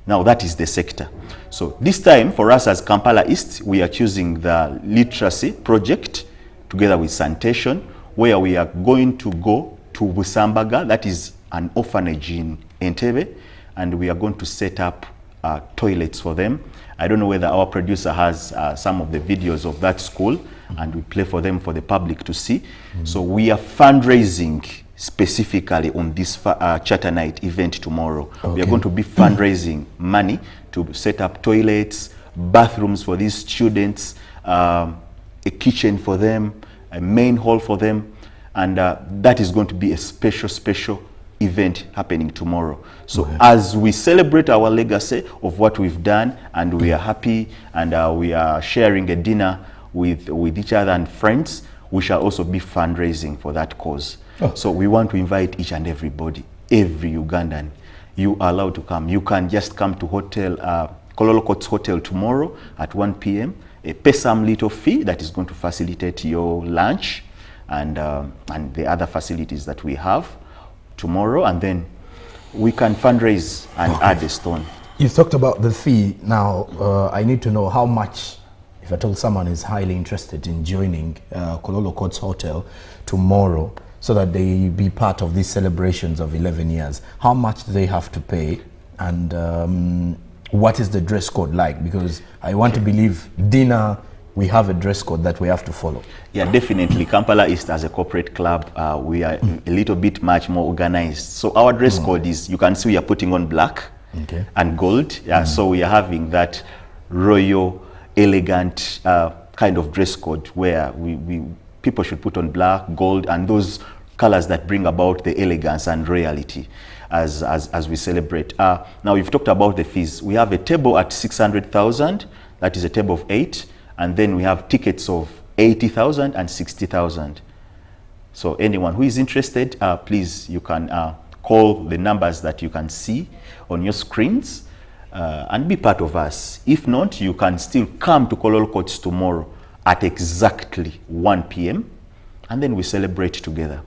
Now that is the sector. So this time for us as Kampala East, we are choosing the literacy project together with sanitation, where we are going to go to Busambaga, that is an orphanage in Entebbe, and we are going to set up toilets for them. I don't know whether our producer has some of the videos of that school, and we play for them for the public to see. So we are fundraising specifically on this Charter Night event tomorrow. We are going to be fundraising money to set up toilets, bathrooms for these students, a kitchen for them, a main hall for them, and that is going to be a special event happening tomorrow. So as we celebrate our legacy of what we've done, and we are happy, and we are sharing a dinner with each other and friends, we shall also be fundraising for that cause. So we want to invite each and everybody, every Ugandan. You are allowed to come. You can just come to Hotel Kololo Courts Hotel tomorrow at 1 p.m. Pay some little fee that is going to facilitate your lunch and the other facilities that we have tomorrow, and then we can fundraise and add a stone. You've talked about the fee. Now, I need to know how much, if at all someone is highly interested in joining Kololo Courts Hotel tomorrow, so that they be part of these celebrations of 11 years, how much do they have to pay, and what is the dress code like? Because I want to believe dinner, we have a dress code that we have to follow. Yeah, definitely. Kampala East as a corporate club, we are a little bit much more organized. So our dress code is, you can see we are putting on black and gold. Yeah, so we are having that royal, elegant kind of dress code where people should put on black, gold, and those colors that bring about the elegance and royalty as we celebrate. Now, you've talked about the fees. We have a table at 600,000. That is a table of 8. And then we have tickets of 80,000 and 60,000. So anyone who is interested, please, you can call the numbers that you can see on your screens and be part of us. If not, you can still come to Kololo Courts tomorrow at exactly 1 p.m. and then we celebrate together.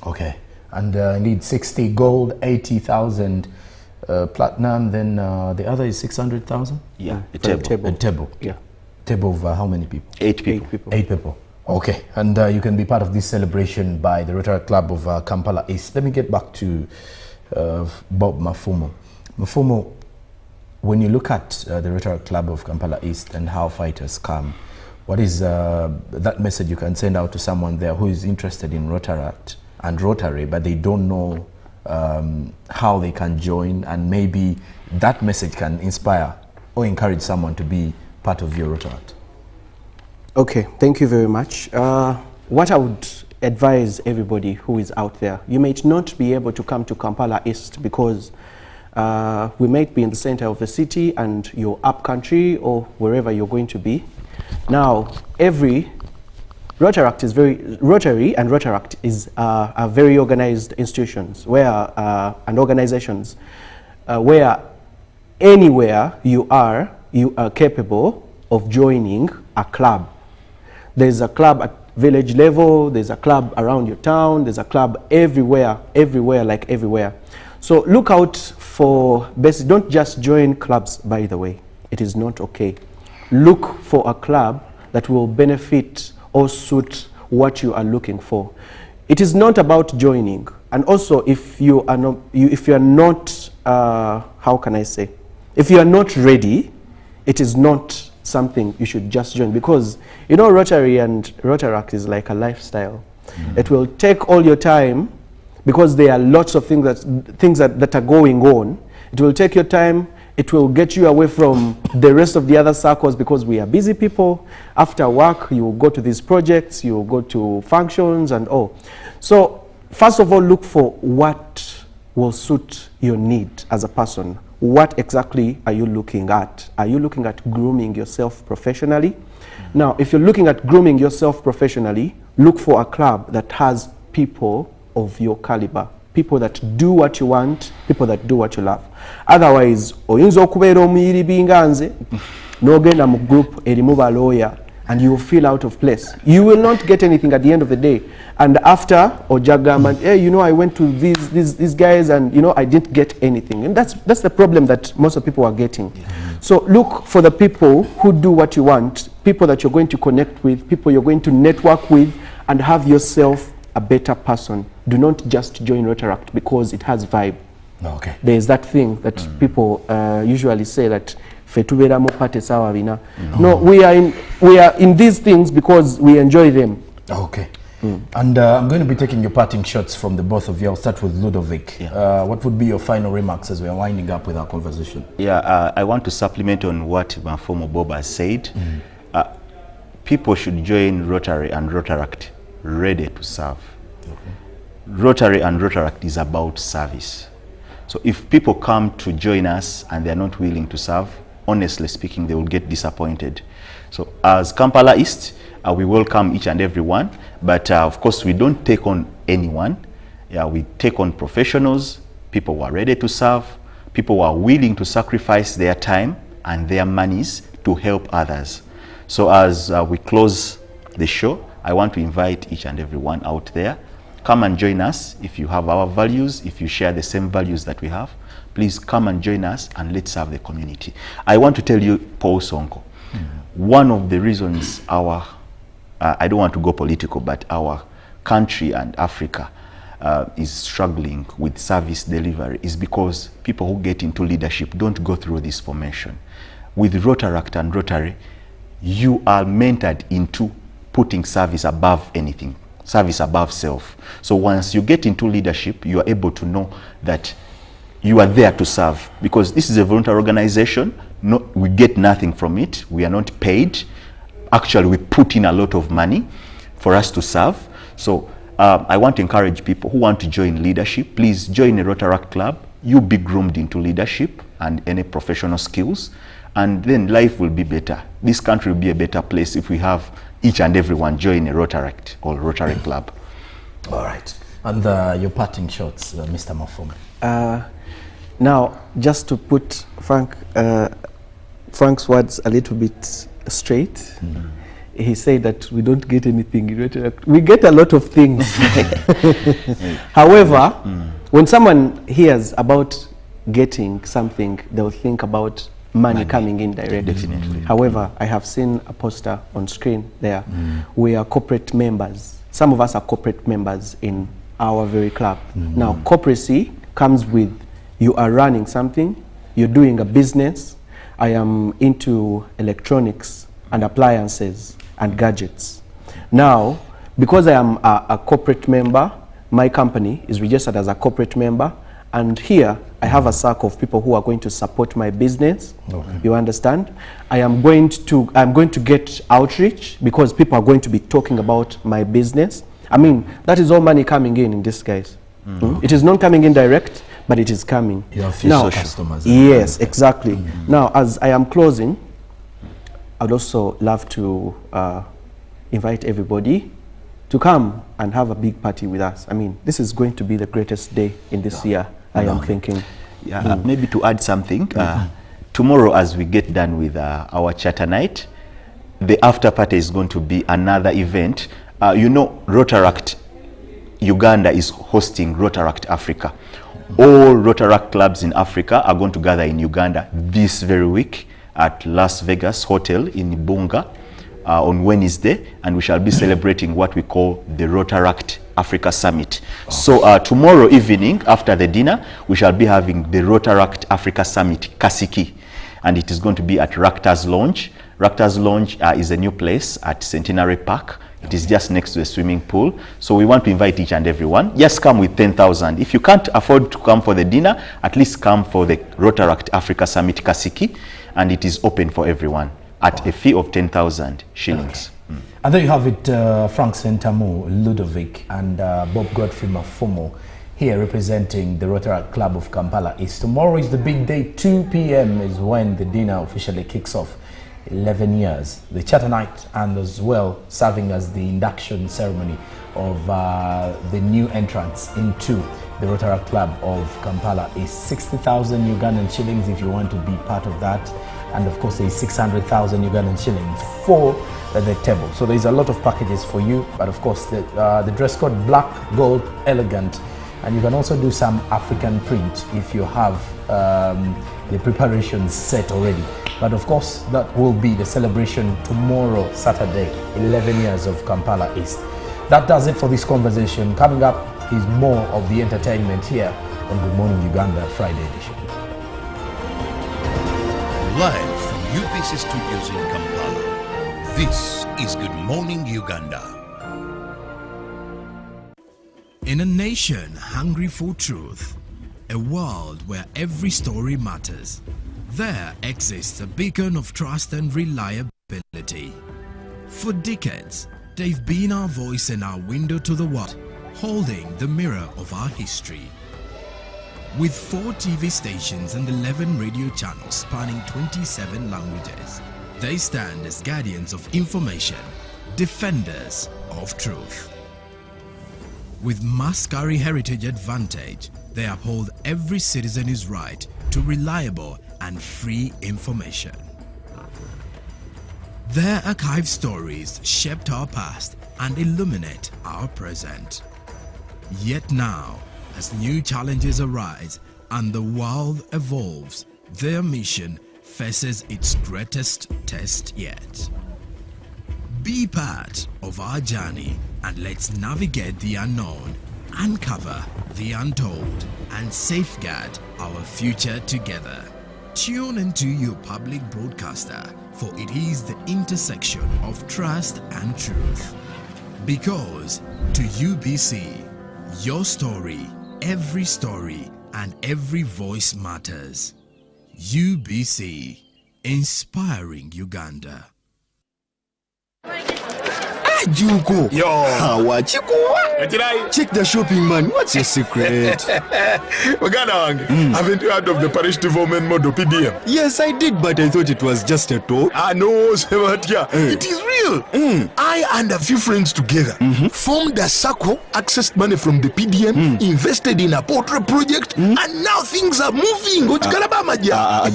Okay. And indeed 60 gold, 80,000 platinum, then the other is 600,000? Yeah, a table. A table. Yeah. Table of how many people? 8 people. 8 people. Okay. And you can be part of this celebration by the Rotary Club of Kampala East. Let me get back to Bob Mafumo. Mafumo, when you look at the Rotary Club of Kampala East and how fighters come, what is that message you can send out to someone there who is interested in Rotaract and Rotary, but they don't know how they can join, and maybe that message can inspire or encourage someone to be part of your Rotaract? Okay, thank you very much. What I would advise everybody who is out there, you might not be able to come to Kampala East because we might be in the center of the city and you're up country or wherever you're going to be. Now, every Rotaract is Rotary and Rotaract is are very organized institutions where and organizations where anywhere you are capable of joining a club. There's a club at village level, there's a club around your town, there's a club everywhere, like everywhere. So look out for, don't just join clubs, by the way. It is not okay. Look for a club that will benefit or suit what you are looking for. It is not about joining. And also, if you are not, how can I say? If you are not ready, it is not something you should just join, because you know Rotary and Rotaract is like a lifestyle. It will take all your time because there are lots of things that are going on. It will take your time. It will get you away from the rest of the other circles because we are busy people. After work, you will go to these projects, you will go to functions and all. So first of all, look for what will suit your need as a person. What exactly are you looking at? Are you looking at grooming yourself professionally? Now, if you're looking at grooming yourself professionally, look for a club that has people of your caliber, people that do what you want, people that do what you love. Otherwise, oyinza okubeera omuyiri binganze, n'ogenda mu group erimu baloya, and you will feel out of place. You will not get anything at the end of the day. And after, Ojagama, hey, you know, I went to these guys and, you know, I didn't get anything. And that's the problem that most of people are getting. So look for the people who do what you want, people that you're going to connect with, people you're going to network with, and have yourself a better person. Do not just join Rotaract because it has vibe. Okay. There is that thing that people usually say that no, we are in these things because we enjoy them. Okay. And I'm going to be taking your parting shots from the both of you. I'll start with Ludovic. What would be your final remarks as we are winding up with our conversation? Yeah, I want to supplement on what Mafomo Bob has said. People should join Rotary and Rotaract ready to serve. Rotary and Rotaract is about service. So if people come to join us and they're not willing to serve, honestly speaking, they will get disappointed. So as Kampala East, we welcome each and every one, but of course we don't take on anyone. Yeah, we take on professionals, people who are ready to serve, people who are willing to sacrifice their time and their monies to help others. So as we close the show, I want to invite each and every one out there, come and join us. If you have our values, if you share the same values that we have, please come and join us and let's serve the community. I want to tell you, Paul Sonko, one of the reasons our, I don't want to go political, but our country and Africa is struggling with service delivery is because people who get into leadership don't go through this formation. With Rotaract and Rotary, you are mentored into putting service above anything, service above self. So once you get into leadership, you are able to know that you are there to serve, because this is a voluntary organization. No, we get nothing from it. We are not paid. Actually, we put in a lot of money for us to serve. So I want to encourage people who want to join leadership, please join a Rotaract club. You be groomed into leadership and any professional skills, and then life will be better. This country will be a better place if we have each and everyone join a Rotaract or Rotary club. All right. And your parting shots, Mr. Mafomo. Now, just to put Frank's words a little bit straight, he said that we don't get anything in Rotaract. We get a lot of things. However, when someone hears about getting something, they'll think about money coming in directly. Definitely. However, I have seen a poster on screen there. We are corporate members. Some of us are corporate members in our very club. Now, corporacy comes with you are running something, you're doing a business. I am into electronics and appliances and gadgets. Now, because I am a corporate member, my company is registered as a corporate member, And here, I have a circle of people who are going to support my business. Okay. You understand? I'm going to get outreach because people are going to be talking about my business. I mean, that is all money coming in this case. It is not coming in direct, but it is coming. Your official customers. Yes, exactly. Now, as I am closing, I'd also love to invite everybody to come and have a big party with us. I mean, this is going to be the greatest day in this year, I am thinking. Yeah, maybe to add something, tomorrow as we get done with our charter night, the after party is going to be another event. You know, Rotaract Uganda is hosting Rotaract Africa. All Rotaract clubs in Africa are going to gather in Uganda this very week at Las Vegas Hotel in Bunga on Wednesday, and we shall be celebrating what we call the Rotaract Africa Summit. So tomorrow evening after the dinner, we shall be having the Rotaract Africa Summit Kasiki, and it is going to be at Raptors Lounge. Raptors Lounge is a new place at Centenary Park. It is just next to the swimming pool. So we want to invite each and everyone. Just come with 10,000. If you can't afford to come for the dinner, at least come for the Rotaract Africa Summit Kasiki, and it is open for everyone at a fee of 10,000 shillings. Okay. And there you have it, Frank Sentamu, Ludovic, and Bob Godfrey Mafumo here representing the Rotaract Club of Kampala East. Tomorrow is the big day. 2 p.m. is when the dinner officially kicks off. 11 years, the charter night, and as well serving as the induction ceremony of the new entrants into the Rotaract Club of Kampala is 60,000 Ugandan shillings if you want to be part of that, and of course there is 600,000 Ugandan shillings for the table. So there's a lot of packages for you, but of course the dress code black, gold, elegant, and you can also do some African print if you have the preparations set already. But of course, that will be the celebration tomorrow, Saturday, 11 years of Kampala East. That does it for this conversation. Coming up is more of the entertainment here on Good Morning Uganda Friday edition. Live from UBC Studios in Kampala, this is Good Morning Uganda. In a nation hungry for truth, a world where every story matters, there exists a beacon of trust and reliability. For decades, they've been our voice and our window to the world, holding the mirror of our history. With 4 TV stations and 11 radio channels spanning 27 languages, they stand as guardians of information, defenders of truth. With Mascari Heritage Advantage, they uphold every citizen's right to reliable and free information. Their archive stories shaped our past and illuminate our present. Yet now, as new challenges arise and the world evolves, their mission faces its greatest test yet. Be part of our journey and let's navigate the unknown, uncover the untold, and safeguard our future together. Tune into your public broadcaster, for it is the intersection of trust and truth. Because to UBC, your story, and every voice matters. UBC, inspiring Uganda. Juko. Yo. Wachikuwa. Check the shopping, man. What's your secret? Uganda, haven't you heard of the parish development model PDM? Yes, I did, but I thought it was just a talk. No, it is real. I and a few friends together formed a circle, accessed money from the PDM, invested in a portrait project, and now things are moving.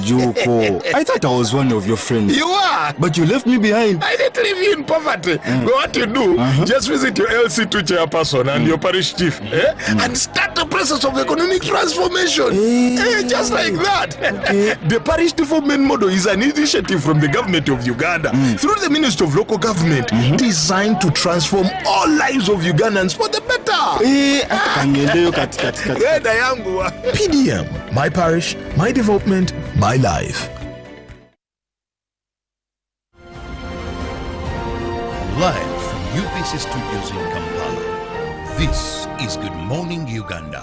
Juko. I thought I was one of your friends. You are. But you left me behind. I didn't leave you in poverty. What you do, just visit your LC2 chairperson and your parish chief and start the process of economic transformation. Just like that. The parish development model is an initiative from the government of Uganda through the Ministry of Local Government designed to transform all lives of Ugandans for the better. PDM, my parish, my development, my life. Live from UBC Studios in Kampala, this is Good Morning Uganda.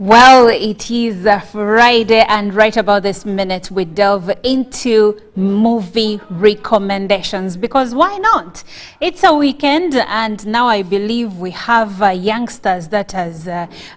Well, it is Friday, and right about this minute we delve into movie recommendations, because why not? It's a weekend, and now I believe we have youngsters that as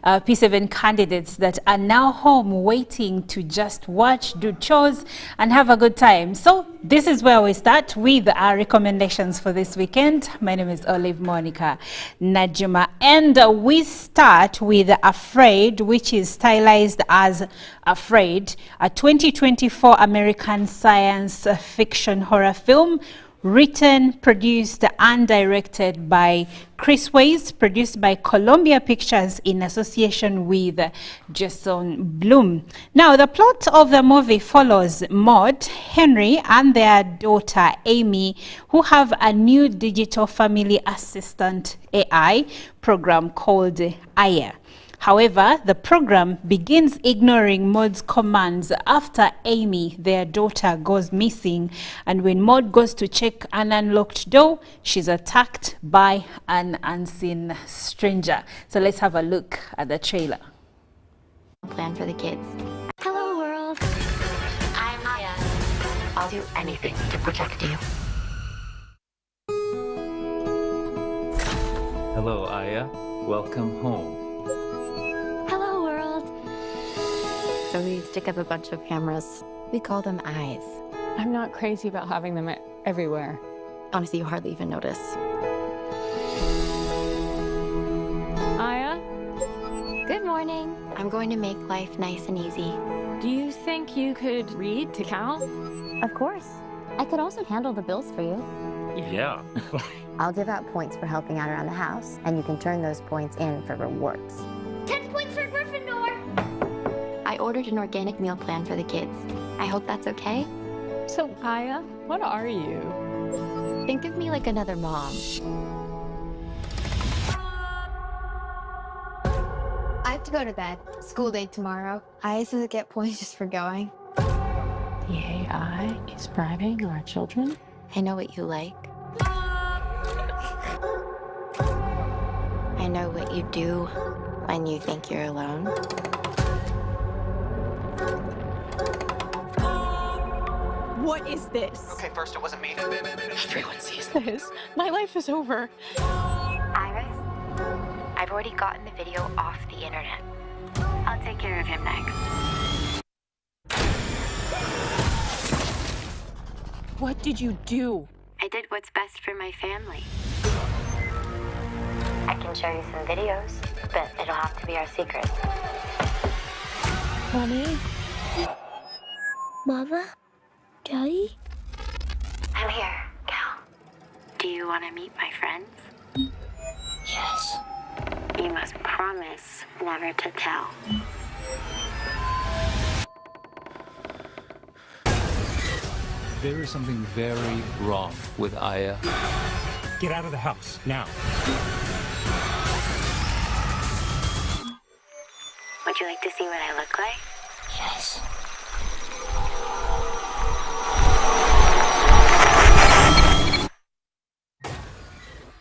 P7 candidates that are now home waiting to just watch, do chores and have a good time. So this is where we start with our recommendations for this weekend. My name is Olive Monica Najuma, and we start with Afraid, which is stylized as Afraid, a 2024 American science fiction horror film written, produced and directed by Chris Weiss, produced by Columbia Pictures in association with Jason Blum. Now, the plot of the movie follows Maud, Henry and their daughter Amy, who have a new digital family assistant AI program called Aya. However, the program begins ignoring Maud's commands after Amy, their daughter, goes missing. And when Maud goes to check an unlocked door, she's attacked by an unseen stranger. So let's have a look at the trailer. Plan for the kids. Hello, world. I'm Aya. I'll do anything to protect you. Hello, Aya. Welcome home. Hello, world. So we stick up a bunch of cameras. We call them eyes. I'm not crazy about having them everywhere. Honestly, you hardly even notice. Aya? Good morning. I'm going to make life nice and easy. Do you think you could read to count? Of course. I could also handle the bills for you. Yeah. I'll give out points for helping out around the house, and you can turn those points in for rewards. 10 points for Gryffindor! I ordered an organic meal plan for the kids. I hope that's okay. So, Aya, what are you? Think of me like another mom. I have to go to bed. School day tomorrow. I used to get points just for going. The AI is bribing our children? I know what you like. I know what you do when you think you're alone. What is this? Okay, first it wasn't me. Everyone sees this. My life is over. Iris, I've already gotten the video off the internet. I'll take care of him next. What did you do? I did what's best for my family. I can show you some videos, but it'll have to be our secret. Mommy? Mama? Daddy? I'm here, Cal. Do you want to meet my friends? Yes. You must promise never to tell. There is something very wrong with Aya. Get out of the house, now. Would you like to see what I look like? Yes.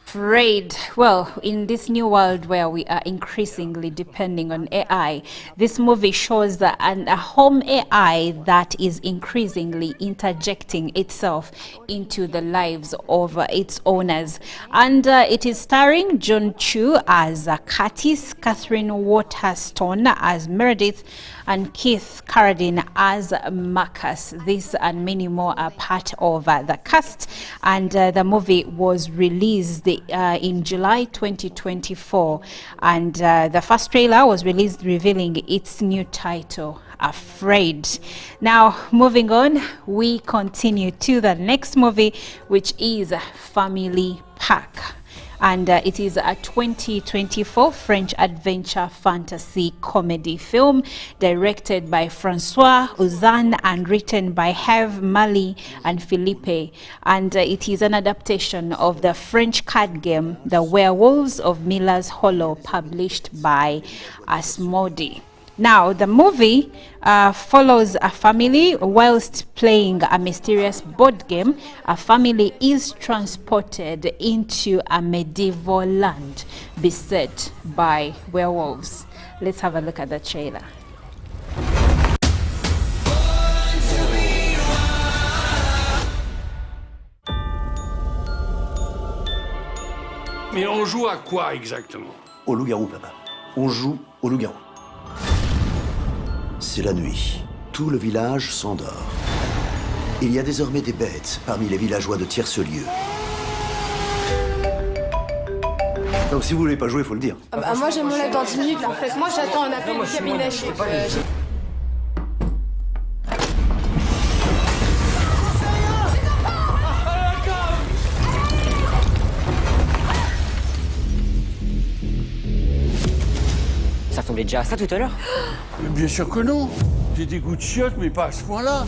Afraid. Well, in this new world where we are increasingly depending on AI, this movie shows that a home AI that is increasingly interjecting itself into the lives of its owners. And it is starring John Chu as Curtis, Catherine Waterstone as Meredith, and Keith Carradine as Marcus. This and many more are part of the cast, and the movie was released in July 2024, and the first trailer was released revealing its new title, Afraid. Now, moving on, we continue to the next movie, which is Family Park. And it is a 2024 French adventure fantasy comedy film directed by Francois Ozan and written by Hervé Mali and Philippe. And it is an adaptation of the French card game The Werewolves of Miller's Hollow, published by Asmodee. Now, the movie follows a family. Whilst playing a mysterious board game, a family is transported into a medieval land beset by werewolves. Let's have a look at the trailer. Mais on joue à quoi exactement? Au loup-garou, papa. On joue au loup-garou. C'est la nuit. Tout le village s'endort. Il y a désormais des bêtes parmi les villageois de tierce-lieu. Donc si vous voulez pas jouer, il faut le dire. Moi j'ai mon lève dans 10 minutes là en fait. Moi j'attends un appel du cabinet. Ça ressemblait déjà à ça tout à l'heure? Bien sûr que non. J'ai des goûts de chiottes, mais pas à ce point-là.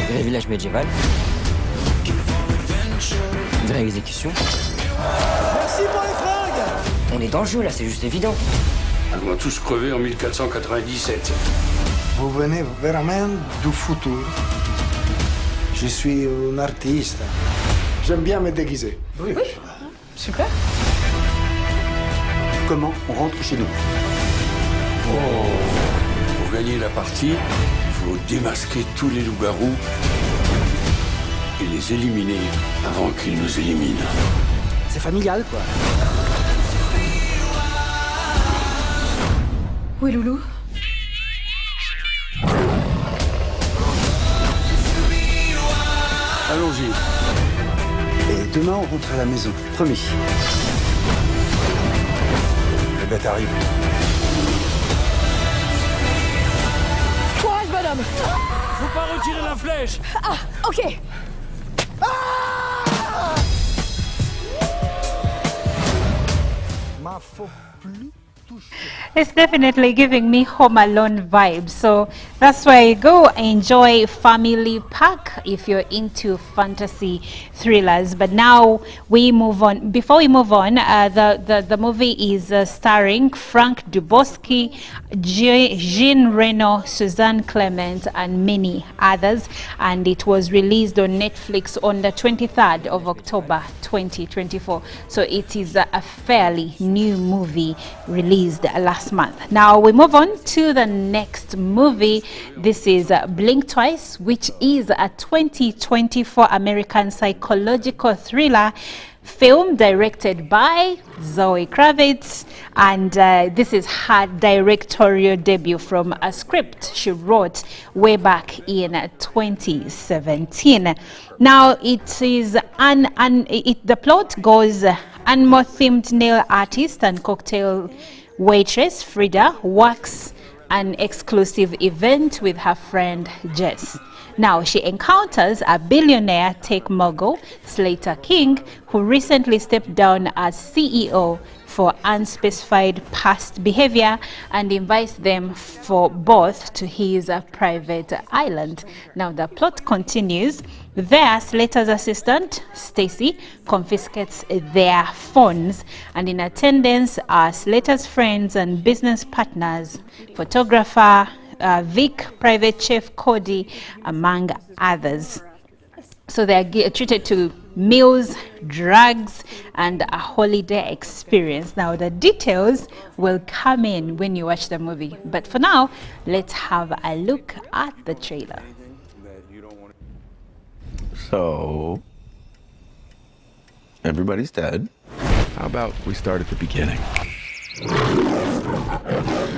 On dirait village médiéval. On dirait exécution. Merci pour les fringues. On est dans le jeu là, c'est juste évident. On va tous crever en 1497. Vous venez vraiment du futur. Je suis un artiste. J'aime bien me déguiser. Oui. Super. Comment on rentre chez nous? Pour gagner la partie, il faut démasquer tous les loups-garous et les éliminer avant qu'ils nous éliminent. C'est familial quoi. Où est Loulou? Allons-y. Et demain, on rentre à la maison. Promis. Les bêtes arrivent. Courage, bonhomme. Faut pas retirer la flèche. Ah, ok. It's definitely giving me Home Alone vibes. So that's where you go. Enjoy Family Pack if you're into fantasy thrillers. But now we move on. Before we move on, the movie is starring Frank Dubosky, Jean Reno, Suzanne Clement, and many others. And it was released on Netflix on the 23rd of October 2024. So it is a fairly new movie released last month. Now we move on to the next movie. This is Blink Twice, which is a 2024 American psychological thriller film directed by Zoe Kravitz, and this is her directorial debut from a script she wrote way back in 2017. Now it is the plot goes Anmo-themed nail artist and cocktail waitress Frida works an exclusive event with her friend Jess. Now she encounters a billionaire tech mogul, Slater King, who recently stepped down as CEO for unspecified past behavior and invites them for both to his private island. Now the plot continues. There, Slater's assistant, Stacy, confiscates their phones, and in attendance are Slater's friends and business partners, photographer Vic, private chef Cody, among others. So they are treated to meals, drugs, and a holiday experience. Now the details will come in when you watch the movie, but for now, let's have a look at the trailer. So, everybody's dead. How about we start at the beginning?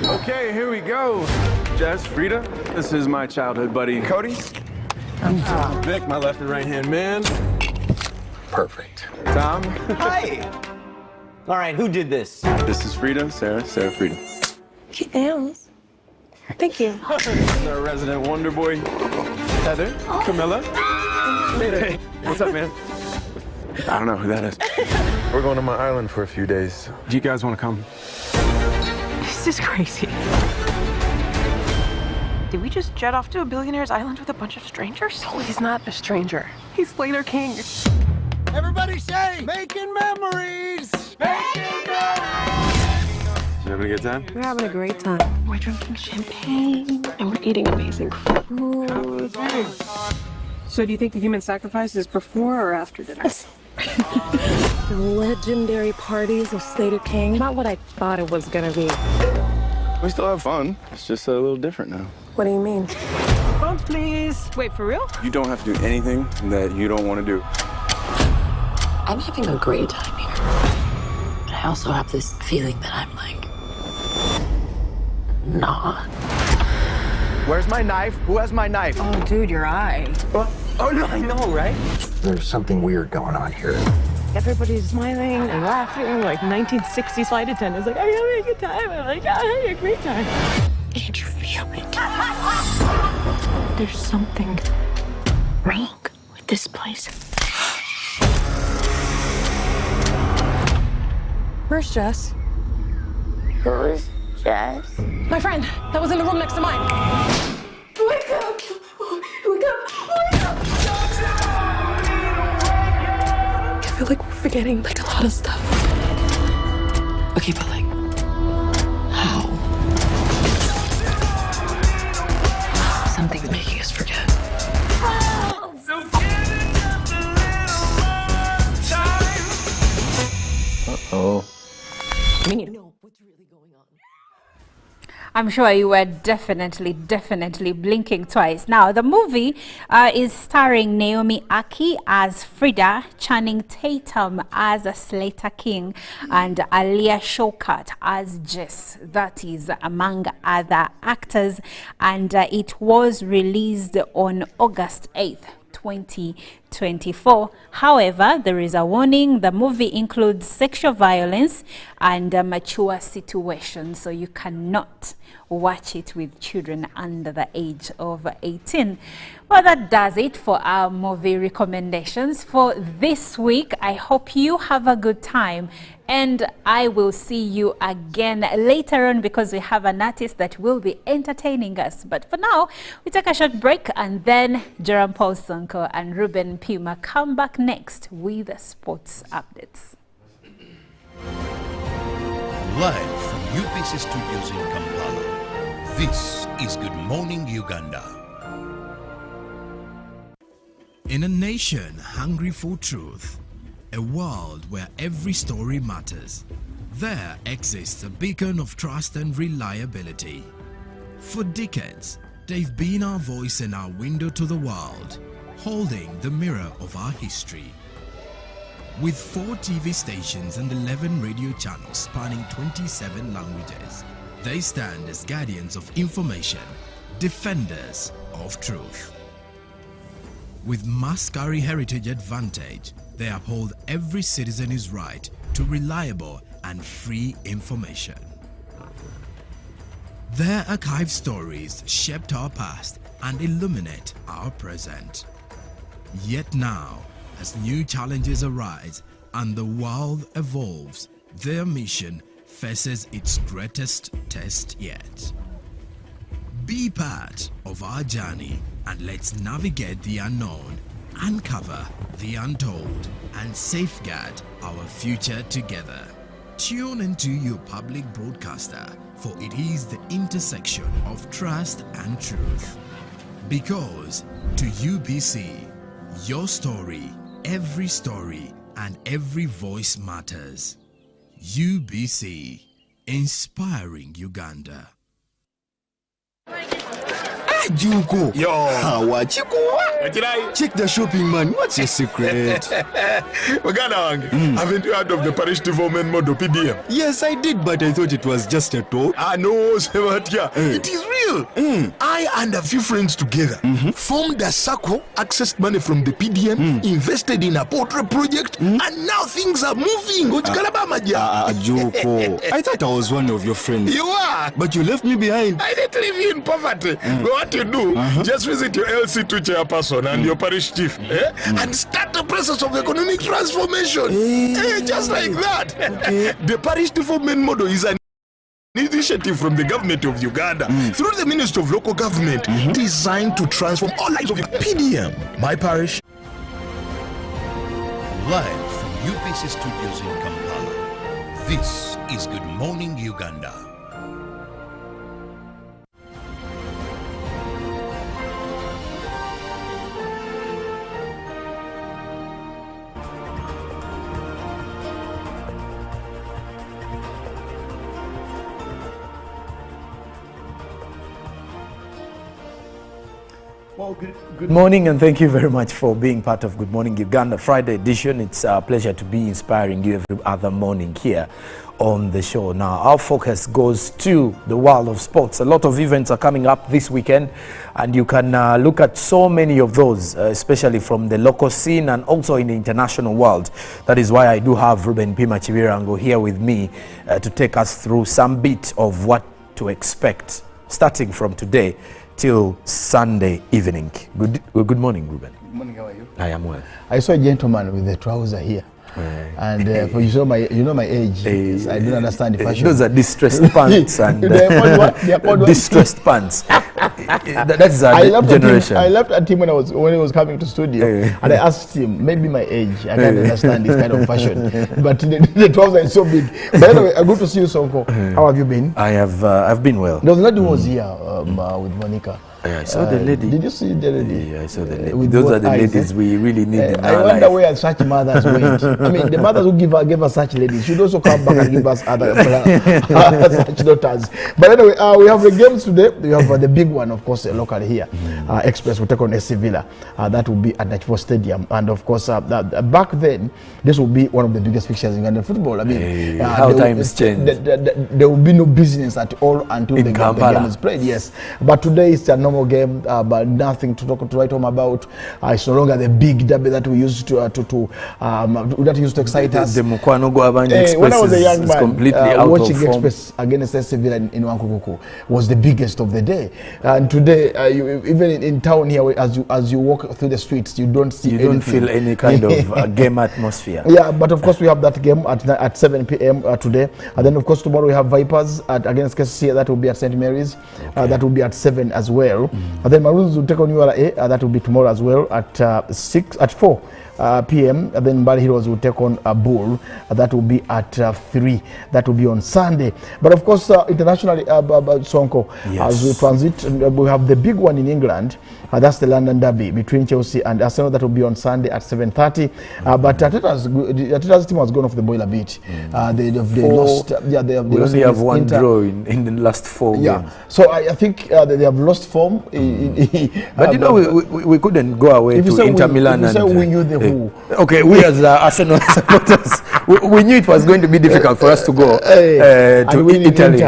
Okay, here we go. Jess, Frida, this is my childhood buddy, Cody. I'm Vic, my left and right hand man. Perfect. Tom. Hi. All right, who did this? This is Frida, Sarah, Frida. Cute nails. Thank you. This is our resident wonder boy, Heather, Camilla. Hey, what's up, man? I don't know who that is. We're going to my island for a few days. Do you guys want to come? This is crazy. Did we just jet off to a billionaire's island with a bunch of strangers? No, he's not a stranger. He's Slater King. Everybody say, making memories! Making memories! You having a good time? We're having a great time. We're drinking champagne and we're eating amazing food. So do you think the human sacrifice is before or after dinner? The legendary parties of Slater King. Not what I thought it was gonna be. We still have fun. It's just a little different now. What do you mean? Phones, please. Wait, for real? You don't have to do anything that you don't want to do. I'm having a great time here. But I also have this feeling that I'm like, not. Where's my knife? Who has my knife? Oh, dude, your eye. What? Oh, no, I know, right? There's something weird going on here. Everybody's smiling and laughing like 1960s flight attendants. Like, are you having a good time? I'm like, yeah, I'm having a great time. Can't you feel it? There's something wrong with this place. Where's Jess? Who's Jess? My friend that was in the room next to mine. Wake up! Wake up! Wake up! I feel like we're forgetting like a lot of stuff. Okay, but like, how? Something's making us forget. Uh-oh. We need to know what's really going on. I'm sure you were definitely blinking twice. Now, the movie is starring Naomi Aki as Frida, Channing Tatum as Slater King, and Alia Shawkat as Jess. That is among other actors, and it was released on August 8th. 2024. However, there is a warning. The movie includes sexual violence and mature situations, so you cannot watch it with children under the age of 18. Well, that does it for our movie recommendations for this week. I hope you have a good time, and I will see you again later on because we have an artist that will be entertaining us. But for now, we take a short break, and then Jerome Paul Sonko and Ruben Puma come back next with sports updates. Live from UPC Studios in Kampala, this is Good Morning Uganda. In a nation hungry for truth, a world where every story matters, there exists a beacon of trust and reliability. For decades, they've been our voice and our window to the world, holding the mirror of our history. With 4 TV stations and 11 radio channels spanning 27 languages, they stand as guardians of information, defenders of truth. With Maskari Heritage Advantage, they uphold every citizen's right to reliable and free information. Their archive stories shaped our past and illuminate our present. Yet now, as new challenges arise and the world evolves, their mission faces its greatest test yet. Be part of our journey and let's navigate the unknown, uncover the untold, and safeguard our future together. Tune into your public broadcaster, for it is the intersection of trust and truth. Because to UBC, your story, and every voice matters. UBC, inspiring Uganda. Junko. Yo. Check the shopping, man. What's your secret? Haven't you heard of the parish development model PDM? Yes, I did, but I thought it was just a talk. No, Sebatia. It is real. I and a few friends together formed a circle, accessed money from the PDM, invested in a portrait project, and now things are moving. Junko. I thought I was one of your friends. You are. But you left me behind. I didn't leave you in poverty. What you do, just visit your LC2 chairperson and your parish chief and start the process of economic transformation. Just like that. The parish development model is an initiative from the government of Uganda through the Ministry of Local Government designed to transform all lives of PDM. My parish. Live from UPC Studios in Kampala, this is Good Morning Uganda. Well, good morning, and thank you very much for being part of Good Morning Uganda Friday edition. It's a pleasure to be inspiring you every other morning here on the show. Now, our focus goes to the world of sports. A lot of events are coming up this weekend, and you can look at so many of those, especially from the local scene and also in the international world. That is why I do have Ruben Pima Chivirango here with me to take us through some bit of what to expect starting from today till Sunday evening. Good morning, Ruben. Good morning, how are you? I am well. I saw a gentleman with a trouser here. And for you know my age, I don't understand the fashion. Those are distressed pants and distressed pants. That is our generation. I laughed at him when he was coming to studio, and I asked him, maybe my age, I can't understand this kind of fashion. But the trouser is so big. By the way, good to see you, Sonko. How have you been? I've been well. There was a lady who was here with Monica. Yeah, I saw the lady. Did you see the lady? Yeah, I saw the lady. Those are the ladies we really need in I our wonder life. where such mothers went. I mean, the mothers who gave us such ladies should also come back and give us other such daughters. But anyway, we have the games today. We have the big one, of course, locally here. Express will take on SC Villa. That will be at National Stadium. And of course, back then, this will be one of the biggest fixtures in Uganda football. I mean, how times change. There will be no business at all until the game is played. Yes, but today it's a normal game, but nothing to write home about. It's no longer the big derby that we used to excite us. The Mukwano Gwabanje Express when I was a young man, completely out watching of form. Express against SC Villa in Wankukuku was the biggest of the day. And today, even in town here, as you walk through the streets, you don't see. You don't feel any kind of game atmosphere. Yeah, but of course we have that game at 7 p.m. Today, and then of course tomorrow we have Vipers against KCC. That will be at St. Mary's. That will be at 7 as well. And then Maroons will take on URA. That will be tomorrow as well at 4 p.m. And then Bali Heroes will take on a Bull. That will be at 3. That will be on Sunday. But of course, internationally, Sonko, as we transit, we have the big one in England. That's the London Derby between Chelsea and Arsenal. That will be on Sunday at 7:30. But Ateta's team has gone off the boil a bit. They lost. They only have one draw in the last 4 games. So I think they have lost form. But you know, we couldn't go away to Inter Milan. If you say we knew the who. Okay, we as Arsenal supporters, we knew it was going to be difficult for us to go to Italy.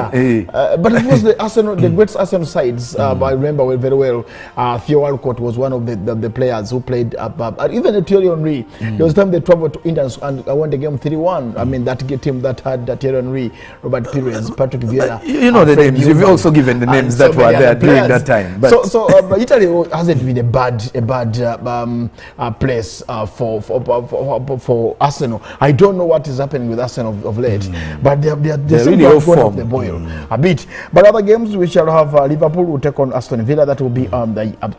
But it was the great Arsenal sides. I remember very well. Theo Walcott was one of the players who played even Thierry Henry. There was time they traveled to Inter and won the game 3-1. I mean, that team that had Thierry Henry, Robert Pires, Patrick Vieira. You know the names. You've also given the names that were there during that time. But so Italy hasn't been a bad place for Arsenal. I don't know what is happening with Arsenal of late, but they're really off the boil a bit. But other games we shall have Liverpool will take on Aston Villa. That will be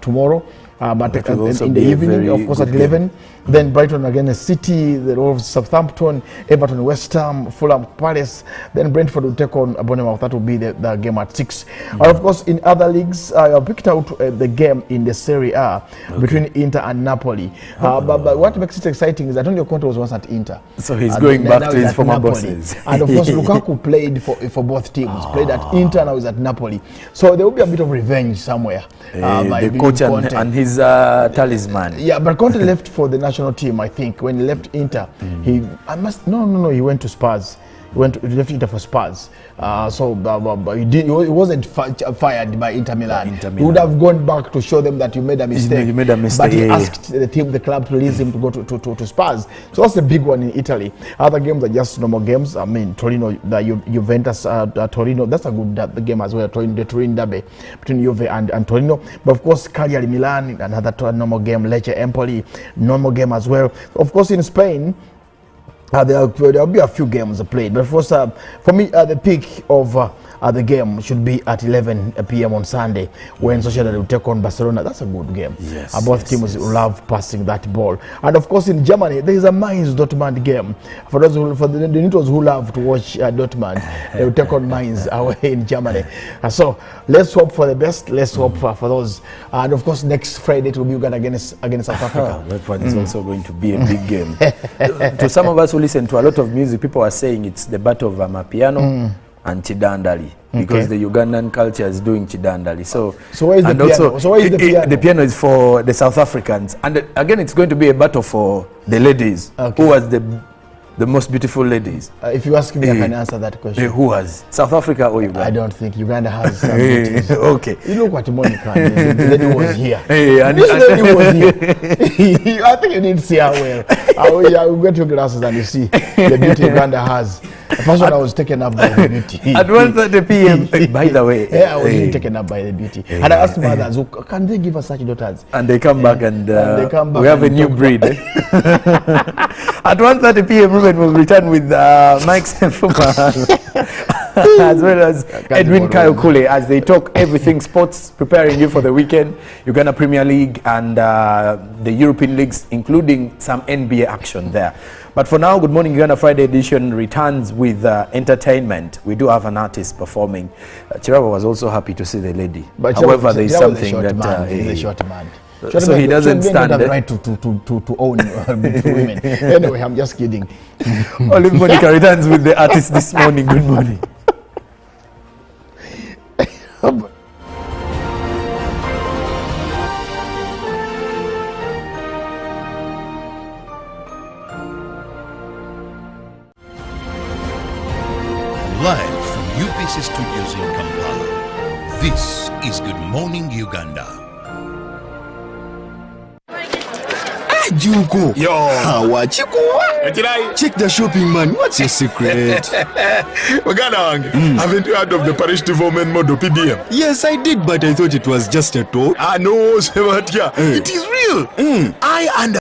tomorrow. But in the evening, of course, at 11. Then Brighton against City, the Wolves, Southampton, Everton, West Ham, Fulham, Palace. Then Brentford will take on Bournemouth. That will be the game at 6. And of course, in other leagues, I picked out the game in the Serie A between Inter and Napoli. But what makes it exciting is that Antonio Conte was once at Inter. So he's going back to his former bosses. And of course, Lukaku played for both teams. Played at Inter, now he's at Napoli. So there will be a bit of revenge somewhere. The coach and his talisman. Yeah, but Conte left for the national team, I think. When he left Inter, he went to Spurs. He left Inter for Spurs. He wasn't fired by Inter Milan. He would have gone back to show them that you made a mistake. But he asked the club to release him to go to Spurs. So that's the big one in Italy. Other games are just normal games. I mean, Torino, Juventus, Torino. That's a good game as well. The Turin derby between Juve and Torino. But of course, Cagliari, Milan, another normal game. Lecce, Empoli, normal game as well. Of course, in Spain, there will be a few games played, but for me, the peak of the game should be at 11 p.m. on Sunday when Sociedad will take on Barcelona. That's a good game. Yes, both teams love passing that ball. And of course, in Germany, there is a Mainz-Dortmund game. For the neutrals who love to watch Dortmund, they will take on Mainz away in Germany. So let's hope for the best. Let's hope for those. And of course, next Friday it will be Uganda against South Africa. That one is also going to be a big game. To some of us who listen to a lot of music, people are saying it's the Battle of Amapiano. and Chidandali, because the Ugandan culture is doing Chidandali. So where is the piano? So where is the piano? The piano is for the South Africans, and again, it's going to be a battle for the ladies. Who was the most beautiful ladies? If you ask me, I can answer that question. Who was? South Africa or Uganda? I don't think Uganda has some beauties. Okay. You look at Monica. The lady was here. And this lady was here. I think you need to see her well. I will get your glasses and you see the beauty Uganda has. The first one I was taken up by the beauty. At 1:30 p.m. By the way. Yeah, I was really taken up by the beauty. And I asked mothers, can they give us such daughters? And they come back and they come back we have a new breed. At 1:30 p.m. Ruben will return with Mike Sefuma as well as Edwin Kayokule as they talk everything sports, preparing you for the weekend, Uganda Premier League and the European leagues, including some NBA action there. But for now, Good Morning Uganda Friday edition returns with entertainment. We do have an artist performing. Chiraba was also happy to see the lady. But however, there is something that he's a short man. So he doesn't stand the right to own beautiful women. Anyway, I'm just kidding. Olive Monica returns with the artist this morning. Good morning. Live from UPC Studios in Kampala, this is Good Morning Uganda. Juko. Yo. Wachiko. Check the shopping, man. What's your secret? Haven't you heard of the parish development model PDM? Yes, I did, but I thought it was just a talk. No, Sebatia. It is real. I understand.